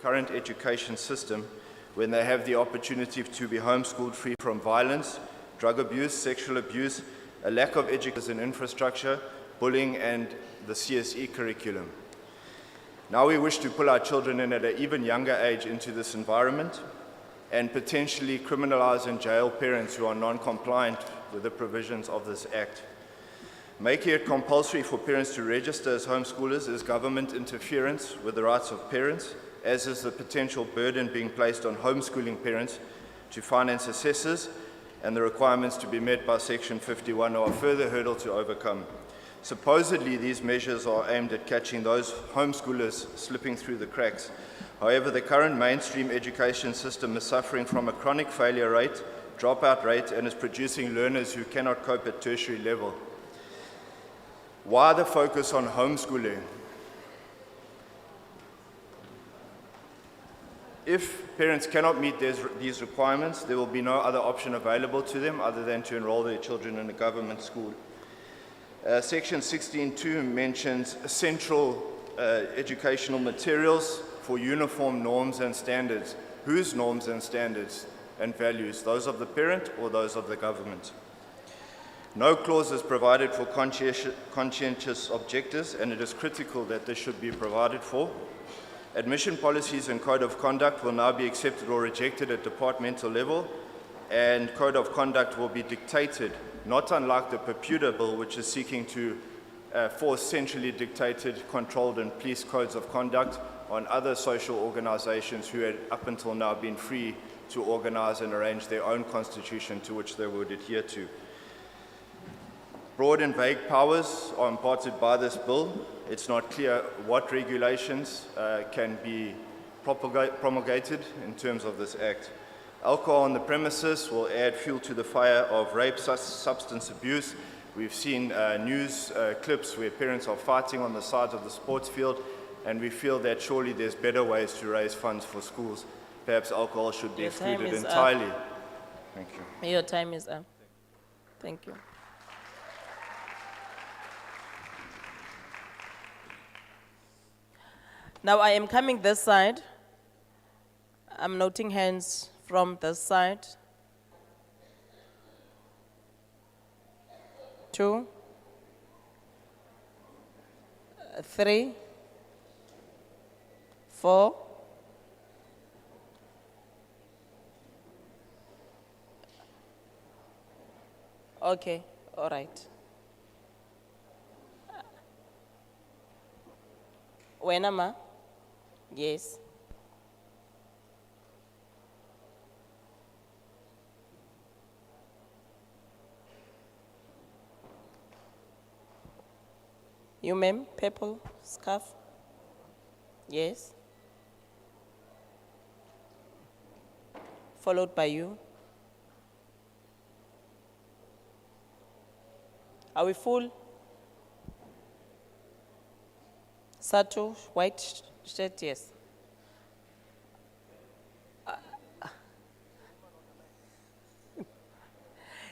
current education system when they have the opportunity to be homeschooled free from violence, drug abuse, sexual abuse, a lack of education and infrastructure, bullying, and the CSE curriculum. Now we wish to pull our children in at an even younger age into this environment and potentially criminalize and jail parents who are non-compliant with the provisions of this Act. Making it compulsory for parents to register as homeschoolers is government interference with the rights of parents, as is the potential burden being placed on homeschooling parents to finance assessors, and the requirements to be met by Section 51 are a further hurdle to overcome. Supposedly, these measures are aimed at catching those homeschoolers slipping through the cracks. However, the current mainstream education system is suffering from a chronic failure rate, dropout rate, and is producing learners who cannot cope at tertiary level. Why the focus on homeschooling? If parents cannot meet these requirements, there will be no other option available to them other than to enroll their children in a government school. Section 16.2 mentions essential educational materials for uniform norms and standards. Whose norms and standards and values? Those of the parent or those of the government? No clause is provided for conscientious objectors, and it is critical that this should be provided for. Admission policies and code of conduct will now be accepted or rejected at departmental level, and code of conduct will be dictated, not unlike the Perputer Bill, which is seeking to force centrally dictated, controlled, and police codes of conduct on other social organizations who had up until now been free to organize and arrange their own constitution to which they would adhere to. Broad and vague powers are imparted by this bill. It's not clear what regulations can be promulgated in terms of this Act. Alcohol on the premises will add fuel to the fire of rape, substance abuse. We've seen news clips where parents are fighting on the sides of the sports field, and we feel that surely there's better ways to raise funds for schools. Perhaps alcohol should be excluded entirely. Thank you. Your time is up. Thank you. Now I am coming this side. I'm noting hands from this side. 2, 3, 4. Okay, all right. When am I? Yes. You, ma'am, purple scarf? Yes. Followed by you. Are we full? Sato, white shirt, yes.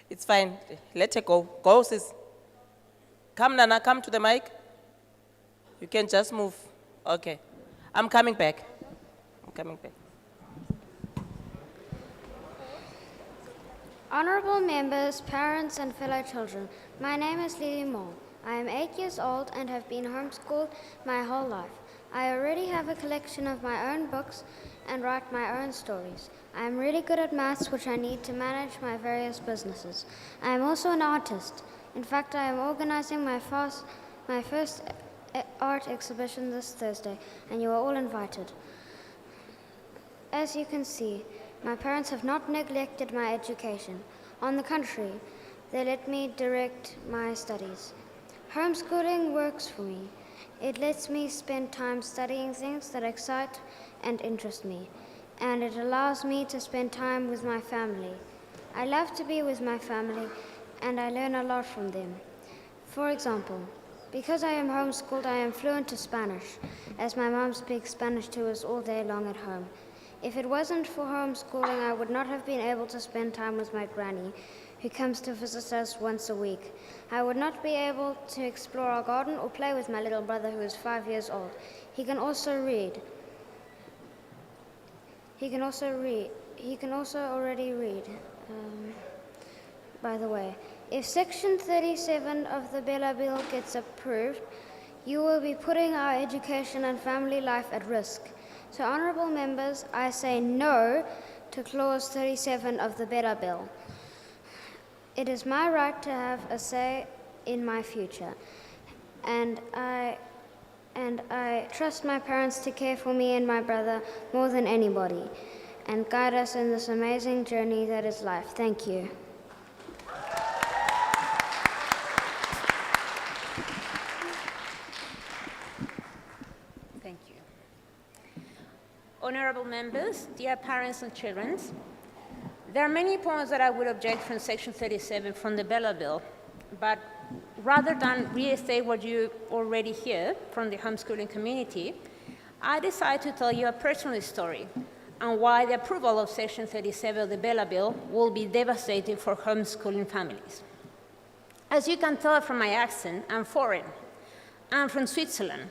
It's fine. Let her go. Go, sis. Come, Nana, come to the mic. You can just move. Okay. I'm coming back. I'm coming back. Honorable members, parents, and fellow children, my name is Lily Moore. I am 8 years old and have been homeschooled my whole life. I already have a collection of my own books and write my own stories. I am really good at maths, which I need to manage my various businesses. I am also an artist. In fact, I am organizing my first art exhibition this Thursday, and you are all invited. As you can see, my parents have not neglected my education. On the contrary, they let me direct my studies. Homeschooling works for me. It lets me spend time studying things that excite and interest me, and it allows me to spend time with my family. I love to be with my family, and I learn a lot from them. For example, because I am homeschooled, I am fluent to Spanish, as my mom speaks Spanish to us all day long at home. If it wasn't for homeschooling, I would not have been able to spend time with my granny, who comes to visit us once a week. I would not be able to explore our garden or play with my little brother, who is 5 years old. He can also read. He can also already read. By the way, if Section 37 of the Bella Bill gets approved, you will be putting our education and family life at risk. So, honourable members, I say no to Clause 37 of the Bella Bill. It is my right to have a say in my future, and I trust my parents to care for me and my brother more than anybody, and guide us in this amazing journey that is life. Thank you. Thank you. Honourable members, dear parents and children, there are many points that I would object from Section 37 from the Bella Bill, but rather than restate what you already hear from the homeschooling community, I decided to tell you a personal story and why the approval of Section 37 of the Bella Bill will be devastating for homeschooling families. As you can tell from my accent, I'm foreign. I'm from Switzerland,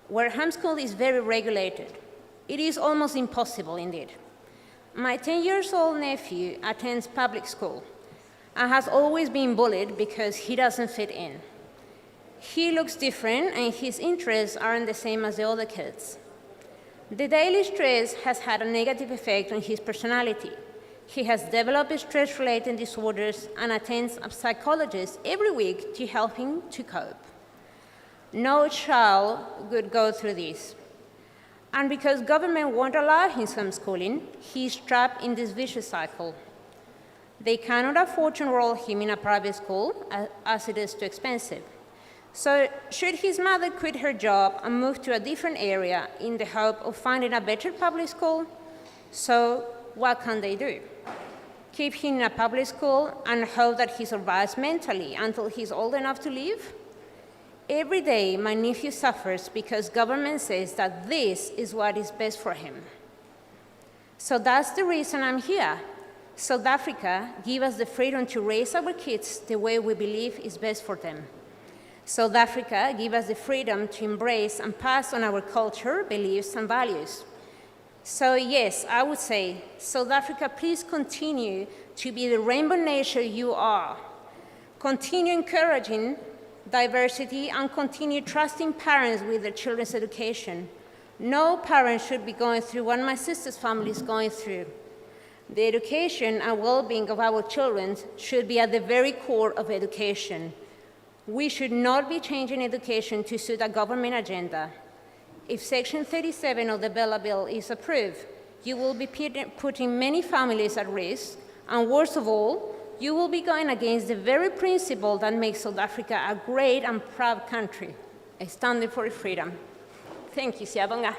where homeschool is very regulated. It is almost impossible indeed. My 10-year-old nephew attends public school and has always been bullied because he doesn't fit in. He looks different and his interests aren't the same as the other kids. The daily stress has had a negative effect on his personality. He has developed stress-related disorders and attends a psychologist every week to help him to cope. No child would go through this. And because government won't allow him homeschooling, he's trapped in this vicious cycle. They cannot afford to enroll him in a private school as it is too expensive. So should his mother quit her job and move to a different area in the hope of finding a better public school? So what can they do? Keep him in a public school and hope that he survives mentally until he's old enough to leave? Every day, my nephew suffers because government says that this is what is best for him. So that's the reason I'm here. South Africa gives us the freedom to raise our kids the way we believe is best for them. South Africa gives us the freedom to embrace and pass on our culture, beliefs, and values. So yes, I would say, South Africa, please continue to be the rainbow nation you are. Continue encouraging diversity and continue trusting parents with their children's education. No parent should be going through what my sister's family is going through. The education and well-being of our children should be at the very core of education. We should not be changing education to suit a government agenda. If Section 37 of the Bella Bill is approved, you will be putting many families at risk, and worst of all, you will be going against the very principle that makes South Africa a great and proud country, standing for freedom. Thank you, Siyabonga.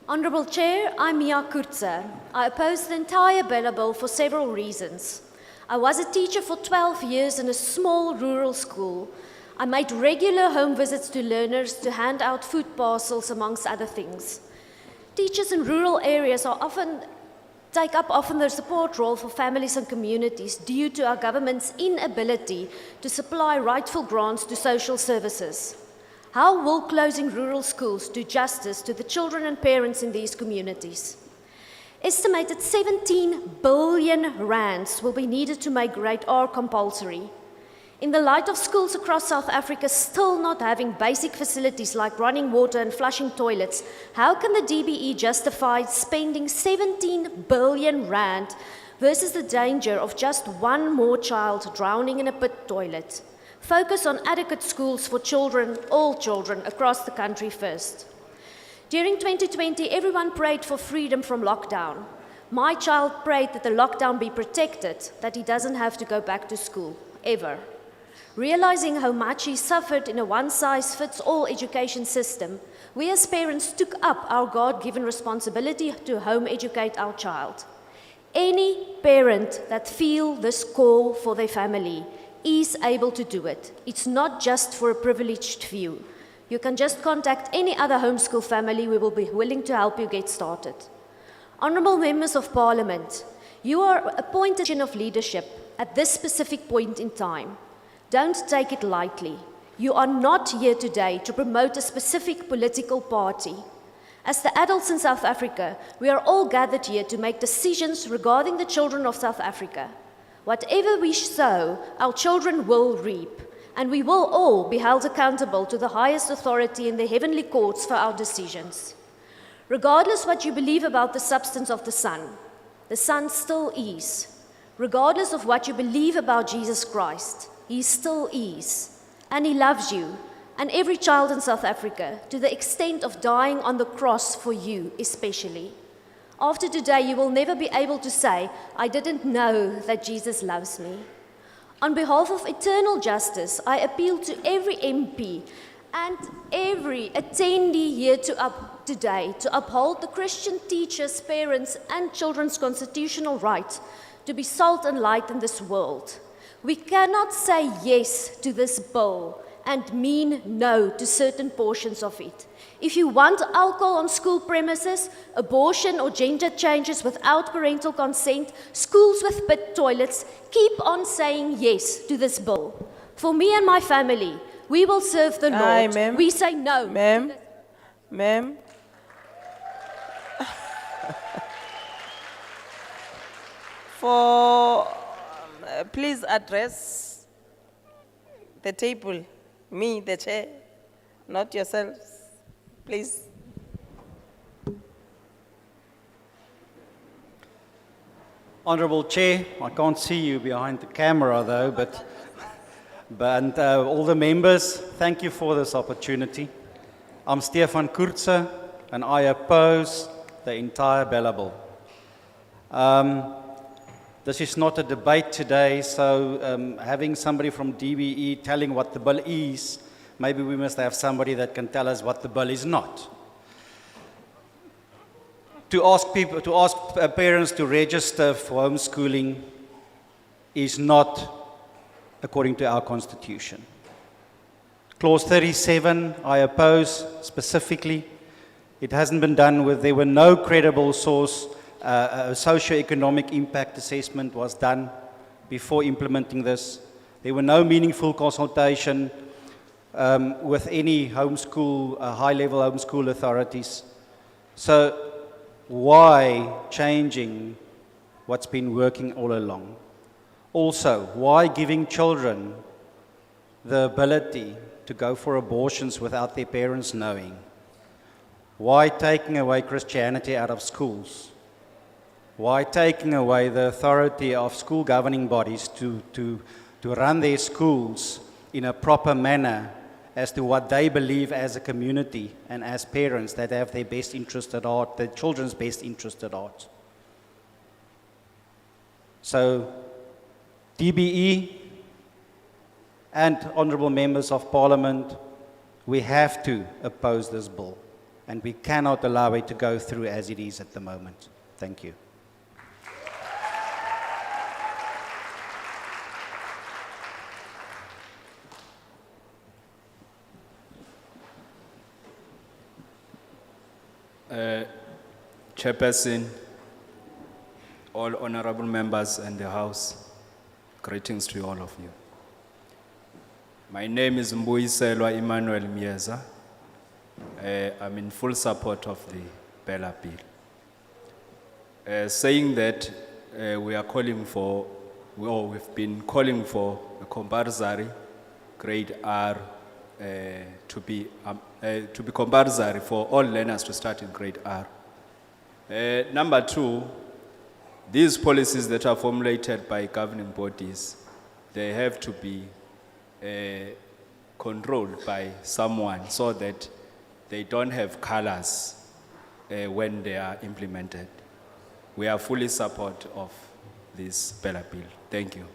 Honourable Chair, I'm Mia Kurtzer. I oppose the entire Bella Bill for several reasons. I was a teacher for 12 years in a small rural school. I made regular home visits to learners to hand out food parcels, amongst other things. Teachers in rural areas take up the support role for families and communities due to our government's inability to supply rightful grants to social services. How will closing rural schools do justice to the children and parents in these communities? Estimated 17 billion rands will be needed to make grade R compulsory. In the light of schools across South Africa still not having basic facilities like running water and flushing toilets, how can the DBE justify spending 17 billion rand versus the danger of just one more child drowning in a pit toilet? Focus on adequate schools for children, all children, across the country first. During 2020, everyone prayed for freedom from lockdown. My child prayed that the lockdown be protected, that he doesn't have to go back to school, ever. Realizing how much he suffered in a one-size-fits-all education system, we as parents took up our God-given responsibility to home educate our child. Any parent that feels this call for their family is able to do it. It's not just for a privileged few. You can just contact any other homeschool family. We will be willing to help you get started. Honourable members of Parliament, you are appointed in of leadership at this specific point in time. don't take it lightly. You are not here today to promote a specific political party. As the adults in South Africa, we are all gathered here to make decisions regarding the children of South Africa. Whatever we sow, our children will reap, and we will all be held accountable to the highest authority in the heavenly courts for our decisions. Regardless what you believe about the substance of the Son still is. Regardless of what you believe about Jesus Christ, He still is. And He loves you, and every child in South Africa, to the extent of dying on the cross for you especially. After today, you will never be able to say, I didn't know that Jesus loves me. On behalf of eternal justice, I appeal to every MP and every attendee here today to uphold the Christian teachers, parents, and children's constitutional right to be salt and light in this world. We cannot say yes to this bill and mean no to certain portions of it. If you want alcohol on school premises, abortion or gender changes without parental consent, schools with pit toilets, keep on saying yes to this bill. For me and my family, we will serve the Lord. Ma'am. We say no. Ma'am. Please address the table, me, the chair, not yourselves, please. Honourable Chair, I can't see you behind the camera though, but all the members, thank you for this opportunity. I'm Stefan Kurtze, and I oppose the entire bill. This is not a debate today, so having somebody from DBE telling what the bill is, maybe we must have somebody that can tell us what the bill is not. To ask parents to register for homeschooling is not according to our constitution. Clause 37, I oppose specifically. It hasn't been done there were no credible source. A socio-economic impact assessment was done before implementing this. There were no meaningful consultation with any high-level homeschool authorities. So why changing what's been working all along? Also, why giving children the ability to go for abortions without their parents knowing? Why taking away Christianity out of schools? Why taking away the authority of school governing bodies to run their schools in a proper manner as to what they believe as a community and as parents that have their best interest at heart, their children's best interest at heart? So, DBE and honourable members of Parliament, we have to oppose this bill, and we cannot allow it to go through as it is at the moment. Thank you. Chairperson, all honorable members in the House, greetings to all of you. My name is Mbuyiselwa Emmanuel Mieza. I'm in full support of the Bella Bill. Saying that we've been calling for a compulsory grade R to be compulsory for all learners to start in grade R. Number two, these policies that are formulated by governing bodies, they have to be controlled by someone so that they don't have colors when they are implemented. We are fully support of this Bella Bill. Thank you.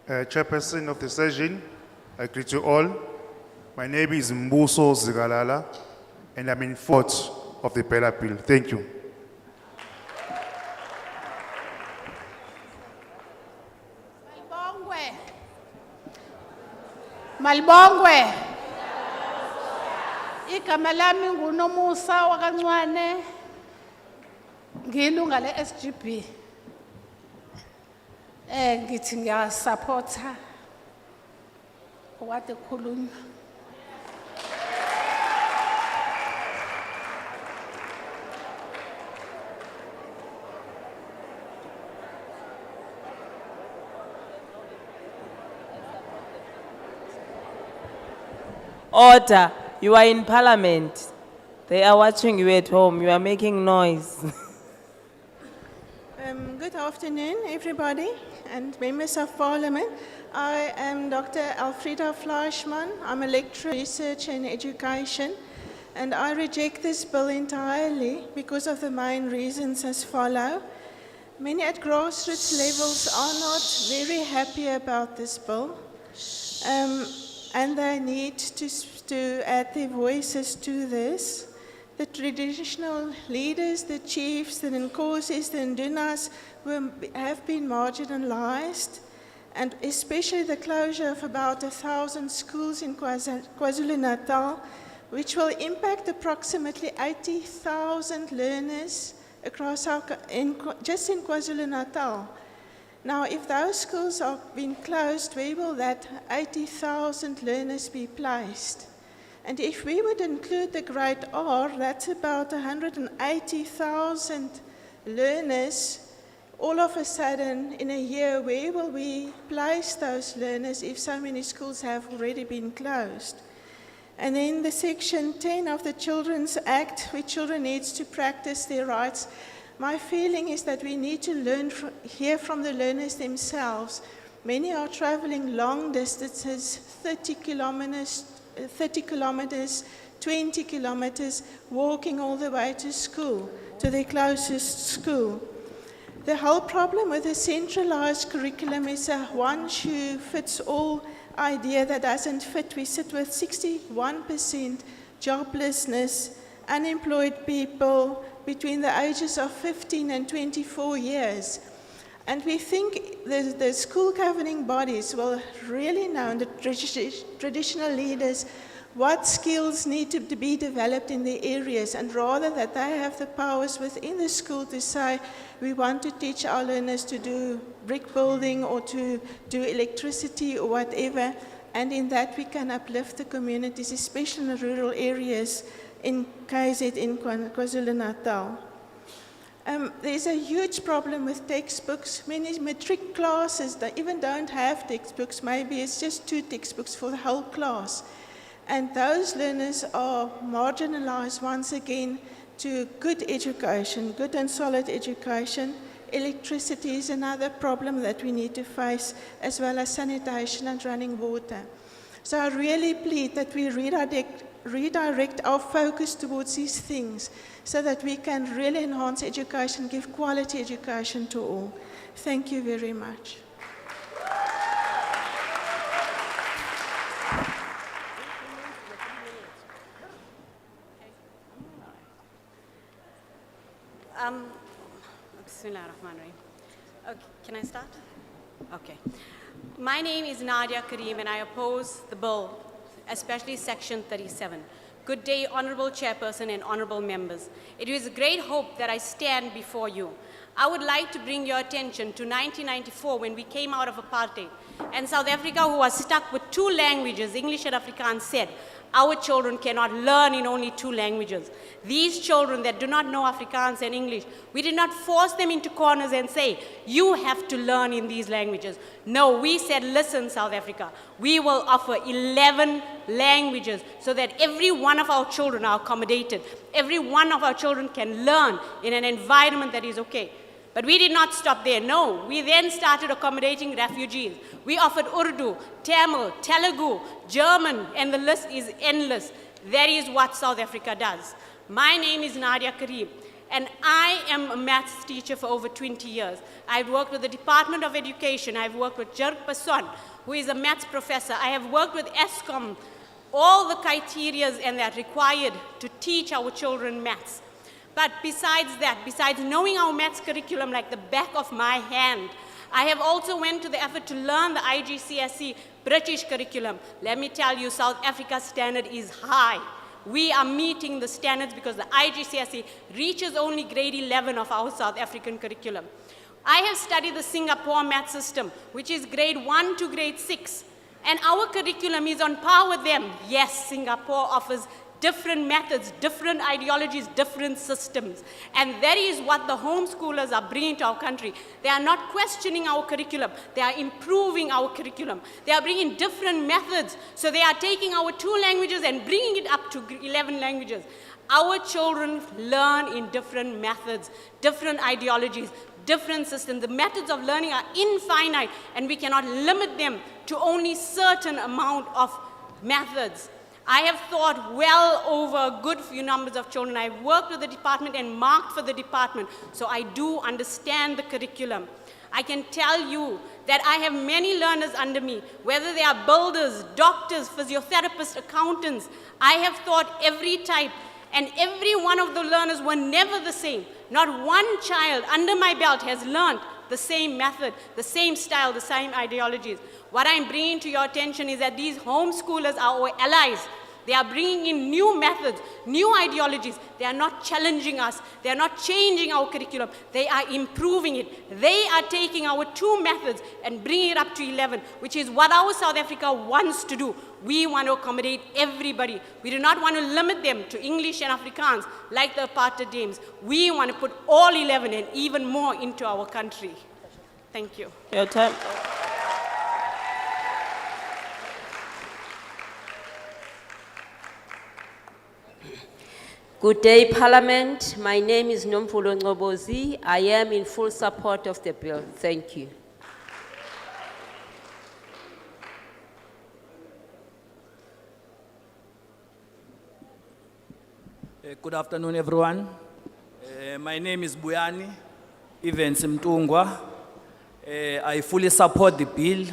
Chairperson of the session, I greet you all. My name is Mbuso Zigalala, and I'm in support of the Bella Bill. Thank you. Malibongwe. Igama lami nguNomusa wakaNcwane. ngilunga le-SGB. Ngithi ngiyasupporta okade kukhulunywa. Order, you are in parliament. They are watching you at home, you are making noise. Good afternoon, everybody, and members of parliament. I am Dr. Alfreda Fleischmann. I'm a lecturer in research and education, and I reject this bill entirely because of the main reasons as follow. Many at grassroots levels are not very happy about this bill, and they need to add their voices to this. The traditional leaders, the chiefs, the Nkosas, the Ndunas have been marginalized, and especially the closure of about 1,000 schools in Kwa-Zulu-Natal, which will impact approximately 80,000 learners across just in Kwa-Zulu-Natal. Now, if those schools are being closed, where will that 80,000 learners be placed? And if we would include the grade R, that's about 180,000 learners. All of a sudden, in a year, where will we place those learners if so many schools have already been closed? And then the Section 10 of the Children's Act, where children need to practice their rights. My feeling is that we need to hear from the learners themselves. Many are traveling long distances, 30 kilometers, 20 kilometers, walking all the way to school, to their closest school. The whole problem with a centralized curriculum is a one-shoe-fits-all idea that doesn't fit. We sit with 61% joblessness, unemployed people between the ages of 15 and 24 years. And we think the school governing bodies will really know, and the traditional leaders, what skills need to be developed in the areas, and rather that they have the powers within the school to say, we want to teach our learners to do brick building or to do electricity or whatever, and in that we can uplift the communities, especially in the rural areas in KZ, in KwaZulu-Natal. There's a huge problem with textbooks. Many matric classes that even don't have textbooks. Maybe it's just 2 textbooks for the whole class. And those learners are marginalized once again to good education, good and solid education. Electricity is another problem that we need to face, as well as sanitation and running water. So I really plead that we redirect our focus towards these things so that we can really enhance education, give quality education to all. Thank you very much. Bismillahirrahmanirrahim. Okay, can I start? Okay. My name is Nadia Karim and I oppose the bill, especially Section 37. Good day, Honorable Chairperson and Honorable Members. It is a great hope that I stand before you. I would like to bring your attention to 1994 when we came out of apartheid. And South Africa, who was stuck with 2 languages, English and Afrikaans, said, our children cannot learn in only 2 languages. These children that do not know Afrikaans and English, we did not force them into corners and say, you have to learn in these languages. No, we said, listen, South Africa, we will offer 11 languages so that every one of our children are accommodated. Every one of our children can learn in an environment that is okay. But we did not stop there, no. We then started accommodating refugees. We offered Urdu, Tamil, Telugu, German, and the list is endless. That is what South Africa does. My name is Nadia Karim, and I am a maths teacher for over 20 years. I've worked with the Department of Education. I've worked with Jerk Passon, who is a maths professor. I have worked with ESCOM, all the criteria and that required to teach our children maths. But besides that, besides knowing our maths curriculum like the back of my hand, I have also went to the effort to learn the IGCSE British curriculum. Let me tell you, South Africa's standard is high. we are meeting the standards because the IGCSE reaches only grade 11 of our South African curriculum. I have studied the Singapore math system, which is grade 1 to grade 6. And our curriculum is on par with them. Yes, Singapore offers different methods, different ideologies, different systems. And that is what the homeschoolers are bringing to our country. They are not questioning our curriculum. They are improving our curriculum. They are bringing different methods. So they are taking our 2 languages and bringing it up to 11 languages. Our children learn in different methods, different ideologies, different systems. The methods of learning are infinite, and we cannot limit them to only certain amount of methods. I have thought well over a good few numbers of children. I've worked with the department and marked for the department, so I do understand the curriculum. I can tell you that I have many learners under me, whether they are builders, doctors, physiotherapists, accountants. I have taught every type, and every one of the learners were never the same. Not one child under my belt has learned the same method, the same style, the same ideologies. What I'm bringing to your attention is that these homeschoolers are our allies. They are bringing in new methods, new ideologies. They are not challenging us. They are not changing our curriculum. They are improving it. They are taking our 2 methods and bringing it up to 11, which is what our South Africa wants to do. We want to accommodate everybody. We do not want to limit them to English and Afrikaans like the apartheid dames. We want to put all 11 and even more into our country. Thank you. Your time. Good day, Parliament. My name is Nomfulo Ngobozi. I am in full support of the bill. Thank you. Good afternoon, everyone. My name is Buyani Evans Mtungwa. I fully support the bill.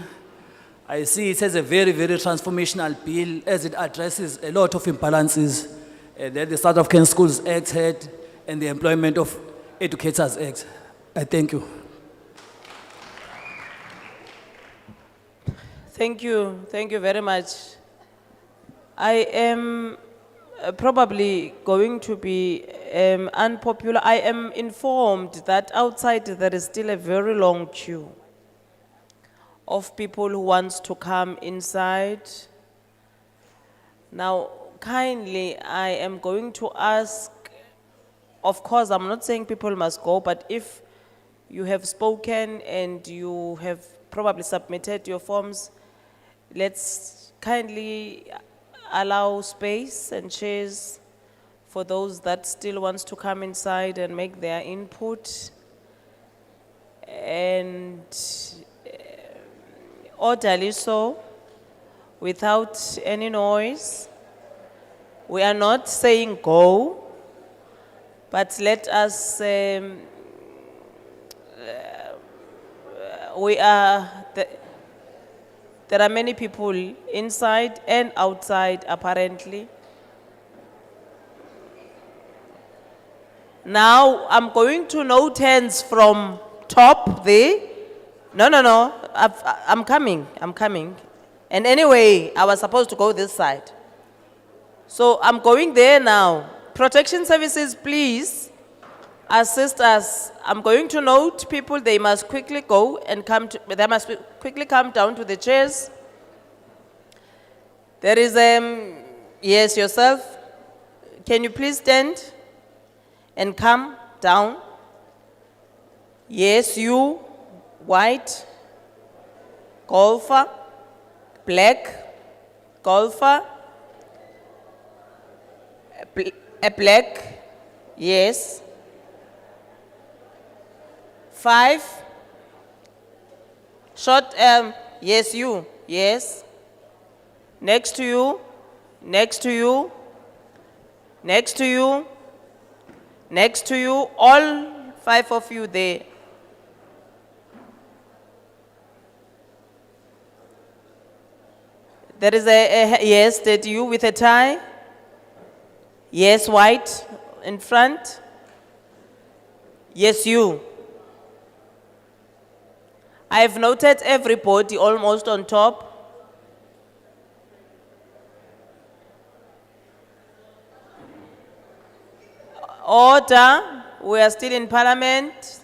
I see it as a very, very transformational bill as it addresses a lot of imbalances that the South African Schools Act had and the Employment of Educators Act. I thank you. Thank you very much. I am probably going to be unpopular. I am informed that outside there is still a very long queue of people who wants to come inside. Now, kindly, I am going to ask, of course, I'm not saying people must go, but if you have spoken and you have probably submitted your forms, let's kindly allow space and chairs for those that still wants to come inside and make their input. And orderly so, without any noise. We are not saying go, but let us, there are many people inside and outside apparently. Now I'm going to note hands from top there. No, I'm coming. And anyway, I was supposed to go this side. So I'm going there now. Protection services, please assist us. I'm going to note people, they must quickly go and they must quickly come down to the chairs. There is, yes, yourself. Can you please stand and come down? Yes, you, white, golfer, black, golfer, a black, yes. 5, short, yes, you, yes. Next to you, next to you, next to you, next to you, all 5 of you there. There is yes, that you with a tie. Yes, white in front. Yes, you. I have noted everybody almost on top. Order, we are still in Parliament.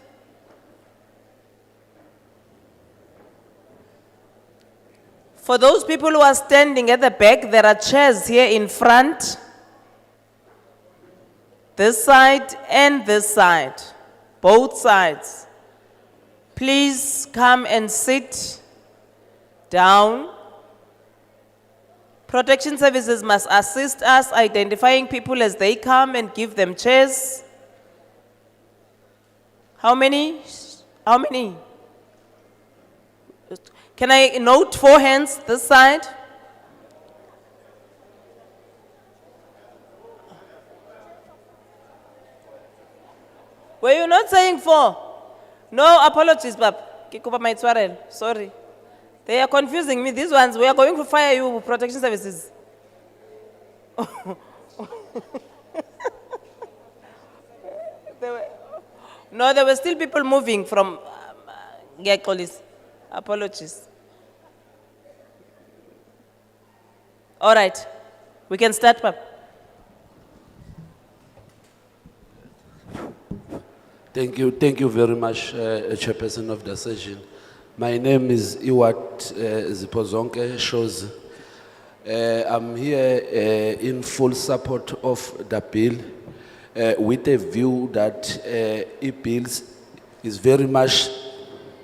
For those people who are standing at the back, there are chairs here in front. This side and this side, both sides. Please come and sit down. Protection services must assist us identifying people as they come and give them chairs. How many? How many? Can I note 4 hands this side? Were you not saying 4? No apologies, Bab. Kikupa maitwarel. Sorry. They are confusing me. These ones, we are going to fire you, protection services. No, there were still people moving from Gekolis. Apologies. All right. We can start, Pap. Thank you very much, Chairperson of the session. My name is Iwat Zipozonke Shows. I'm here in full support of the bill with a view that e-bills is very much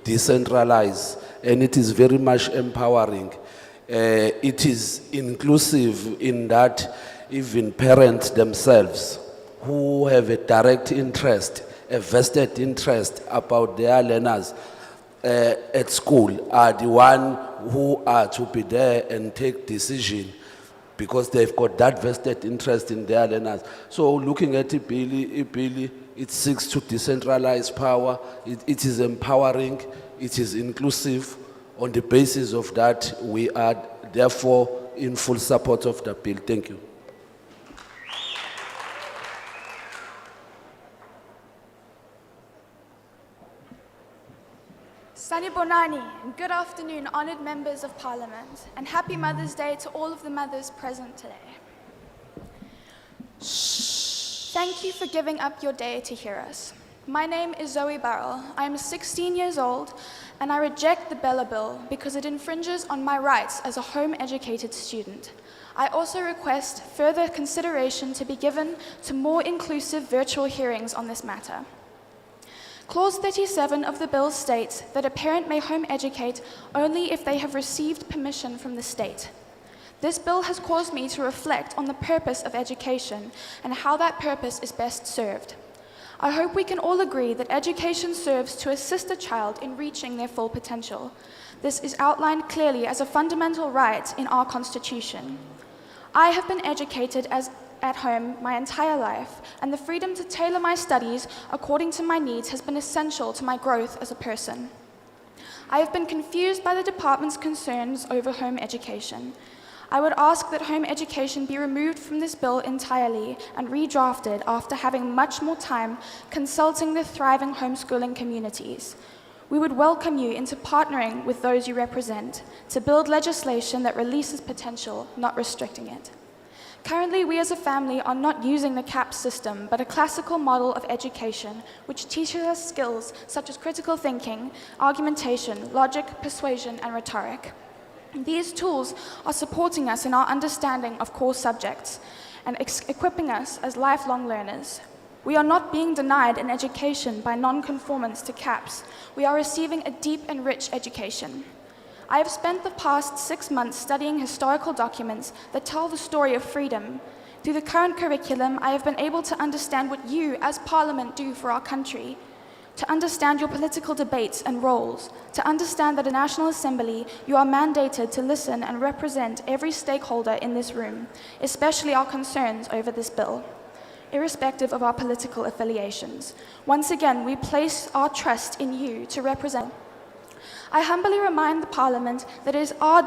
decentralized and it is very much empowering. It is inclusive in that even parents themselves who have a direct interest, a vested interest about their learners at school are the one who are to be there and take decision because they've got that vested interest in their learners. So looking at Ipili, it seeks to decentralize power, it is empowering, it is inclusive. On the basis of that, we are therefore in full support of the bill. Thank you. Sanibonani, and good afternoon, honoured members of Parliament, and happy Mother's Day to all of the mothers present today. Thank you for giving up your day to hear us. My name is Zoe Barrell. I am 16 years old, and I reject the Bella Bill because it infringes on my rights as a home-educated student. I also request further consideration to be given to more inclusive virtual hearings on this matter. Clause 37 of the bill states that a parent may home educate only if they have received permission from the state. This bill has caused me to reflect on the purpose of education and how that purpose is best served. I hope we can all agree that education serves to assist a child in reaching their full potential. This is outlined clearly as a fundamental right in our Constitution. I have been educated at home my entire life, and the freedom to tailor my studies according to my needs has been essential to my growth as a person. I have been confused by the department's concerns over home education. I would ask that home education be removed from this bill entirely and redrafted after having much more time consulting the thriving homeschooling communities. We would welcome you into partnering with those you represent to build legislation that releases potential, not restricting it. Currently, we as a family are not using the CAP system, but a classical model of education which teaches us skills such as critical thinking, argumentation, logic, persuasion, and rhetoric. These tools are supporting us in our understanding of core subjects and equipping us as lifelong learners. We are not being denied an education by non-conformance to CAPs. We are receiving a deep and rich education. I have spent the past 6 months studying historical documents that tell the story of freedom. Through the current curriculum, I have been able to understand what you, as Parliament, do for our country, to understand your political debates and roles, to understand that at the National Assembly, you are mandated to listen and represent every stakeholder in this room, especially our concerns over this bill, irrespective of our political affiliations. Once again, we place our trust in you to represent. I humbly remind the Parliament that it is our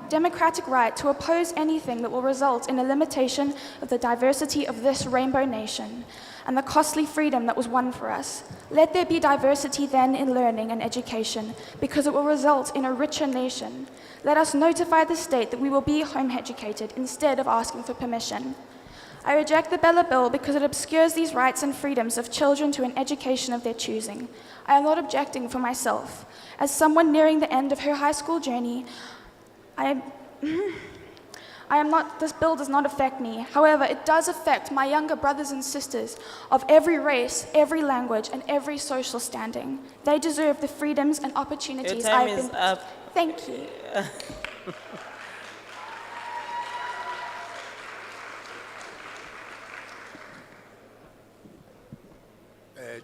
democratic right to oppose anything that will result in a limitation of the diversity of this rainbow nation and the costly freedom that was won for us. Let there be diversity then in learning and education, because it will result in a richer nation. Let us notify the state that we will be home educated instead of asking for permission. I reject the Bella Bill because it obscures these rights and freedoms of children to an education of their choosing. I am not objecting for myself. As someone nearing the end of her high school journey, this bill does not affect me. However, it does affect my younger brothers and sisters of every race, every language, and every social standing. They deserve the freedoms and opportunities Your time is up. Thank you.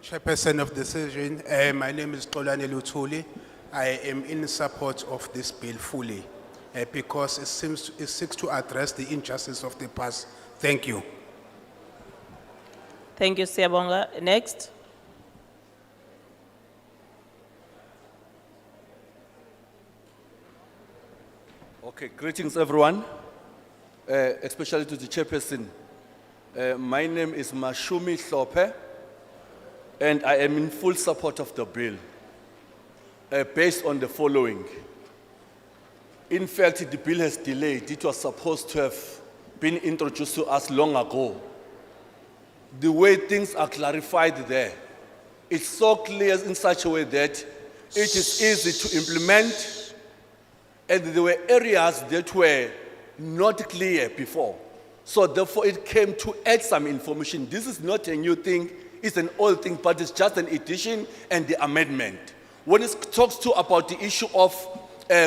Chairperson of the session, my name is Tolani Lutuli. I am in support of this bill fully because it seeks to address the injustice of the past. Thank you. Thank you, Siyabonga. Next. Okay, greetings everyone, especially to the chairperson. My name is Mashumi Hlope, and I am in full support of the bill, based on the following. In fact, the bill has delayed. It was supposed to have been introduced to us long ago. The way things are clarified there, it's so clear in such a way that it is easy to implement, and there were areas that were not clear before. So therefore it came to add some information. This is not a new thing, it's an old thing, but it's just an addition and the amendment. When it talks to about the issue of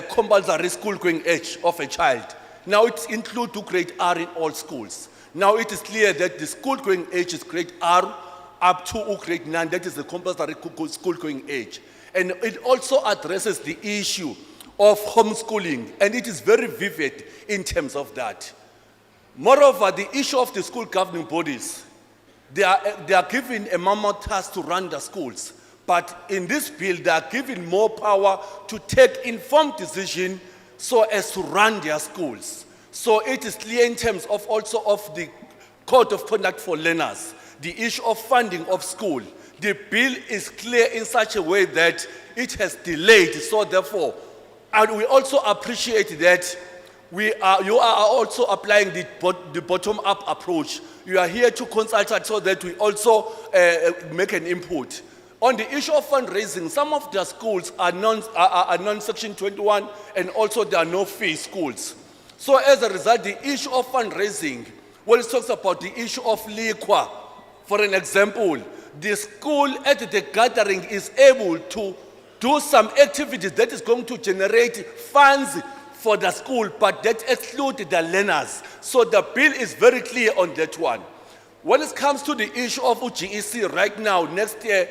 compulsory school going age of a child, now it includes to grade R in all schools. Now it is clear that the school going age is grade R up to grade 9, that is the compulsory school going age. And it also addresses the issue of homeschooling, and it is very vivid in terms of that. Moreover, the issue of the school governing bodies, they are given a mammoth task to run the schools, but in this bill they are given more power to take informed decision so as to run their schools. So it is clear in terms of also of the code of conduct for learners, the issue of funding of school. The bill is clear in such a way that it has delayed, so therefore, and we also appreciate that you are also applying the bottom-up approach. You are here to consult us so that we also make an input. On the issue of fundraising, some of the schools are non-Section 21, and also there are no-fee schools. So as a result, the issue of fundraising, when it talks about the issue of liquor, for an example, the school at the gathering is able to do some activities that is going to generate funds for the school, but that excludes the learners. So the bill is very clear on that one. When it comes to the issue of GEC right now, next year,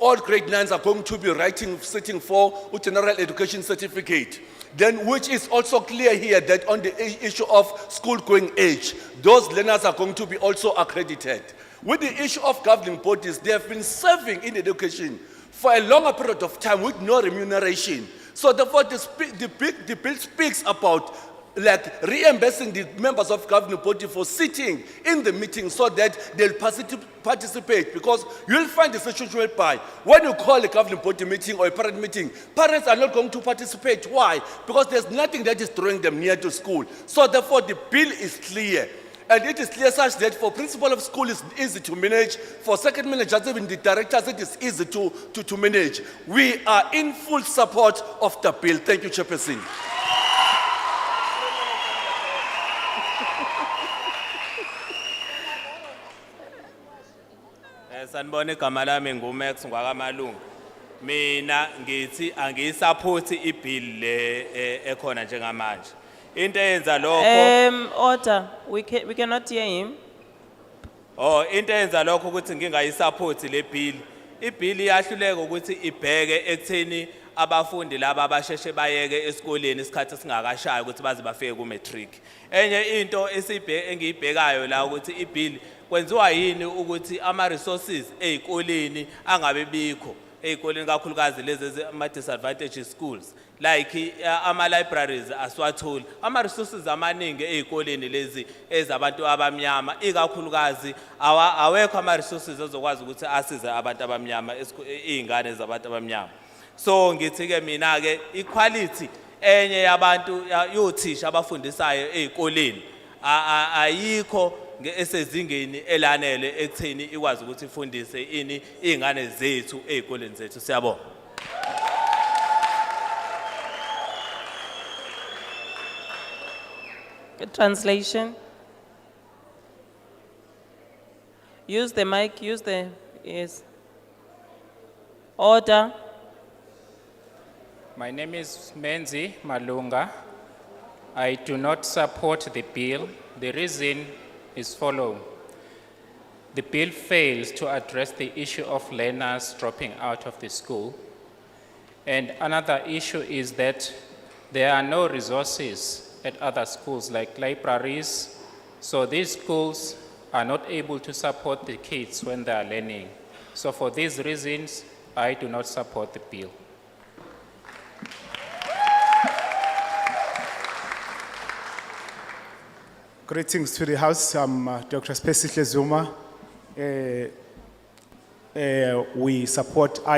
all grade 9s are going to be sitting for general education certificate. Then which is also clear here that on the issue of school going age, those learners are going to be also accredited. With the issue of governing bodies, they have been serving in education for a longer period of time with no remuneration. So therefore the bill speaks about like reimbursing the members of governing body for sitting in the meeting so that they'll participate, because you'll find the situation whereby when you call a governing body meeting or a parent meeting, parents are not going to participate. Why? Because there's nothing that is drawing them near to school. So therefore the bill is clear. And it is clear such that for principal of school it's easy to manage, for second managers, even the directors, it is easy to manage. We are in full support of the bill. Thank you, Chairperson. Sanibona igama lami nguMax ngwakaMalungu. Mina ngithi angiyisupport ibill le ekhona njengamanje. Into eyenza lokho Order. We cannot hear him. Oh, into eyenza lokho ukuthi ngingayisupport le bill. Ibill iyahluleka ukuthi ibheke ekutheni abafundi laba abasheshe bayeke esikoleni isikhathi singakashaya ukuthi baze bafike ku matric. Enye into engiyibhekayo la ukuthi ibill kwenziwa yini ukuthi ama resources ezikoleni angabe bikho ezikoleni kakhulukazi lezi ama disadvantaged schools, like ama libraries aswathuli ama resources amaningi ezikoleni lezi ezabantu abamnyama, ikakhulukazi awekho ama resources ezokwazi ukuthi asize abantu abamnyama izingane zabantu abamnyama. So ngithi ke mina ke equality enye yabantu yothisha abafundisayo ezikoleni ayikho esezingeni elanele ekutheni ikwazi ukuthi ifundise ini izingane zethu ezikoleni zethu. Siyabonga. Translation. Use the mic, yes. Order. My name is Menzi Malunga. I do not support the bill. The reason is following. The bill fails to address the issue of learners dropping out of the school. And another issue is that there are no resources at other schools like libraries. So these schools are not able to support the kids when they are learning. So for these reasons, I do not support the bill. Greetings to the House. I'm Dr. Spesihle Zuma. I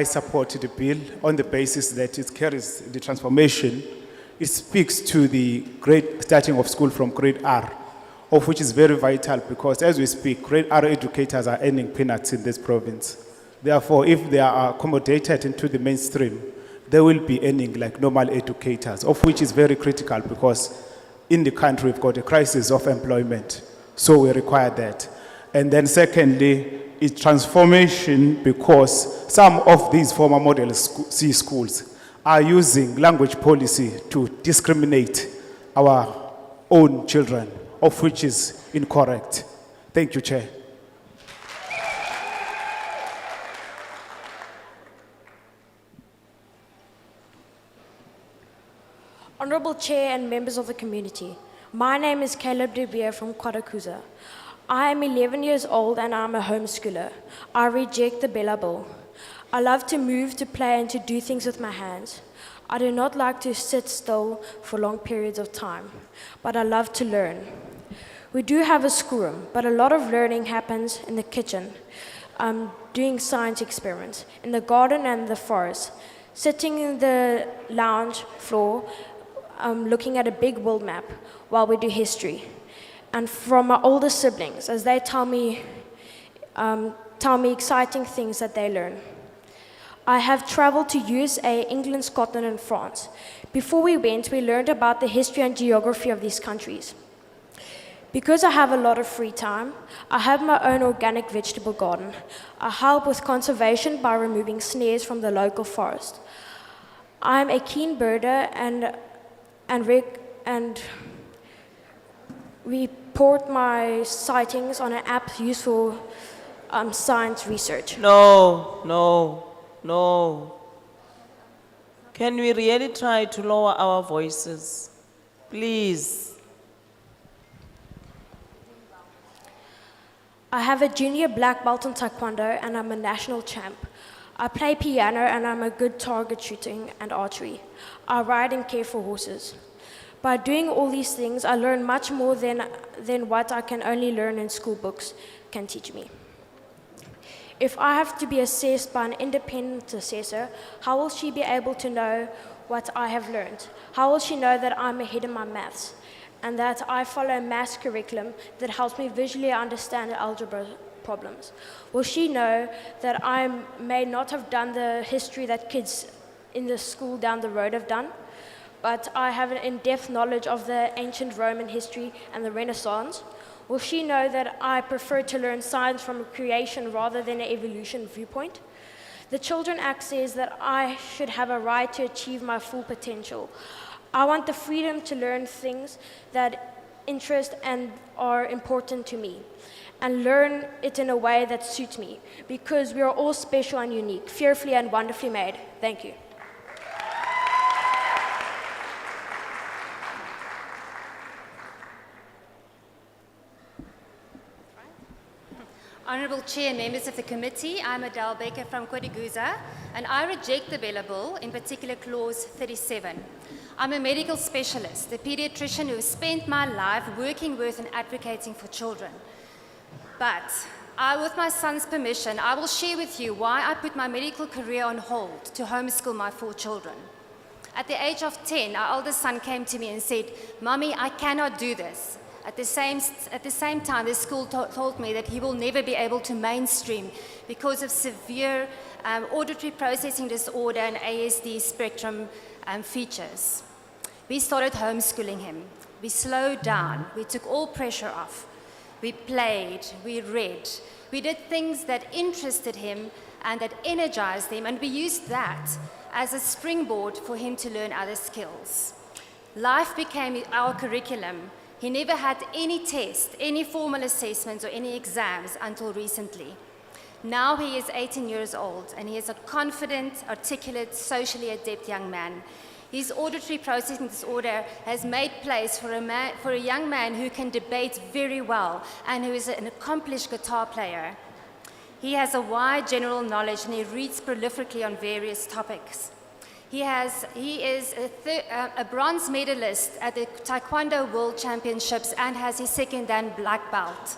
support the bill on the basis that it carries the transformation. It speaks to the grade starting of school from grade R, of which is very vital because as we speak, grade R educators are earning peanuts in this province. Therefore, if they are accommodated into the mainstream, they will be earning like normal educators, of which is very critical because in the country we've got a crisis of employment. So we require that. And then secondly, it's transformation because some of these former model C schools are using language policy to discriminate our own children, of which is incorrect. Thank you, Chair. Honorable Chair and members of the community, my name is Caleb De Beer from Kwa-Zulu. I am 11 years old and I'm a homeschooler. I reject the Bella Bill. I love to move, to play and to do things with my hands. I do not like to sit still for long periods of time, but I love to learn. We do have a schoolroom, but a lot of learning happens in the kitchen, doing science experiments, in the garden and the forest, sitting in the lounge floor, looking at a big world map while we do history. And from my older siblings, as they tell me exciting things that they learn. I have traveled to USA, England, Scotland, and France. Before we went, we learned about the history and geography of these countries. Because I have a lot of free time, I have my own organic vegetable garden. I help with conservation by removing snares from the local forest. I am a keen birder and report my sightings on an app used for science research. No. Can we really try to lower our voices? Please. I have a junior black belt in Taekwondo and I'm a national champ. I play piano and I'm a good target shooting and archery. I ride and care for horses. By doing all these things, I learn much more than what I can only learn in school books can teach me. If I have to be assessed by an independent assessor, how will she be able to know what I have learned? How will she know that I'm ahead in my maths and that I follow a maths curriculum that helps me visually understand algebra problems? Will she know that I may not have done the history that kids in the school down the road have done, but I have an in-depth knowledge of the ancient Roman history and the Renaissance? Will she know that I prefer to learn science from a creation rather than an evolution viewpoint? The Children Act says that I should have a right to achieve my full potential. I want the freedom to learn things that interest and are important to me, and learn it in a way that suits me, because we are all special and unique, fearfully and wonderfully made. Thank you. Honourable Chair, members of the committee, I'm Adele Baker from Kwa-Zulu, and I reject the Bella Bill, in particular clause 37. I'm a medical specialist, a paediatrician who has spent my life working with and advocating for children. But with my son's permission, I will share with you why I put my medical career on hold to homeschool my 4 children. At the age of 10, our eldest son came to me and said, "Mommy, I cannot do this. At the same time, the school told me that he will never be able to mainstream because of severe auditory processing disorder and ASD spectrum features. We started homeschooling him. We slowed down. We took all pressure off. We played. We read. We did things that interested him and that energized him, and we used that as a springboard for him to learn other skills. Life became our curriculum. He never had any test, any formal assessments, or any exams until recently. Now he is 18 years old, and he is a confident, articulate, socially adept young man. His auditory processing disorder has made place for a young man who can debate very well and who is an accomplished guitar player. He has a wide general knowledge and he reads prolifically on various topics. He is a bronze medalist at the Taekwondo World Championships and has his second dan black belt.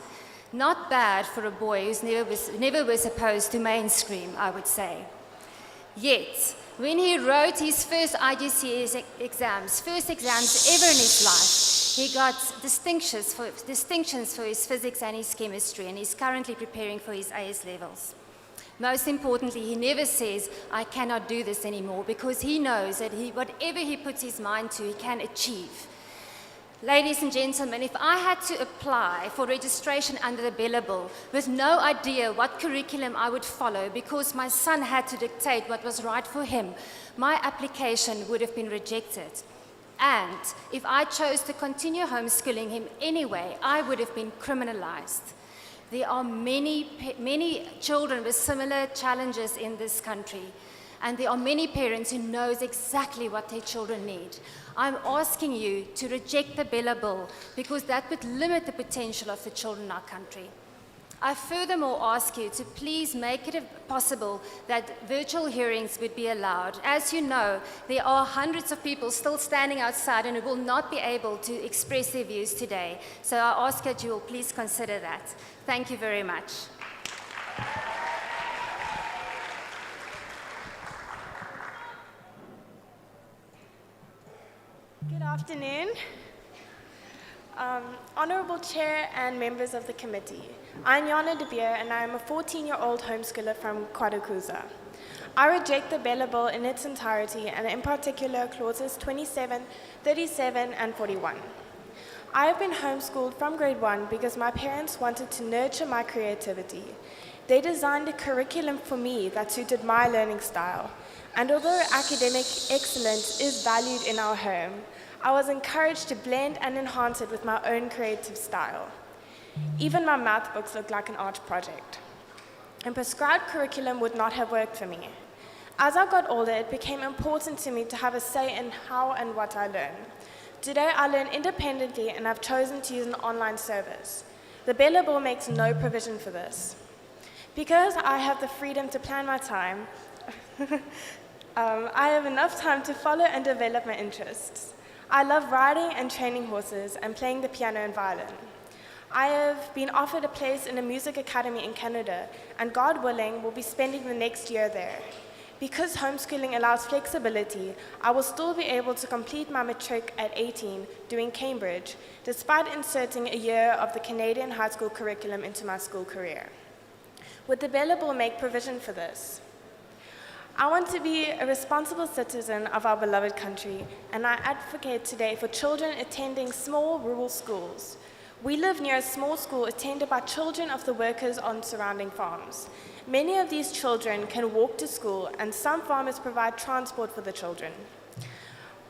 Not bad for a boy who's never was opposed to mainstream, I would say. Yet, when he wrote his first IGCSE exams, first exams ever in his life, he got distinctions for his physics and his chemistry, and he's currently preparing for his AS levels. Most importantly, he never says, I cannot do this anymore, because he knows that whatever he puts his mind to, he can achieve. Ladies and gentlemen, if I had to apply for registration under the Bella Bill with no idea what curriculum I would follow because my son had to dictate what was right for him, my application would have been rejected. And if I chose to continue homeschooling him anyway, I would have been criminalized. There are many children with similar challenges in this country, and there are many parents who knows exactly what their children need. I'm asking you to reject the Bella Bill because that would limit the potential of the children in our country. I furthermore ask you to please make it possible that virtual hearings would be allowed. As you know, there are hundreds of people still standing outside and who will not be able to express their views today. So I ask that you will please consider that. Thank you very much. Good afternoon. Honorable Chair and members of the committee, I'm Jana de Beer and I am a 14-year-old homeschooler from Kwa-Zulu. I reject the Bella Bill in its entirety and in particular clauses 27, 37 and 41. I have been homeschooled from grade 1 because my parents wanted to nurture my creativity. They designed a curriculum for me that suited my learning style. And although academic excellence is valued in our home, I was encouraged to blend and enhance it with my own creative style. Even my math books looked like an art project. A prescribed curriculum would not have worked for me. As I got older, it became important to me to have a say in how and what I learn. Today, I learn independently and I've chosen to use an online service. The Bella Bill makes no provision for this. Because I have the freedom to plan my time, I have enough time to follow and develop my interests. I love riding and training horses and playing the piano and violin. I have been offered a place in a music academy in Canada, and God willing, will be spending the next year there. Because homeschooling allows flexibility, I will still be able to complete my matric at 18 doing Cambridge, despite inserting a year of the Canadian high school curriculum into my school career. Would the Bella Bill make provision for this? I want to be a responsible citizen of our beloved country, and I advocate today for children attending small rural schools. We live near a small school attended by children of the workers on surrounding farms. Many of these children can walk to school, and some farmers provide transport for the children.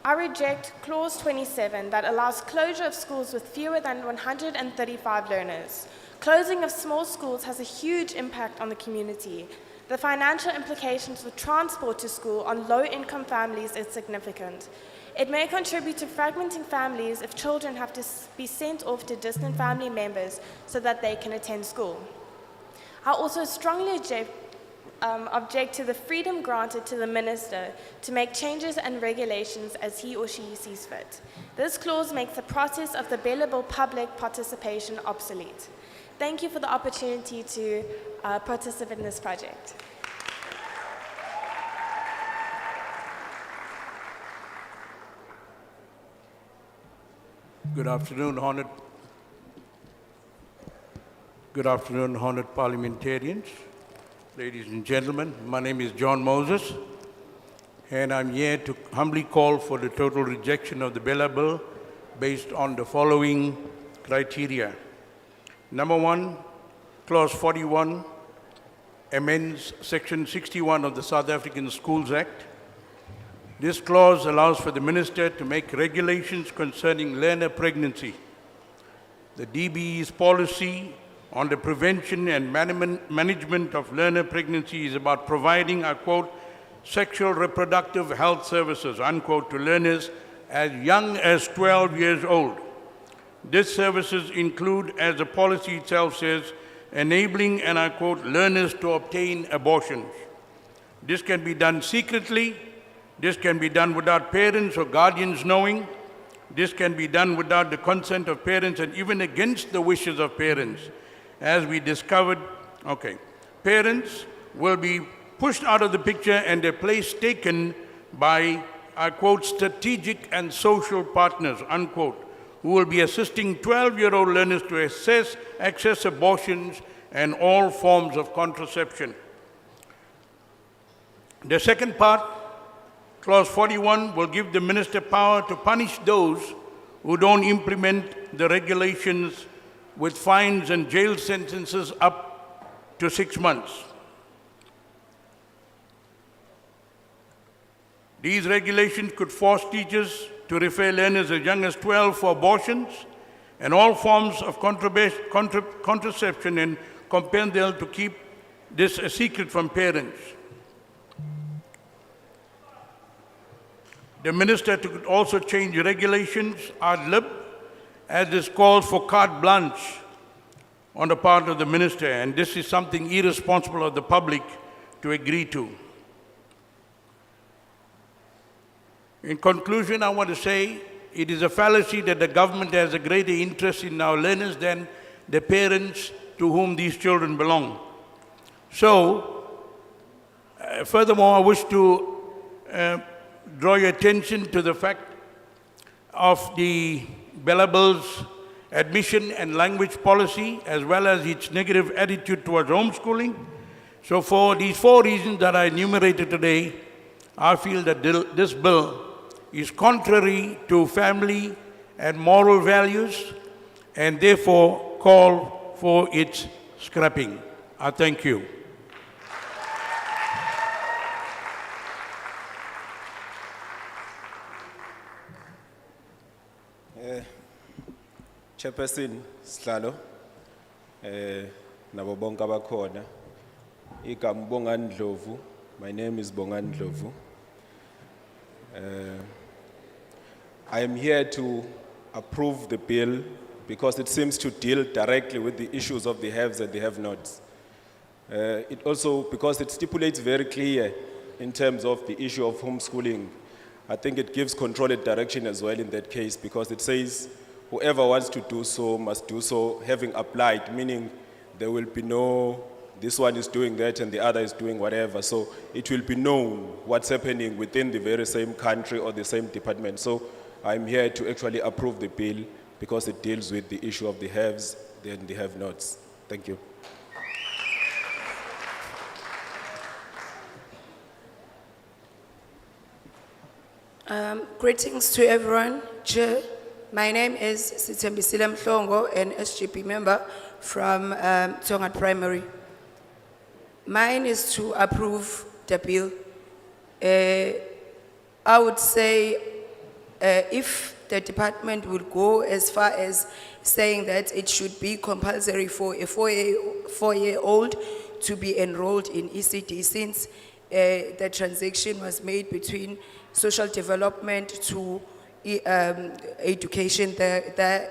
I reject clause 27 that allows closure of schools with fewer than 135 learners. Closing of small schools has a huge impact on the community. The financial implications for transport to school on low-income families is significant. It may contribute to fragmenting families if children have to be sent off to distant family members so that they can attend school. I also strongly object to the freedom granted to the minister to make changes and regulations as he or she sees fit. This clause makes the process of the Bella Bill public participation obsolete. Thank you for the opportunity to participate in this project. Good afternoon, honored Good afternoon, honored parliamentarians, ladies and gentlemen. My name is John Moses, and I'm here to humbly call for the total rejection of the Bella Bill based on the following criteria. Number one, Clause 41 amends Section 61 of the South African Schools Act. This clause allows for the minister to make regulations concerning learner pregnancy. The DBE's policy on the prevention and management of learner pregnancy is about providing, I quote, sexual reproductive health services, unquote, to learners as young as 12 years old. These services include, as the policy itself says, enabling, and I quote, learners to obtain abortions. This can be done secretly. This can be done without parents or guardians knowing. This can be done without the consent of parents and even against the wishes of parents. As we discovered, parents will be pushed out of the picture and their place taken by, I quote, strategic and social partners, unquote, who will be assisting 12-year-old learners to access abortions and all forms of contraception. The second part, Clause 41, will give the minister power to punish those who don't implement the regulations with fines and jail sentences up to 6 months. These regulations could force teachers to refer learners as young as 12 for abortions and all forms of contraception and compel them to keep this a secret from parents. The minister could also change regulations ad lib, as this calls for carte blanche on the part of the minister, and this is something irresponsible of the public to agree to. In conclusion, I want to say it is a fallacy that the government has a greater interest in our learners than the parents to whom these children belong. So, furthermore, I wish to draw your attention to the fact of the Bella Bill's admission and language policy, as well as its negative attitude towards homeschooling. So for these 4 reasons that I enumerated today, I feel that this bill is contrary to family and moral values, and therefore call for its scrapping. I thank you. Chairperson Slalo, nabo bonke abakhona. Igama Bongani Ndlovu. My name is Bongani Ndlovu. I am here to approve the bill because it seems to deal directly with the issues of the haves and the have-nots. It also, because it stipulates very clear in terms of the issue of homeschooling, I think it gives control and direction as well in that case, because it says whoever wants to do so must do so having applied, meaning there will be no, this one is doing that and the other is doing whatever. So it will be known what's happening within the very same country or the same department. So I'm here to actually approve the bill because it deals with the issue of the haves and the have-nots. Thank you. Greetings to everyone. Chair, my name is Sitembisile Mhlongo, an SGP member from Tongat Primary. Mine is to approve the bill. I would say if the department would go as far as saying that it should be compulsory for a four-year-old to be enrolled in ECD, since the transaction was made between social development to education. The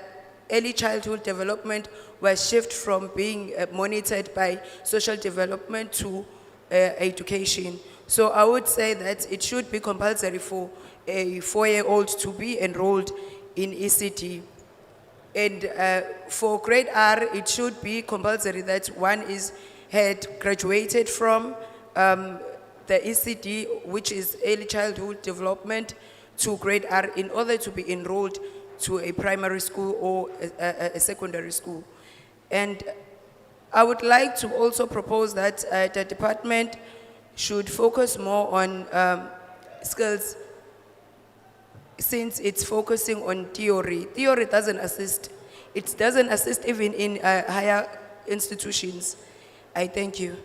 early childhood development was shifted from being monitored by social development to education. So I would say that it should be compulsory for a four-year-old to be enrolled in ECD. And for grade R, it should be compulsory that one had graduated from the ECD, which is early childhood development, to grade R in order to be enrolled to a primary school or a secondary school. And I would like to also propose that the department should focus more on skills, since it's focusing on theory. Theory doesn't assist. It doesn't assist even in higher institutions. I thank you.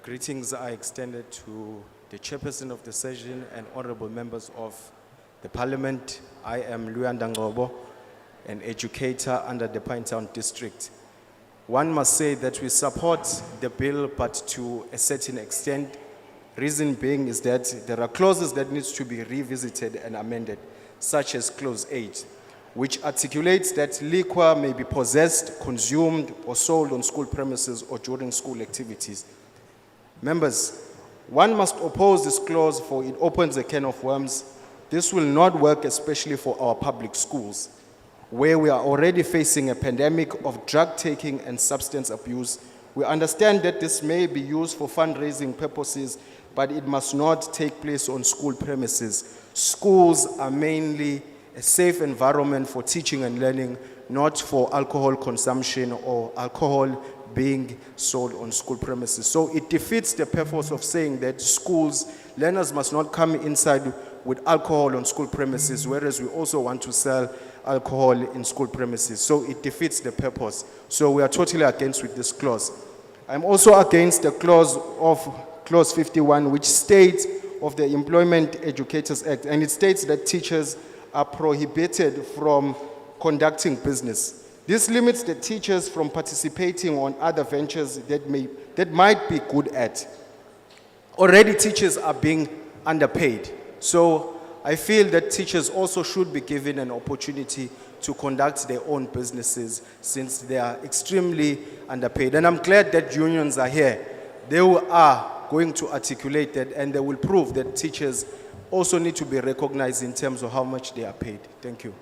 Greetings are extended to the chairperson of the session and honorable members of the parliament. I am Luyanda Ngobo, an educator under the Pinetown district. One must say that we support the bill, but to a certain extent. Reason being is that there are clauses that needs to be revisited and amended, such as clause 8, which articulates that liquor may be possessed, consumed, or sold on school premises or during school activities. Members, one must oppose this clause, for it opens a can of worms. This will not work, especially for our public schools, where we are already facing a pandemic of drug taking and substance abuse. We understand that this may be used for fundraising purposes, but it must not take place on school premises. Schools are mainly a safe environment for teaching and learning, not for alcohol consumption or alcohol being sold on school premises. So it defeats the purpose of saying that schools, learners must not come inside with alcohol on school premises, whereas we also want to sell alcohol in school premises. So it defeats the purpose. So we are totally against with this clause. I'm also against the clause of clause 51, which states of the Employment Educators Act, and it states that teachers are prohibited from conducting business. This limits the teachers from participating on other ventures that might be good at. Already teachers are being underpaid. So I feel that teachers also should be given an opportunity to conduct their own businesses, since they are extremely underpaid. And I'm glad that unions are here. They are going to articulate that, and they will prove that teachers also need to be recognized in terms of how much they are paid. Thank you.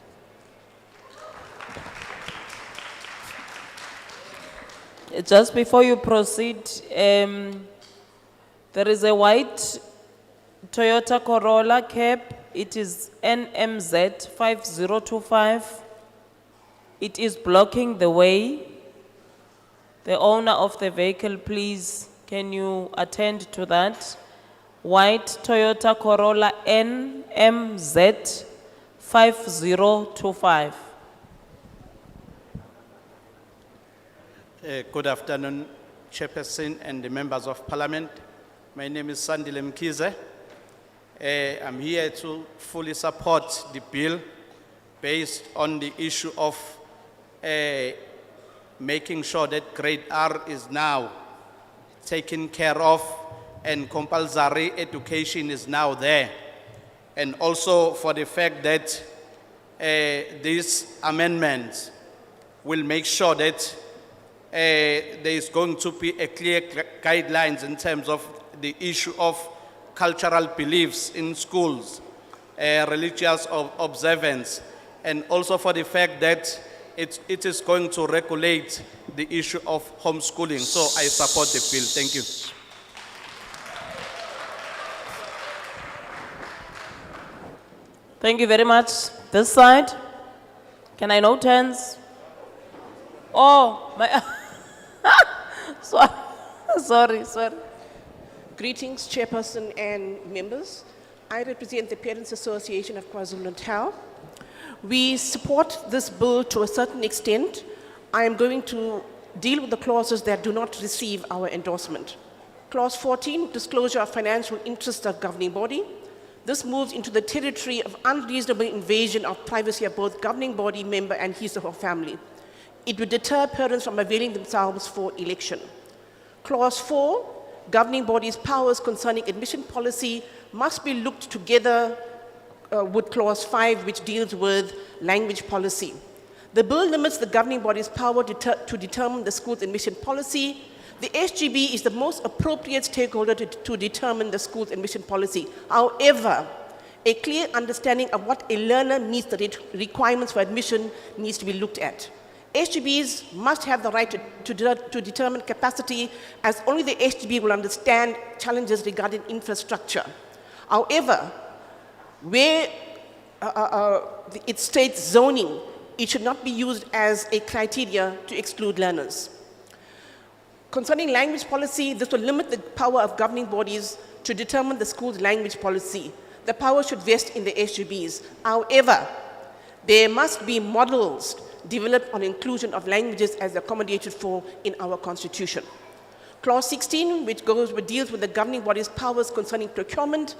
Just before you proceed, there is a white Toyota Corolla cab. It is NMZ 5025. It is blocking the way. The owner of the vehicle, please, can you attend to that? White Toyota Corolla NMZ 5025. Good afternoon, Chairperson and the members of Parliament. My name is Sandile Mkize. I'm here to fully support the bill based on the issue of making sure that grade R is now taken care of and compulsory education is now there. And also for the fact that these amendments will make sure that there is going to be a clear guidelines in terms of the issue of cultural beliefs in schools, religious observance, and also for the fact that it is going to regulate the issue of homeschooling. So I support the bill. Thank you. Thank you very much. This side. Can I note hands? Oh, my. Sorry. Greetings, Chairperson and members. I represent the Parents Association of Kwa-Zulu Natal. We support this bill to a certain extent. I am going to deal with the clauses that do not receive our endorsement. Clause 14, disclosure of financial interests of governing body. This moves into the territory of unreasonable invasion of privacy of both governing body member and his or her family. It would deter parents from availing themselves for election. Clause 4, governing body's powers concerning admission policy must be looked together with clause 5, which deals with language policy. The bill limits the governing body's power to determine the school's admission policy. The SGB is the most appropriate stakeholder to determine the school's admission policy. However, a clear understanding of what a learner meets the requirements for admission needs to be looked at. SGBs must have the right to determine capacity, as only the SGB will understand challenges regarding infrastructure. However, where it states zoning. It should not be used as a criteria to exclude learners. Concerning language policy, this will limit the power of governing bodies to determine the school's language policy. The power should vest in the SGBs. However, there must be models developed on inclusion of languages as accommodated for in our constitution. Clause 16, which deals with the governing body's powers concerning procurement,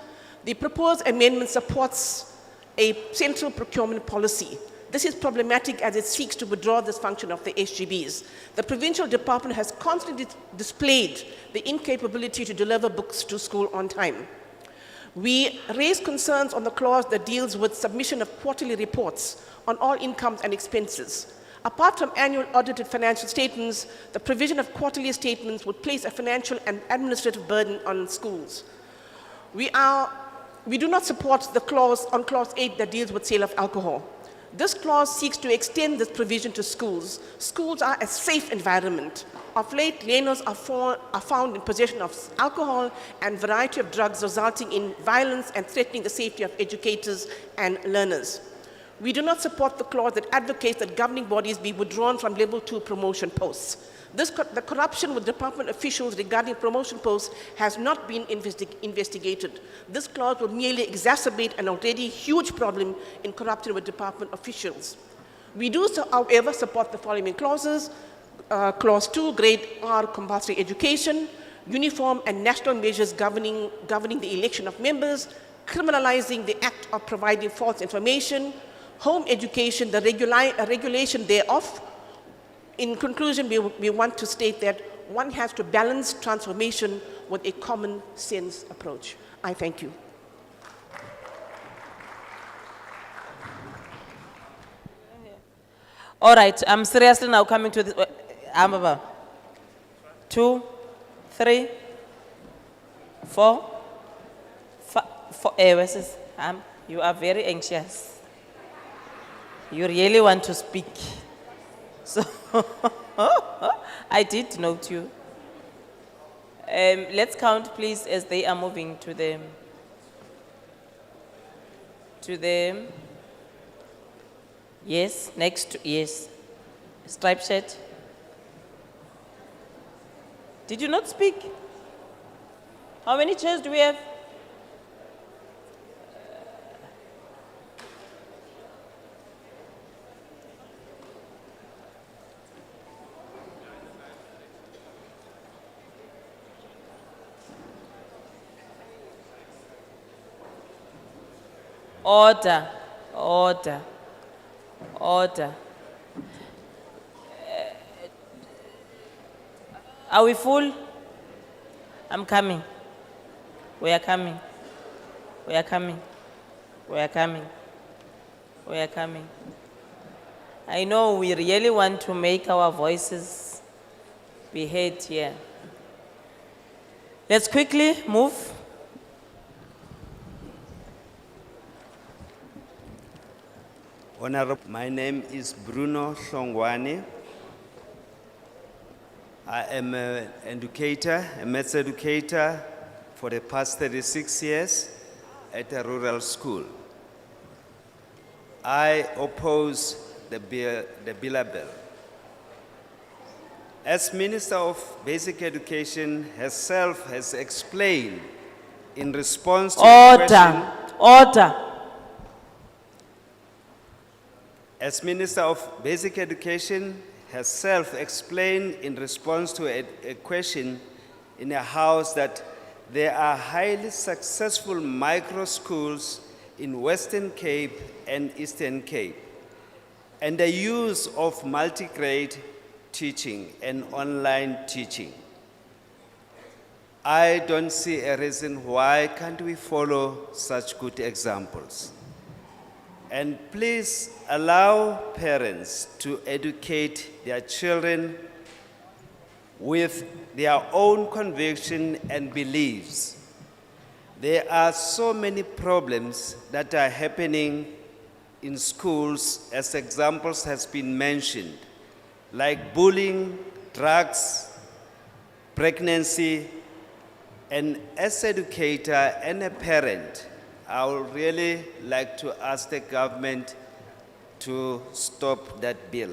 the proposed amendment supports a central procurement policy. This is problematic as it seeks to withdraw this function of the SGBs. The provincial department has constantly displayed the incapability to deliver books to school on time. We raise concerns on the clause that deals with submission of quarterly reports on all incomes and expenses. Apart from annual audited financial statements, the provision of quarterly statements would place a financial and administrative burden on schools. We do not support the clause on clause 8 that deals with sale of alcohol. This clause seeks to extend this provision to schools. Schools are a safe environment. Of late, learners are found in possession of alcohol and variety of drugs, resulting in violence and threatening the safety of educators and learners. We do not support the clause that advocates that governing bodies be withdrawn from level 2 promotion posts. The corruption with department officials regarding promotion posts has not been investigated. This clause will merely exacerbate an already huge problem in corruption with department officials. We do, however, support the following clauses. Clause 2, grade R compulsory education, uniform and national measures governing the election of members, criminalizing the act of providing false information, home education, the regulation thereof. In conclusion, we want to state that one has to balance transformation with a common sense approach. I thank you. All right, I'm seriously now coming to this. Amaba. 2, 3, 4, 5, 4. You are very anxious. You really want to speak. So, I did note you. Let's count, please, as they are moving to the yes, next, yes. Striped shirt. Did you not speak? How many chairs do we have? Order, order, order. Are we full? I'm coming. We are coming. We are coming. We are coming. We are coming. I know we really want to make our voices be heard here. Let's quickly move. Honorable, my name is Bruno Hlongwane. I am an educator, a maths educator for the past 36 years at a rural school. I oppose the bill. As Minister of Basic Education herself has explained in response to the question, order. As Minister of Basic Education herself explained in response to a question in a house that there are highly successful micro schools in Western Cape and Eastern Cape, and the use of multi-grade teaching and online teaching. I don't see a reason why can't we follow such good examples. And please allow parents to educate their children with their own conviction and beliefs. There are so many problems that are happening in schools, as examples has been mentioned, like bullying, drugs, pregnancy, and as educator and a parent, I would really like to ask the government to stop that bill.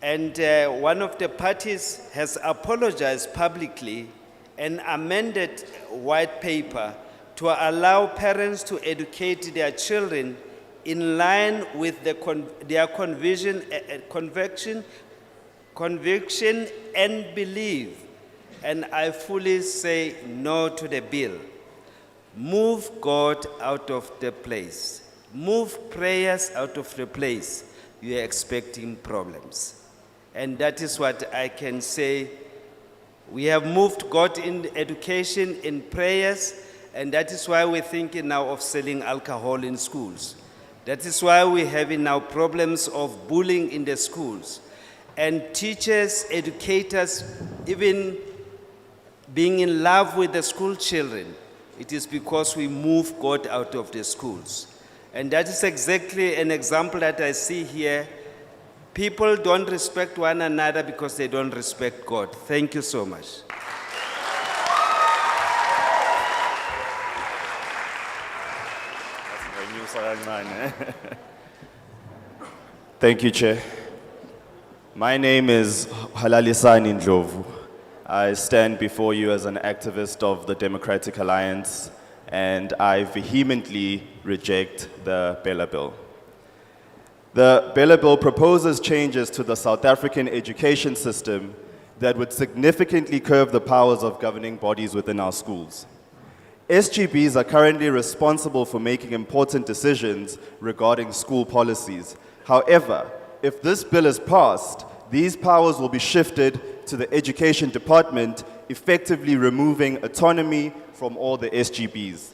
And one of the parties has apologized publicly and amended white paper to allow parents to educate their children in line with their conviction and belief. And I fully say no to the bill. Move God out of the place. Move prayers out of the place. You are expecting problems. And that is what I can say. We have moved God in education, in prayers, and that is why we're thinking now of selling alcohol in schools. That is why we're having now problems of bullying in the schools. And teachers, educators, even being in love with the school children. It is because we move God out of the schools. And that is exactly an example that I see here. People don't respect one another because they don't respect God. Thank you so much. Thank you, Chair. My name is Halalisani Ndlovu. I stand before you as an activist of the Democratic Alliance, and I vehemently reject the Bella Bill. The Bella Bill proposes changes to the South African education system that would significantly curb the powers of governing bodies within our schools. SGBs are currently responsible for making important decisions regarding school policies. However, if this bill is passed, these powers will be shifted to the Education Department, effectively removing autonomy from all the SGBs.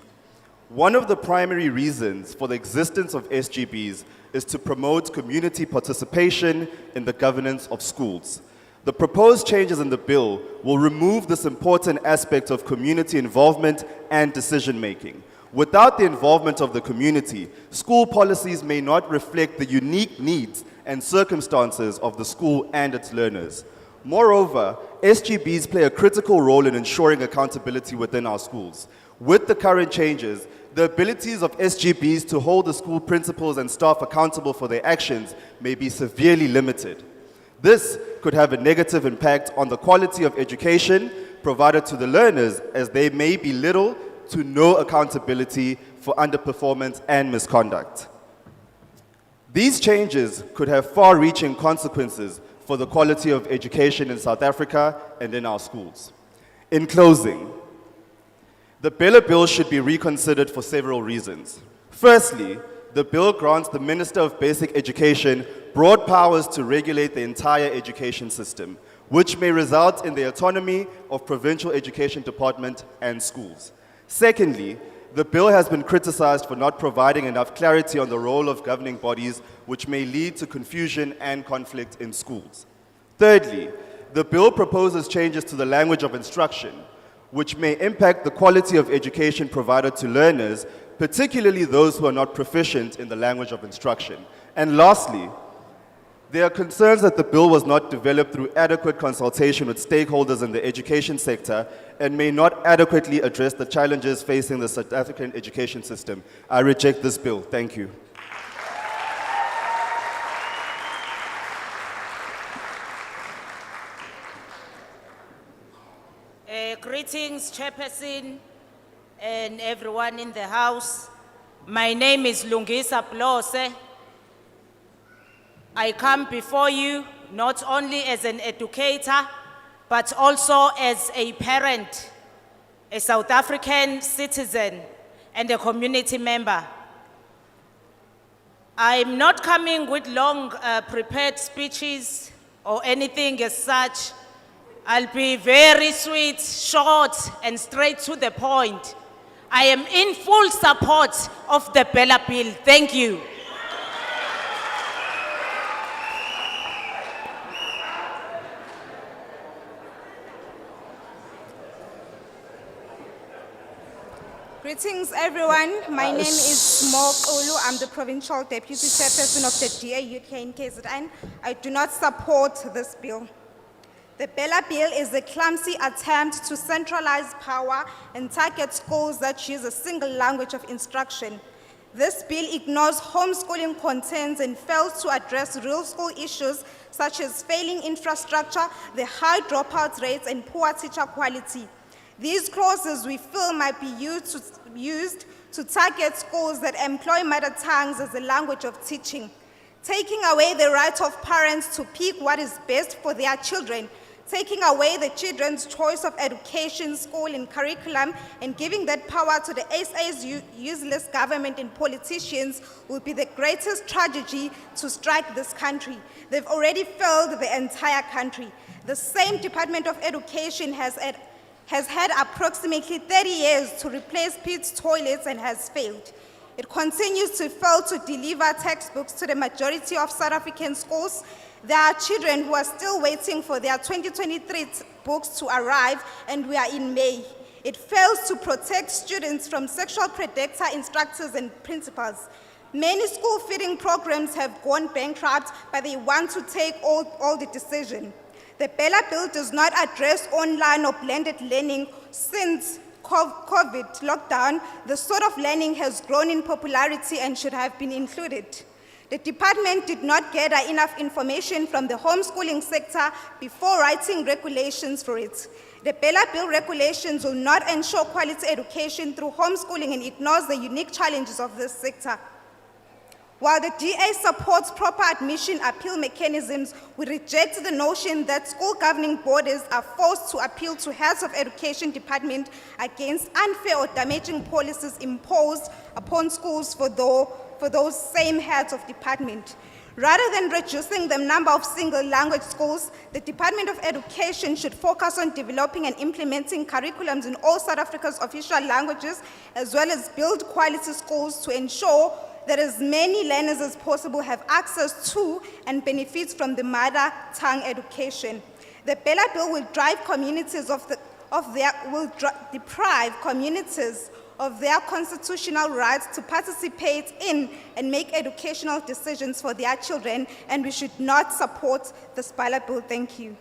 One of the primary reasons for the existence of SGBs is to promote community participation in the governance of schools. The proposed changes in the bill will remove this important aspect of community involvement and decision-making. Without the involvement of the community, school policies may not reflect the unique needs and circumstances of the school and its learners. Moreover, SGBs play a critical role in ensuring accountability within our schools. With the current changes, the abilities of SGBs to hold the school principals and staff accountable for their actions may be severely limited. This could have a negative impact on the quality of education provided to the learners, as there may be little to no accountability for underperformance and misconduct. These changes could have far-reaching consequences for the quality of education in South Africa and in our schools. In closing, the Bella Bill should be reconsidered for several reasons. Firstly, the bill grants the Minister of Basic Education broad powers to regulate the entire education system, which may result in the autonomy of provincial education department and schools. Secondly, the bill has been criticized for not providing enough clarity on the role of governing bodies, which may lead to confusion and conflict in schools. Thirdly, the bill proposes changes to the language of instruction, which may impact the quality of education provided to learners, particularly those who are not proficient in the language of instruction. And lastly, there are concerns that the bill was not developed through adequate consultation with stakeholders in the education sector and may not adequately address the challenges facing the South African education system. I reject this bill. Thank you. Greetings, Chairperson, and everyone in the house. My name is Lungisa Plose. I come before you not only as an educator, but also as a parent, a South African citizen, and a community member. I'm not coming with long prepared speeches or anything as such. I'll be very sweet, short, and straight to the point. I am in full support of the Bella Bill. Thank you. Greetings, everyone. My name is Kwa-Zulu. I'm the Provincial Deputy Chairperson of the DA UK in KZN. I do not support this bill. The Bella Bill is a clumsy attempt to centralize power and target schools that use a single language of instruction. This bill ignores homeschooling concerns and fails to address real school issues such as failing infrastructure, the high dropout rates, and poor teacher quality. These clauses we feel might be used to target schools that employ mother tongues as a language of teaching, taking away the right of parents to pick what is best for their children, taking away the children's choice of education, school, and curriculum, and giving that power to the SA's useless government and politicians will be the greatest tragedy to strike this country. They've already failed the entire country. The same Department of Education has had approximately 30 years to replace Pete's toilets and has failed. It continues to fail to deliver textbooks to the majority of South African schools. There are children who are still waiting for their 2023 books to arrive, and we are in May. It fails to protect students from sexual predator instructors and principals. Many school feeding programs have gone bankrupt, but they want to take all the decision. The Bella Bill does not address online or blended learning. Since COVID lockdown, the sort of learning has grown in popularity and should have been included. The department did not gather enough information from the homeschooling sector before writing regulations for it. The Bella Bill regulations will not ensure quality education through homeschooling and ignores the unique challenges of this sector. While the DA supports proper admission appeal mechanisms, we reject the notion that school governing bodies are forced to appeal to heads of education department against unfair or damaging policies imposed upon schools for those same heads of department. Rather than reducing the number of single language schools, the Department of Education should focus on developing and implementing curriculums in all South Africa's official languages, as well as build quality schools to ensure that as many learners as possible have access to and benefits from the mother tongue education. The Bella Bill will deprive communities of their constitutional rights to participate in and make educational decisions for their children, and we should not support this Bella Bill. Thank you.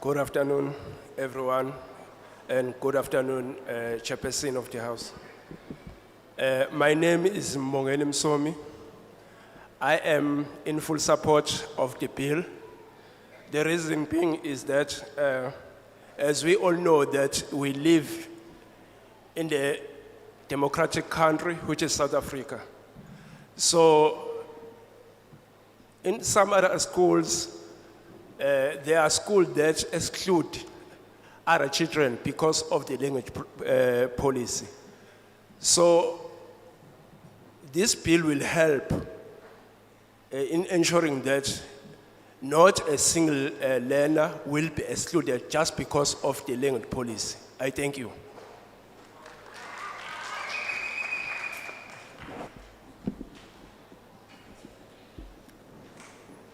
Good afternoon, everyone, and good afternoon, Chairperson of the House. My name is Mongeni Msomi. I am in full support of the bill. The reason being is that, as we all know, that we live in the democratic country, which is South Africa. So, in some other schools, there are schools that exclude other children because of the language policy. So this bill will help in ensuring that not a single learner will be excluded just because of the language policy. I thank you.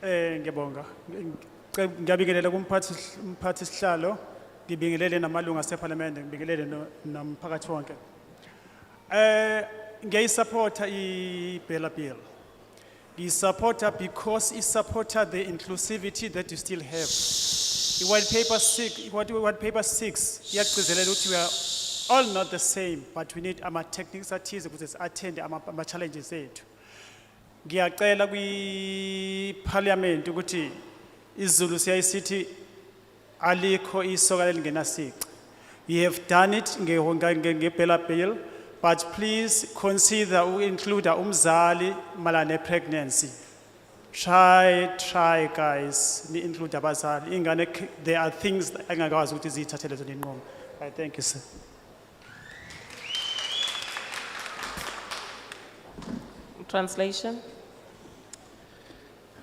Ngiyabonga. Ngiyabingelela kumphathi sihlalo, ngibingelele namalunga seParliament, ngibingelele nomphakathi wonke. Ngiyayisupporta i-Bella Bill. Ngiyisupporta because it supports the inclusivity that you still have. White paper 6 iyagcizelela ukuthi we are all not the same, but we need ama-techniques athize ukuze attend ama-challenges ethu. Ngiyacela kwi-Parliament ukuthi isiZulu siyayisithi alikho isoka elingenasici. You have done it nge-Bella Bill, but please consider to include umzali malane pregnancy. Try guys, include abazali. There are things engakwazi ukuthi zithathele zona inqumo. I thank you, sir. Translation.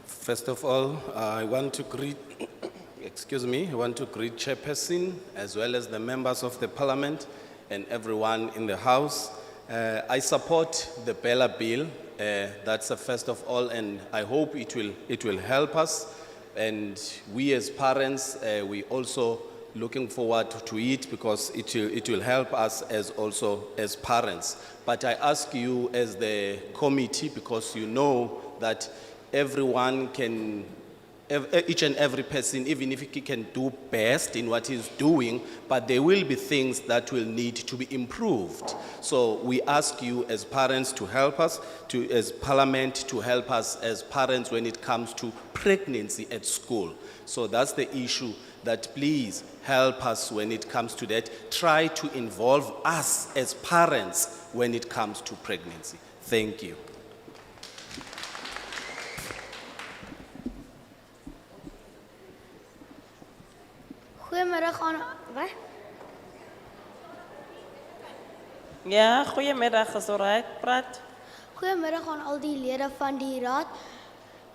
First of all, I want to greet, I want to greet Chairperson as well as the members of the Parliament and everyone in the House. I support the Bella Bill. That's the first of all, and I hope it will help us. And we as parents, we also looking forward to it because it will help us as also as parents. But I ask you as the committee, because you know that everyone can, each and every person, even if he can do best in what he's doing, but there will be things that will need to be improved. So we ask you as parents to help us, as parliament to help us as parents when it comes to pregnancy at school. So that's the issue, that please help us when it comes to that. Try to involve us as parents when it comes to pregnancy. Thank you. Goedemiddag aan... Wat? Ja, goedemiddag, is alright, praat. Goedemiddag aan al die leden van die raad.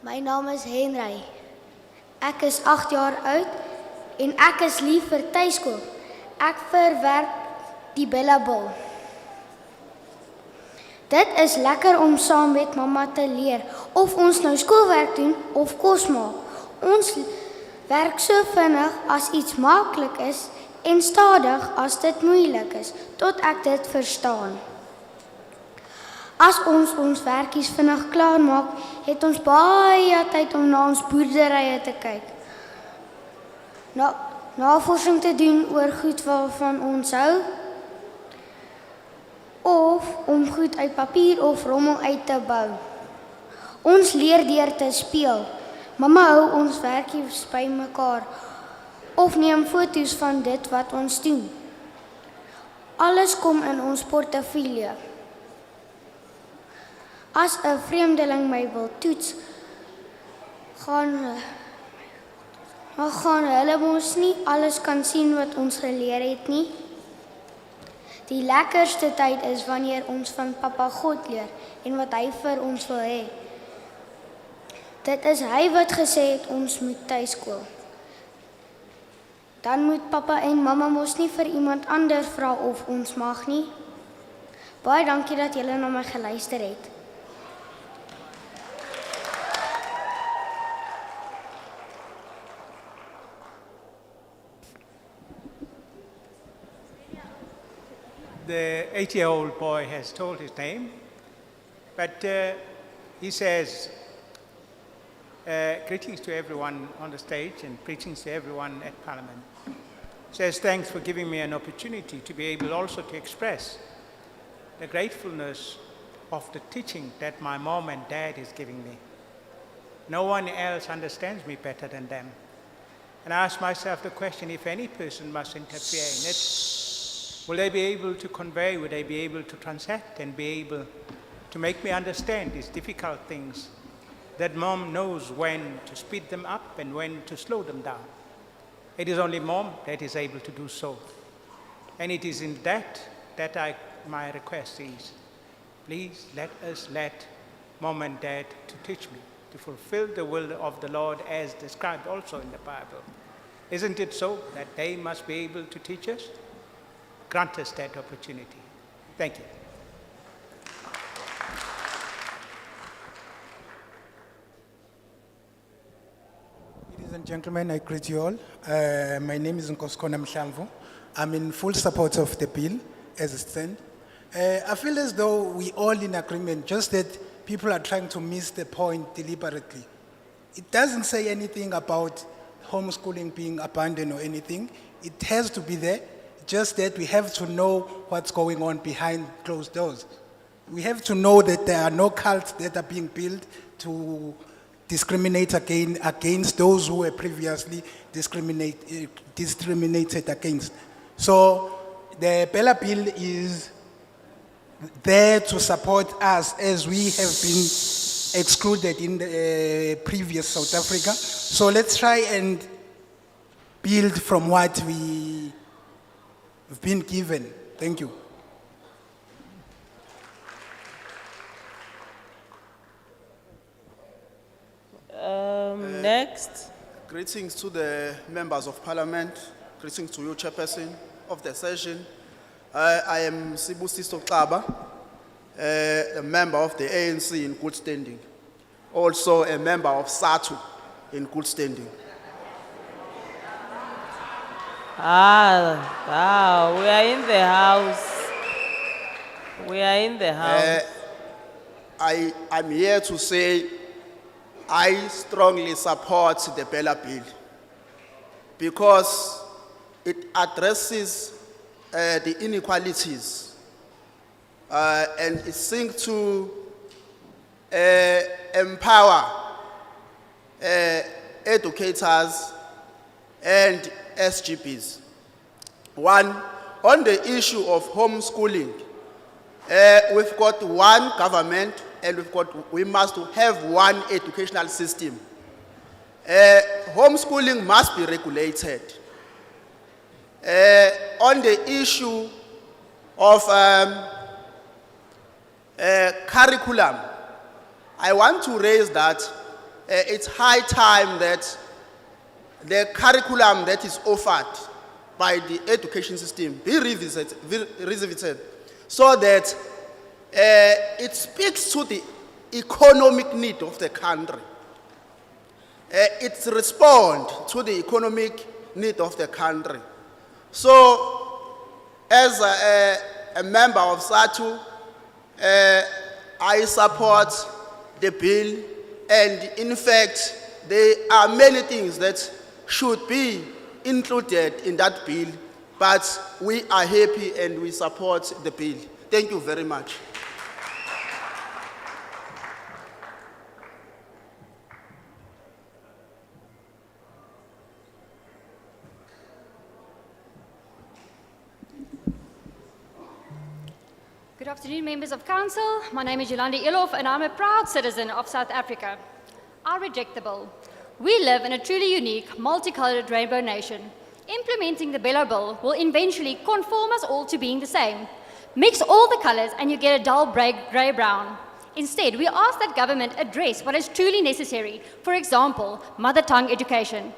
Mijn naam is Henry. Ik is 8 jaar oud en ik is lief vir tuiskool. Ik verwerk die bellabel. Dit is lekker om saam met mama te leer. Of ons nou skoolwerk doen of kos maak. Ons werk so vinnig as iets maklik is en stadig as dit moeilik is, tot ek dit verstaan. As ons werkies vinnig klaar maak, het ons baie tyd om na ons boerderye te kyk. Navorsing te doen oor goed waarvan ons hou, of om goed uit papier of rommel uit te bou. Ons leer deur te speel. Mama hou ons werkies by mekaar of neem foto's van dit wat ons doen. Alles kom in ons portefeulje. As 'n vreemdeling my wil toets, gaan hulle mos nie alles kan sien wat ons geleer het nie. Die lekkerste tyd is wanneer ons van Papa God leer en wat hy vir ons wil hê. Dit is hy wat gesê het ons moet tuiskool. Dan moet Papa en Mama mos nie vir iemand anders vra of ons mag nie. Baie dankie dat julle na my geluister het. The 8-year-old boy has told his name, but he says, greetings to everyone on the stage and greetings to everyone at Parliament. Says, thanks for giving me an opportunity to be able also to express the gratefulness of the teaching that my mom and dad is giving me. No one else understands me better than them. And I ask myself the question, if any person must interfere in it, will they be able to convey, will they be able to transact and be able to make me understand these difficult things, that mom knows when to speed them up and when to slow them down. It is only mom that is able to do so. And it is in that my request is, please let us let mom and dad to teach me to fulfill the will of the Lord as described also in the Bible. Isn't it so that they must be able to teach us? Grant us that opportunity. Thank you. Ladies and gentlemen, I greet you all. My name is Nkoskona Mhlamvu. I'm in full support of the bill as it stands. I feel as though we all in agreement, just that people are trying to miss the point deliberately. It doesn't say anything about homeschooling being abandoned or anything. It has to be there. Just that we have to know what's going on behind closed doors. We have to know that there are no cults that are being built to discriminate against those who were previously discriminated against. So the Bella Bill is there to support us as we have been excluded in the previous South Africa. So let's try and build from what we've been given. Thank you. Next. Greetings to the members of Parliament. Greetings to you, Chairperson of the session. I am Sibusiso Xaba, a member of the ANC in good standing. Also a member of SATU in good standing. We are in the house. We are in the house. I'm here to say I strongly support the Bella Bill because it addresses the inequalities and it seeks to empower educators and SGPs. One, on the issue of homeschooling, we've got one government and we must have one educational system. Homeschooling must be regulated. On the issue of curriculum, I want to raise that it's high time that the curriculum that is offered by the education system be revisited so that it speaks to the economic need of the country. It responds to the economic need of the country. So, as a member of SATU, I support the bill, and in fact, there are many things that should be included in that bill, but we are happy and we support the bill. Thank you very much. Good afternoon, members of council. My name is Yolanda Elof, and I'm a proud citizen of South Africa. I reject the bill. We live in a truly unique, multicolored rainbow nation. Implementing the Bella Bill will eventually conform us all to being the same. Mix all the colors and you get a dull grey-brown. Instead, we ask that government address what is truly necessary. For example, mother tongue education.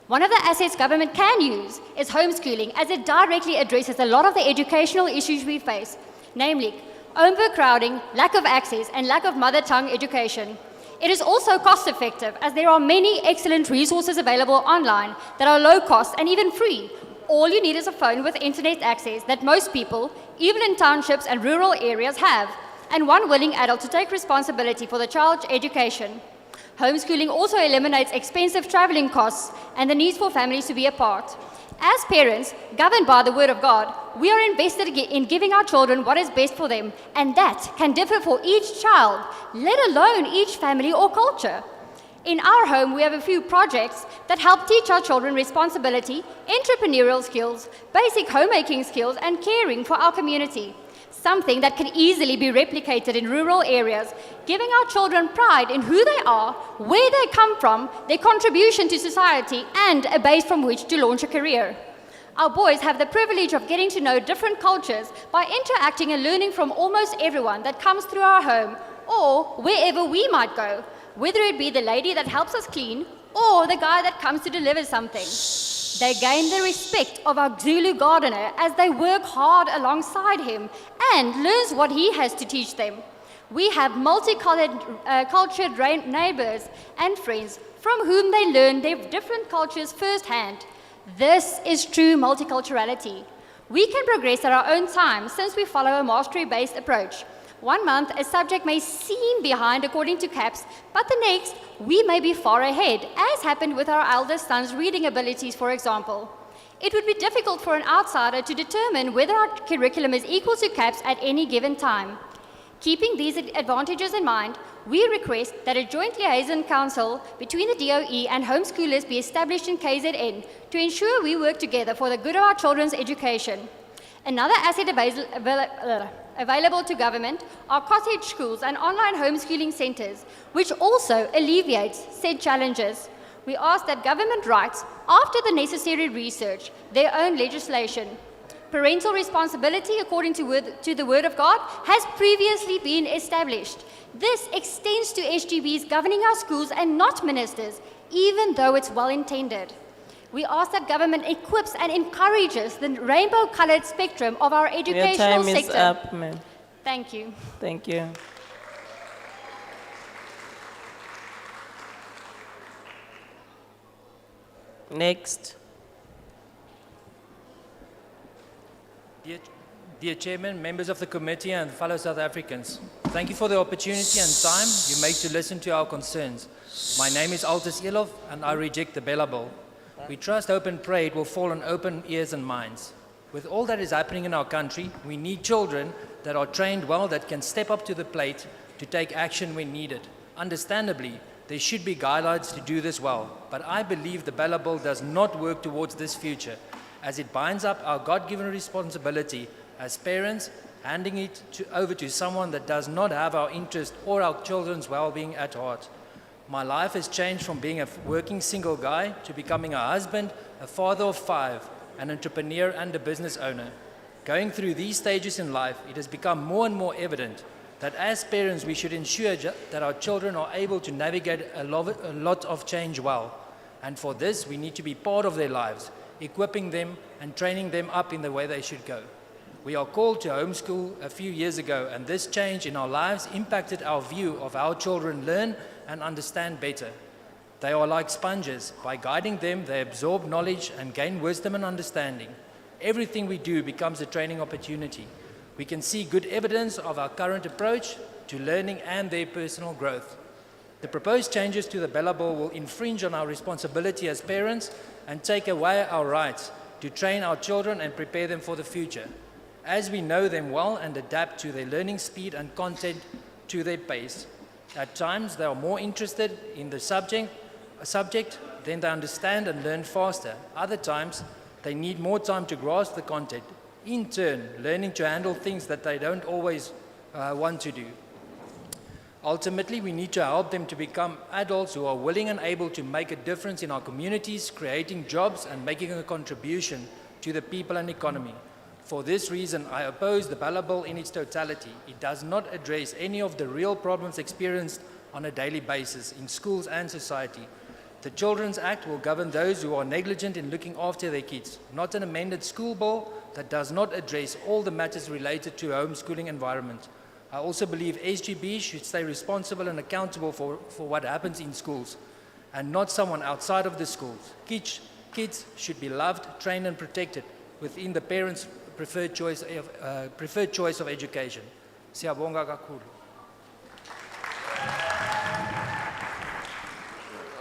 One of the assets government can use is homeschooling, as it directly addresses a lot of the educational issues we face, namely overcrowding, lack of access, and lack of mother tongue education. It is also cost effective, as there are many excellent resources available online that are low cost and even free. All you need is a phone with internet access that most people, even in townships and rural areas, have, and one willing adult to take responsibility for the child's education. Homeschooling also eliminates expensive traveling costs and the need for families to be apart. As parents, governed by the Word of God, we are invested in giving our children what is best for them, and that can differ for each child, let alone each family or culture. In our home, we have a few projects that help teach our children responsibility, entrepreneurial skills, basic homemaking skills, and caring for our community. Something that can easily be replicated in rural areas, giving our children pride in who they are, where they come from, their contribution to society, and a base from which to launch a career. Our boys have the privilege of getting to know different cultures by interacting and learning from almost everyone that comes through our home, or wherever we might go, whether it be the lady that helps us clean, or the guy that comes to deliver something. They gain the respect of our Zulu gardener as they work hard alongside him and learns what he has to teach them. We have multicolored cultured neighbors and friends from whom they learn their different cultures firsthand. This is true multiculturality. We can progress at our own time since we follow a mastery-based approach. 1 month, a subject may seem behind according to CAPS, but the next, we may be far ahead, as happened with our eldest son's reading abilities, for example. It would be difficult for an outsider to determine whether our curriculum is equal to CAPS at any given time. Keeping these advantages in mind, we request that a joint liaison council between the DOE and homeschoolers be established in KZN to ensure we work together for the good of our children's education. Another asset available to government are cottage schools and online homeschooling centers, which also alleviates said challenges. We ask that government writes, after the necessary research, their own legislation. Parental responsibility, according to the Word of God, has previously been established. This extends to SGBs governing our schools and not ministers, even though it's well intended. We ask that government equips and encourages the rainbow-colored spectrum of our educational sector. Your time is up, ma'am. Thank you. Thank you. Next. Dear Chairman, members of the committee and fellow South Africans, thank you for the opportunity and time you make to listen to our concerns. My name is Altus Elof and I reject the Bella Bill. We trust, hope and pray it will fall on open ears and minds. With all that is happening in our country, we need children that are trained well, that can step up to the plate to take action when needed. Understandably, there should be guidelines to do this well, but I believe the Bella Bill does not work towards this future, as it binds up our God-given responsibility as parents, handing it over to someone that does not have our interest or our children's well-being at heart. My life has changed from being a working single guy to becoming a husband, a father of 5, an entrepreneur and a business owner. Going through these stages in life, it has become more and more evident that as parents we should ensure that our children are able to navigate a lot of change well. And for this, we need to be part of their lives, equipping them and training them up in the way they should go. We are called to homeschool a few years ago, and this change in our lives impacted our view of how children learn and understand better. They are like sponges. By guiding them, they absorb knowledge and gain wisdom and understanding. Everything we do becomes a training opportunity. We can see good evidence of our current approach to learning and their personal growth. The proposed changes to the Bella Bill will infringe on our responsibility as parents and take away our rights to train our children and prepare them for the future, as we know them well and adapt to their learning speed and content to their pace. At times, they are more interested in the subject, then they understand and learn faster. Other times, they need more time to grasp the content, in turn, learning to handle things that they don't always want to do. Ultimately, we need to help them to become adults who are willing and able to make a difference in our communities, creating jobs and making a contribution to the people and economy. For this reason, I oppose the Bella Bill in its totality. It does not address any of the real problems experienced on a daily basis in schools and society. The Children's Act will govern those who are negligent in looking after their kids, not an amended school bill that does not address all the matters related to homeschooling environment. I also believe SGB should stay responsible and accountable for what happens in schools, and not someone outside of the schools. Kids should be loved, trained and protected within the parents' preferred choice of education. Siyabonga kakhulu.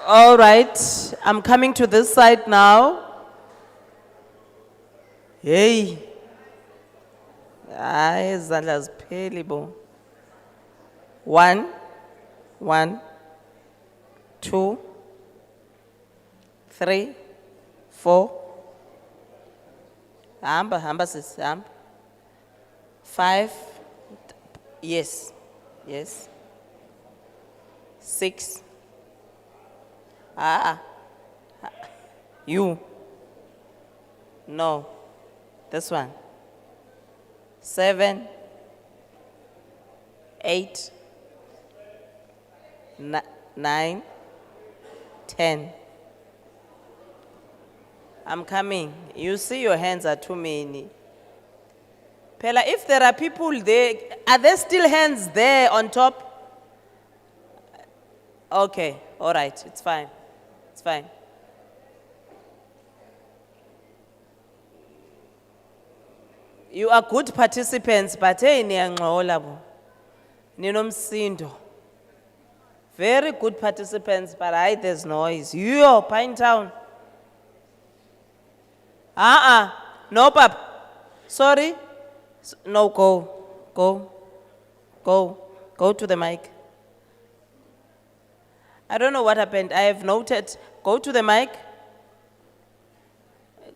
All right, I'm coming to this side now. Hey. Hayi izandla zipheli bo. 1, 2, 3, 4. Hamba sis, hamba. 5. Yes. 6. You. No. This one. 7, 8, 9, 10. I'm coming. You see your hands are too many. Pela, if there are people there, are there still hands there on top? Okay, all right, it's fine. It's fine. You are good participants, but hey, niyangxola bo. Ninomsindo. Very good participants, but there's noise. You, Pinetown. No, Pap. Sorry. No, go. Go to the mic. I don't know what happened. I have noted. Go to the mic.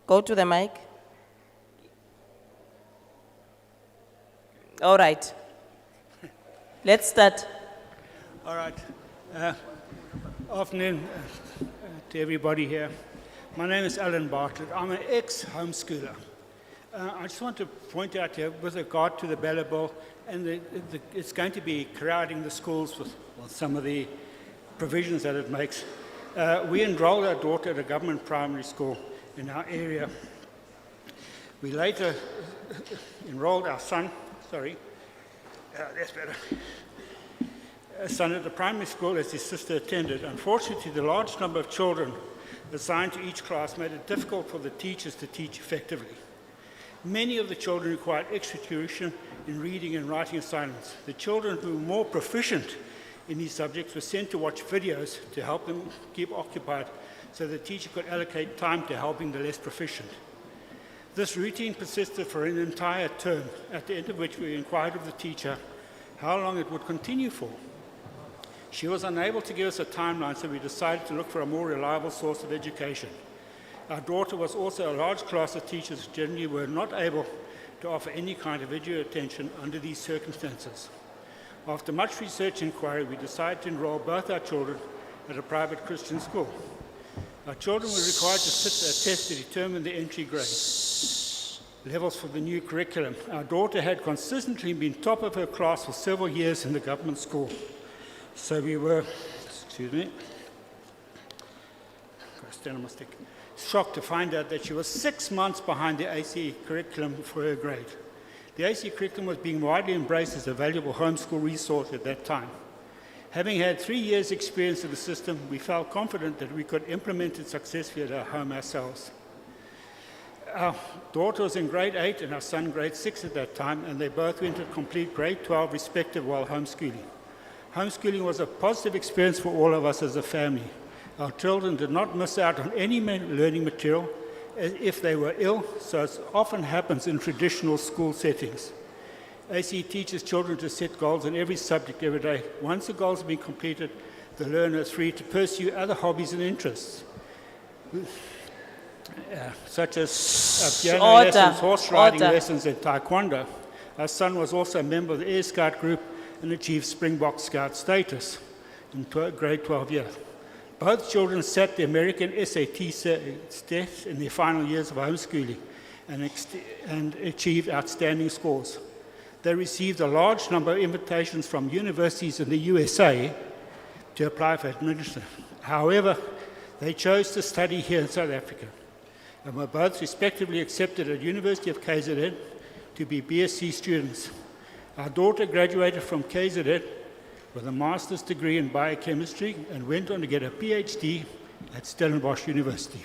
Go to the mic. All right. Let's start. All right. Afternoon to everybody here. My name is Alan Bartlett. I'm an ex-homeschooler. I just want to point out here with regard to the Bella Bill, and it's going to be crowding the schools with some of the provisions that it makes. We enrolled our daughter at a government primary school in our area. We later enrolled our son, that's better. A son at the primary school as his sister attended. Unfortunately, the large number of children assigned to each class made it difficult for the teachers to teach effectively. Many of the children required extra tuition in reading and writing and silence. The children who were more proficient in these subjects were sent to watch videos to help them keep occupied so the teacher could allocate time to helping the less proficient. This routine persisted for an entire term, at the end of which we inquired of the teacher how long it would continue for. She was unable to give us a timeline, so we decided to look for a more reliable source of education. Our daughter was also a large class of teachers who generally were not able to offer any kind of video attention under these circumstances. After much research and inquiry, we decided to enroll both our children at a private Christian school. Our children were required to sit a test to determine the entry grade levels for the new curriculum. Our daughter had consistently been top of her class for several years in the government school. So we were, shocked to find out that she was 6 months behind the ACE curriculum for her grade. The ACE curriculum was being widely embraced as a valuable homeschool resource at that time. Having had 3 years' experience of the system, we felt confident that we could implement it successfully at our home ourselves. Our daughter was in grade 8 and our son grade 6 at that time, and they both went to complete grade 12 respective while homeschooling. Homeschooling was a positive experience for all of us as a family. Our children did not miss out on any learning material if they were ill, so it often happens in traditional school settings. ACE teaches children to set goals in every subject every day. Once the goals have been completed, the learner is free to pursue other hobbies and interests, such as piano lessons, horse riding lessons, and taekwondo. Our son was also a member of the Air Scout group and achieved Springbok Scout status in grade 12 year. Both children sat the American SAT test in their final years of homeschooling and achieved outstanding scores. They received a large number of invitations from universities in the USA to apply for admission. However, they chose to study here in South Africa and were both respectively accepted at University of KZN to be BSc students. Our daughter graduated from KZN with a master's degree in biochemistry and went on to get a PhD at Stellenbosch University.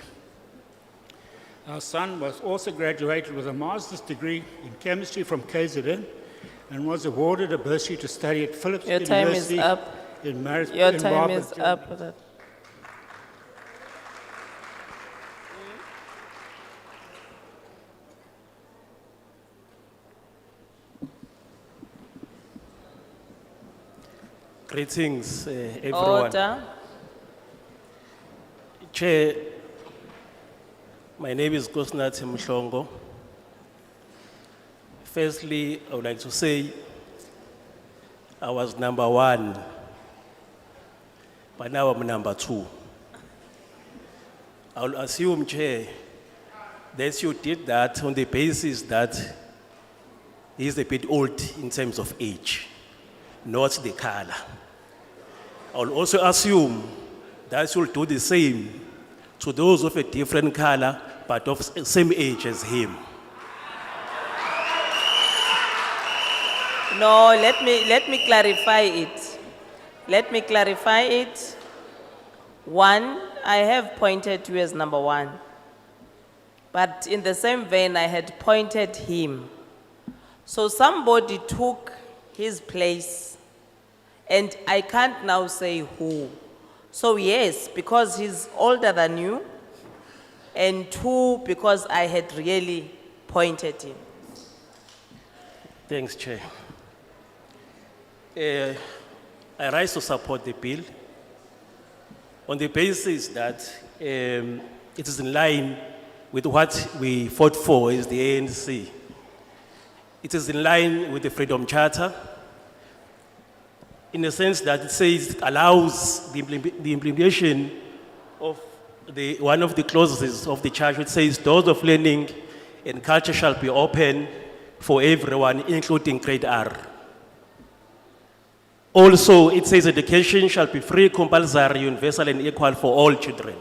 Our son was also graduated with a master's degree in chemistry from KZN and was awarded a bursary to study at Phillips University in Maritzburg. Your time is up. Greetings, everyone. Order. Chair, my name is Gosnathi Mhlongo. Firstly, I would like to say I was number 1, but now I'm number 2. I will assume, Chair, that you did that on the basis that he's a bit old in terms of age, not the color. I will also assume that you'll do the same to those of a different color but of same age as him. No, let me clarify it. Let me clarify it. 1, I have pointed you as number 1. But in the same vein, I had pointed him. So somebody took his place, and I can't now say who. So yes, because he's older than you, and 2, because I had really pointed him. Thanks, Chair. I rise to support the bill on the basis that it is in line with what we fought for as the ANC. It is in line with the Freedom Charter in the sense that it says it allows the implementation of one of the clauses of the charter, which says doors of learning and culture shall be open for everyone, including grade R. Also, it says education shall be free, compulsory, universal, and equal for all children.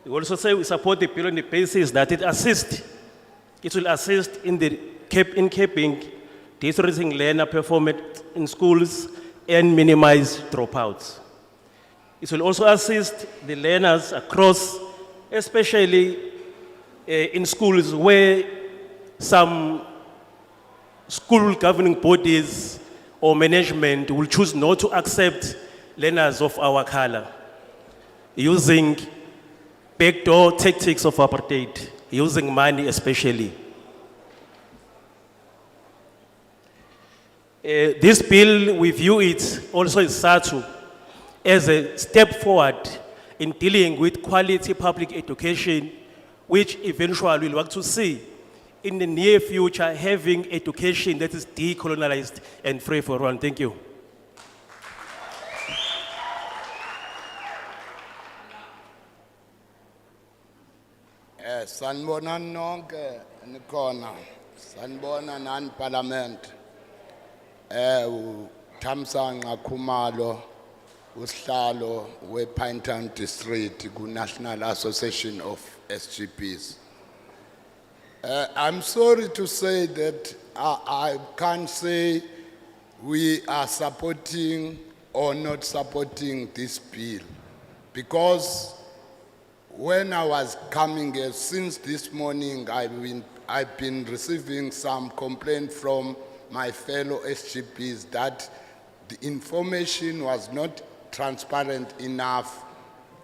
We also say we support the bill on the basis that it will assist in keeping deteriorating learner performance in schools and minimize dropouts. It will also assist the learners across, especially in schools where some school governing bodies or management will choose not to accept learners of our color, using backdoor tactics of apartheid, using money especially. This bill, we view it also as SATU as a step forward in dealing with quality public education, which eventually we'll want to see in the near future having education that is decolonialized and free for all. Thank you. Sanibona nonke nikhona. Sanibona nani parliament. Thamsanqa Khumalo usihlalo we Pinetown district ku National Association of SGPs. I'm sorry to say that I can't say we are supporting or not supporting this bill, because when I was coming here, since this morning, I've been receiving some complaint from my fellow SGPs that the information was not transparent enough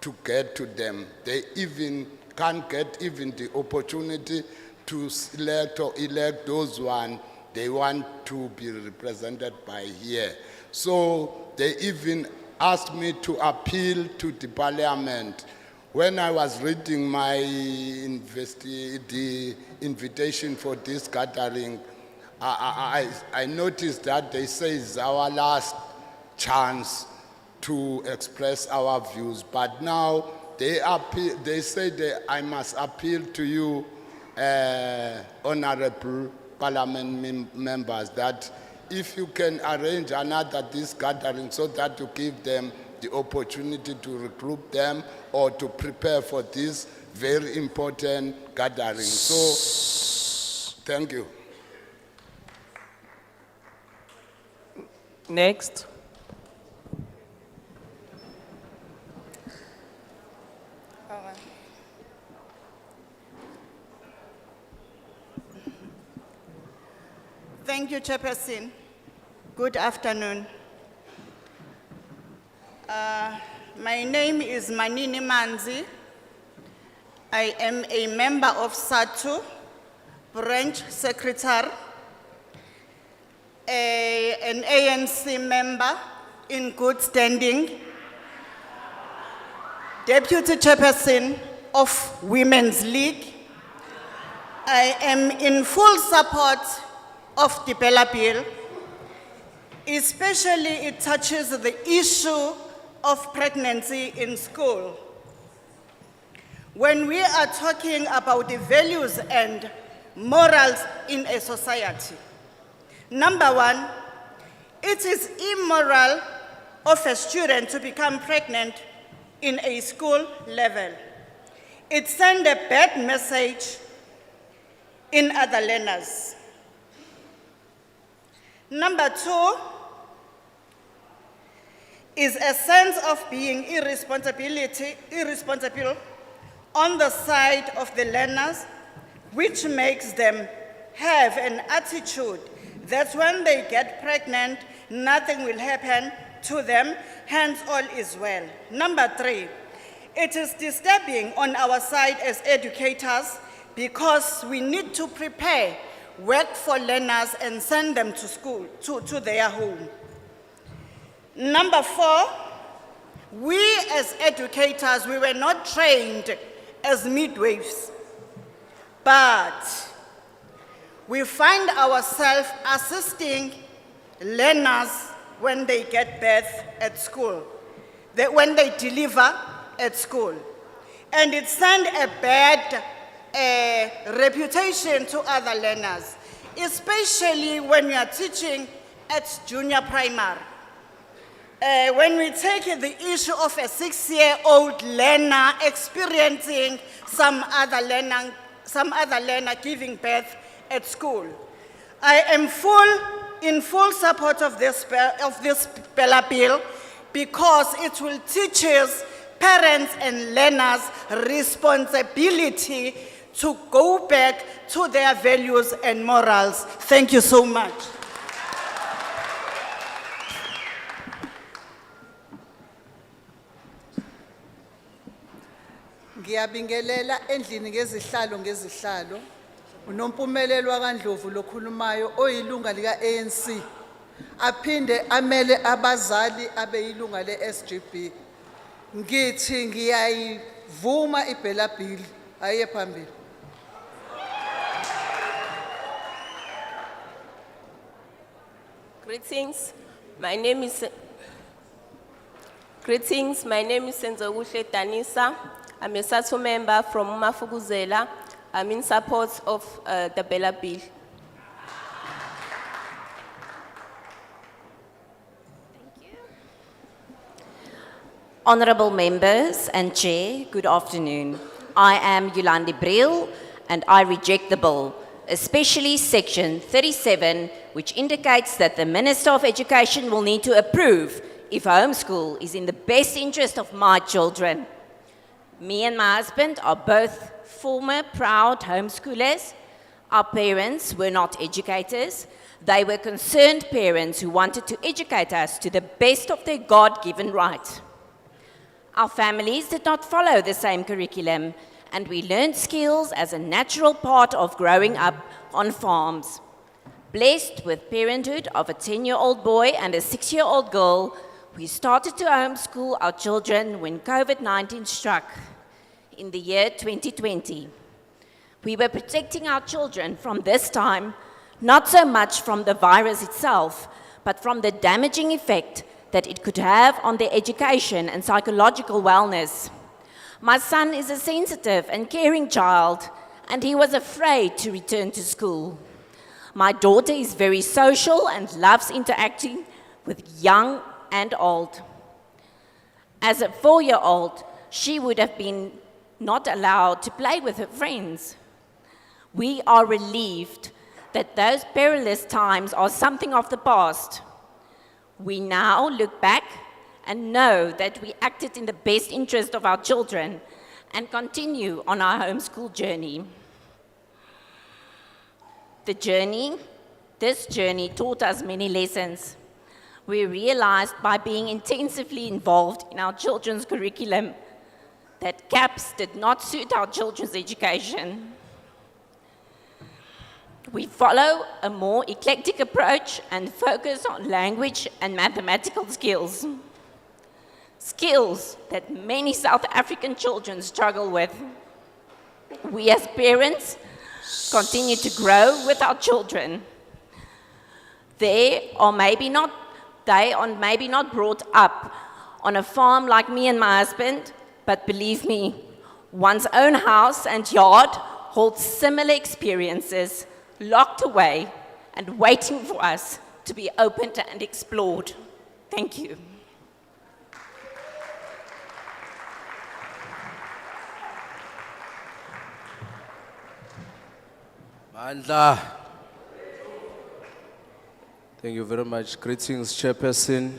to get to them. They even can't get even the opportunity to select or elect those one they want to be represented by here. So they even asked me to appeal to the parliament. When I was reading the invitation for this gathering, I noticed that they say it's our last chance to express our views. But now they say that I must appeal to you, honorable parliament members, that if you can arrange another this gathering so that you give them the opportunity to regroup them or to prepare for this very important gathering. So, thank you. Next. Thank you, Chairperson. Good afternoon. My name is Manini Manzi. I am a member of SATU, branch secretary, an ANC member in good standing, deputy chairperson of Women's League. I am in full support of the Bella Bill, especially it touches the issue of pregnancy in school. When we are talking about the values and morals in a society, number one, it is immoral of a student to become pregnant in a school level. It sends a bad message in other learners. Number two is a sense of being irresponsible on the side of the learners, which makes them have an attitude that when they get pregnant, nothing will happen to them, hence all is well. Number three, it is disturbing on our side as educators because we need to prepare work for learners and send them to school, to their home. Number four, we as educators, we were not trained as midwives, but we find ourselves assisting learners when they get birth at school, when they deliver at school. And it sends a bad reputation to other learners, especially when we are teaching at junior primary. When we take the issue of a 6-year-old learner experiencing some other learner giving birth at school, I am in full support of this Bella Bill because it will teach us, parents and learners, responsibility to go back to their values and morals. Thank you so much. Ngiyabingelela endlini ngezihlalo ngezihlalo. Unompumelelo kaNdlovu lokhulumayo oyilunga lika ANC. Aphinde amele abazali abeyilunga le-SGB. Ngithi ngiyayivuma ibhela bill aye phambili. Greetings. My name is Senzokuhle Danisa. I'm a SATU member from Mafuguzela. I'm in support of the Bella Bill. Honourable members and chair, good afternoon. I am Yolande Briel and I reject the bill, especially section 37, which indicates that the Minister of Education will need to approve if homeschool is in the best interest of my children. Me and my husband are both former proud homeschoolers. Our parents were not educators. They were concerned parents who wanted to educate us to the best of their God-given right. Our families did not follow the same curriculum, and we learned skills as a natural part of growing up on farms. Blessed with parenthood of a 10-year-old boy and a 6-year-old girl, we started to homeschool our children when COVID-19 struck in the year 2020. We were protecting our children from this time, not so much from the virus itself, but from the damaging effect that it could have on their education and psychological wellness. My son is a sensitive and caring child, and he was afraid to return to school. My daughter is very social and loves interacting with young and old. As a 4-year-old, she would have been not allowed to play with her friends. We are relieved that those perilous times are something of the past. We now look back and know that we acted in the best interest of our children and continue on our homeschool journey. This journey taught us many lessons. We realized by being intensively involved in our children's curriculum that CAPS did not suit our children's education. We follow a more eclectic approach and focus on language and mathematical skills. Skills that many South African children struggle with. We as parents continue to grow with our children. They are maybe not brought up on a farm like me and my husband, but believe me, one's own house and yard holds similar experiences, locked away and waiting for us to be opened and explored. Thank you. Mandla. Thank you very much. Greetings, Chairperson.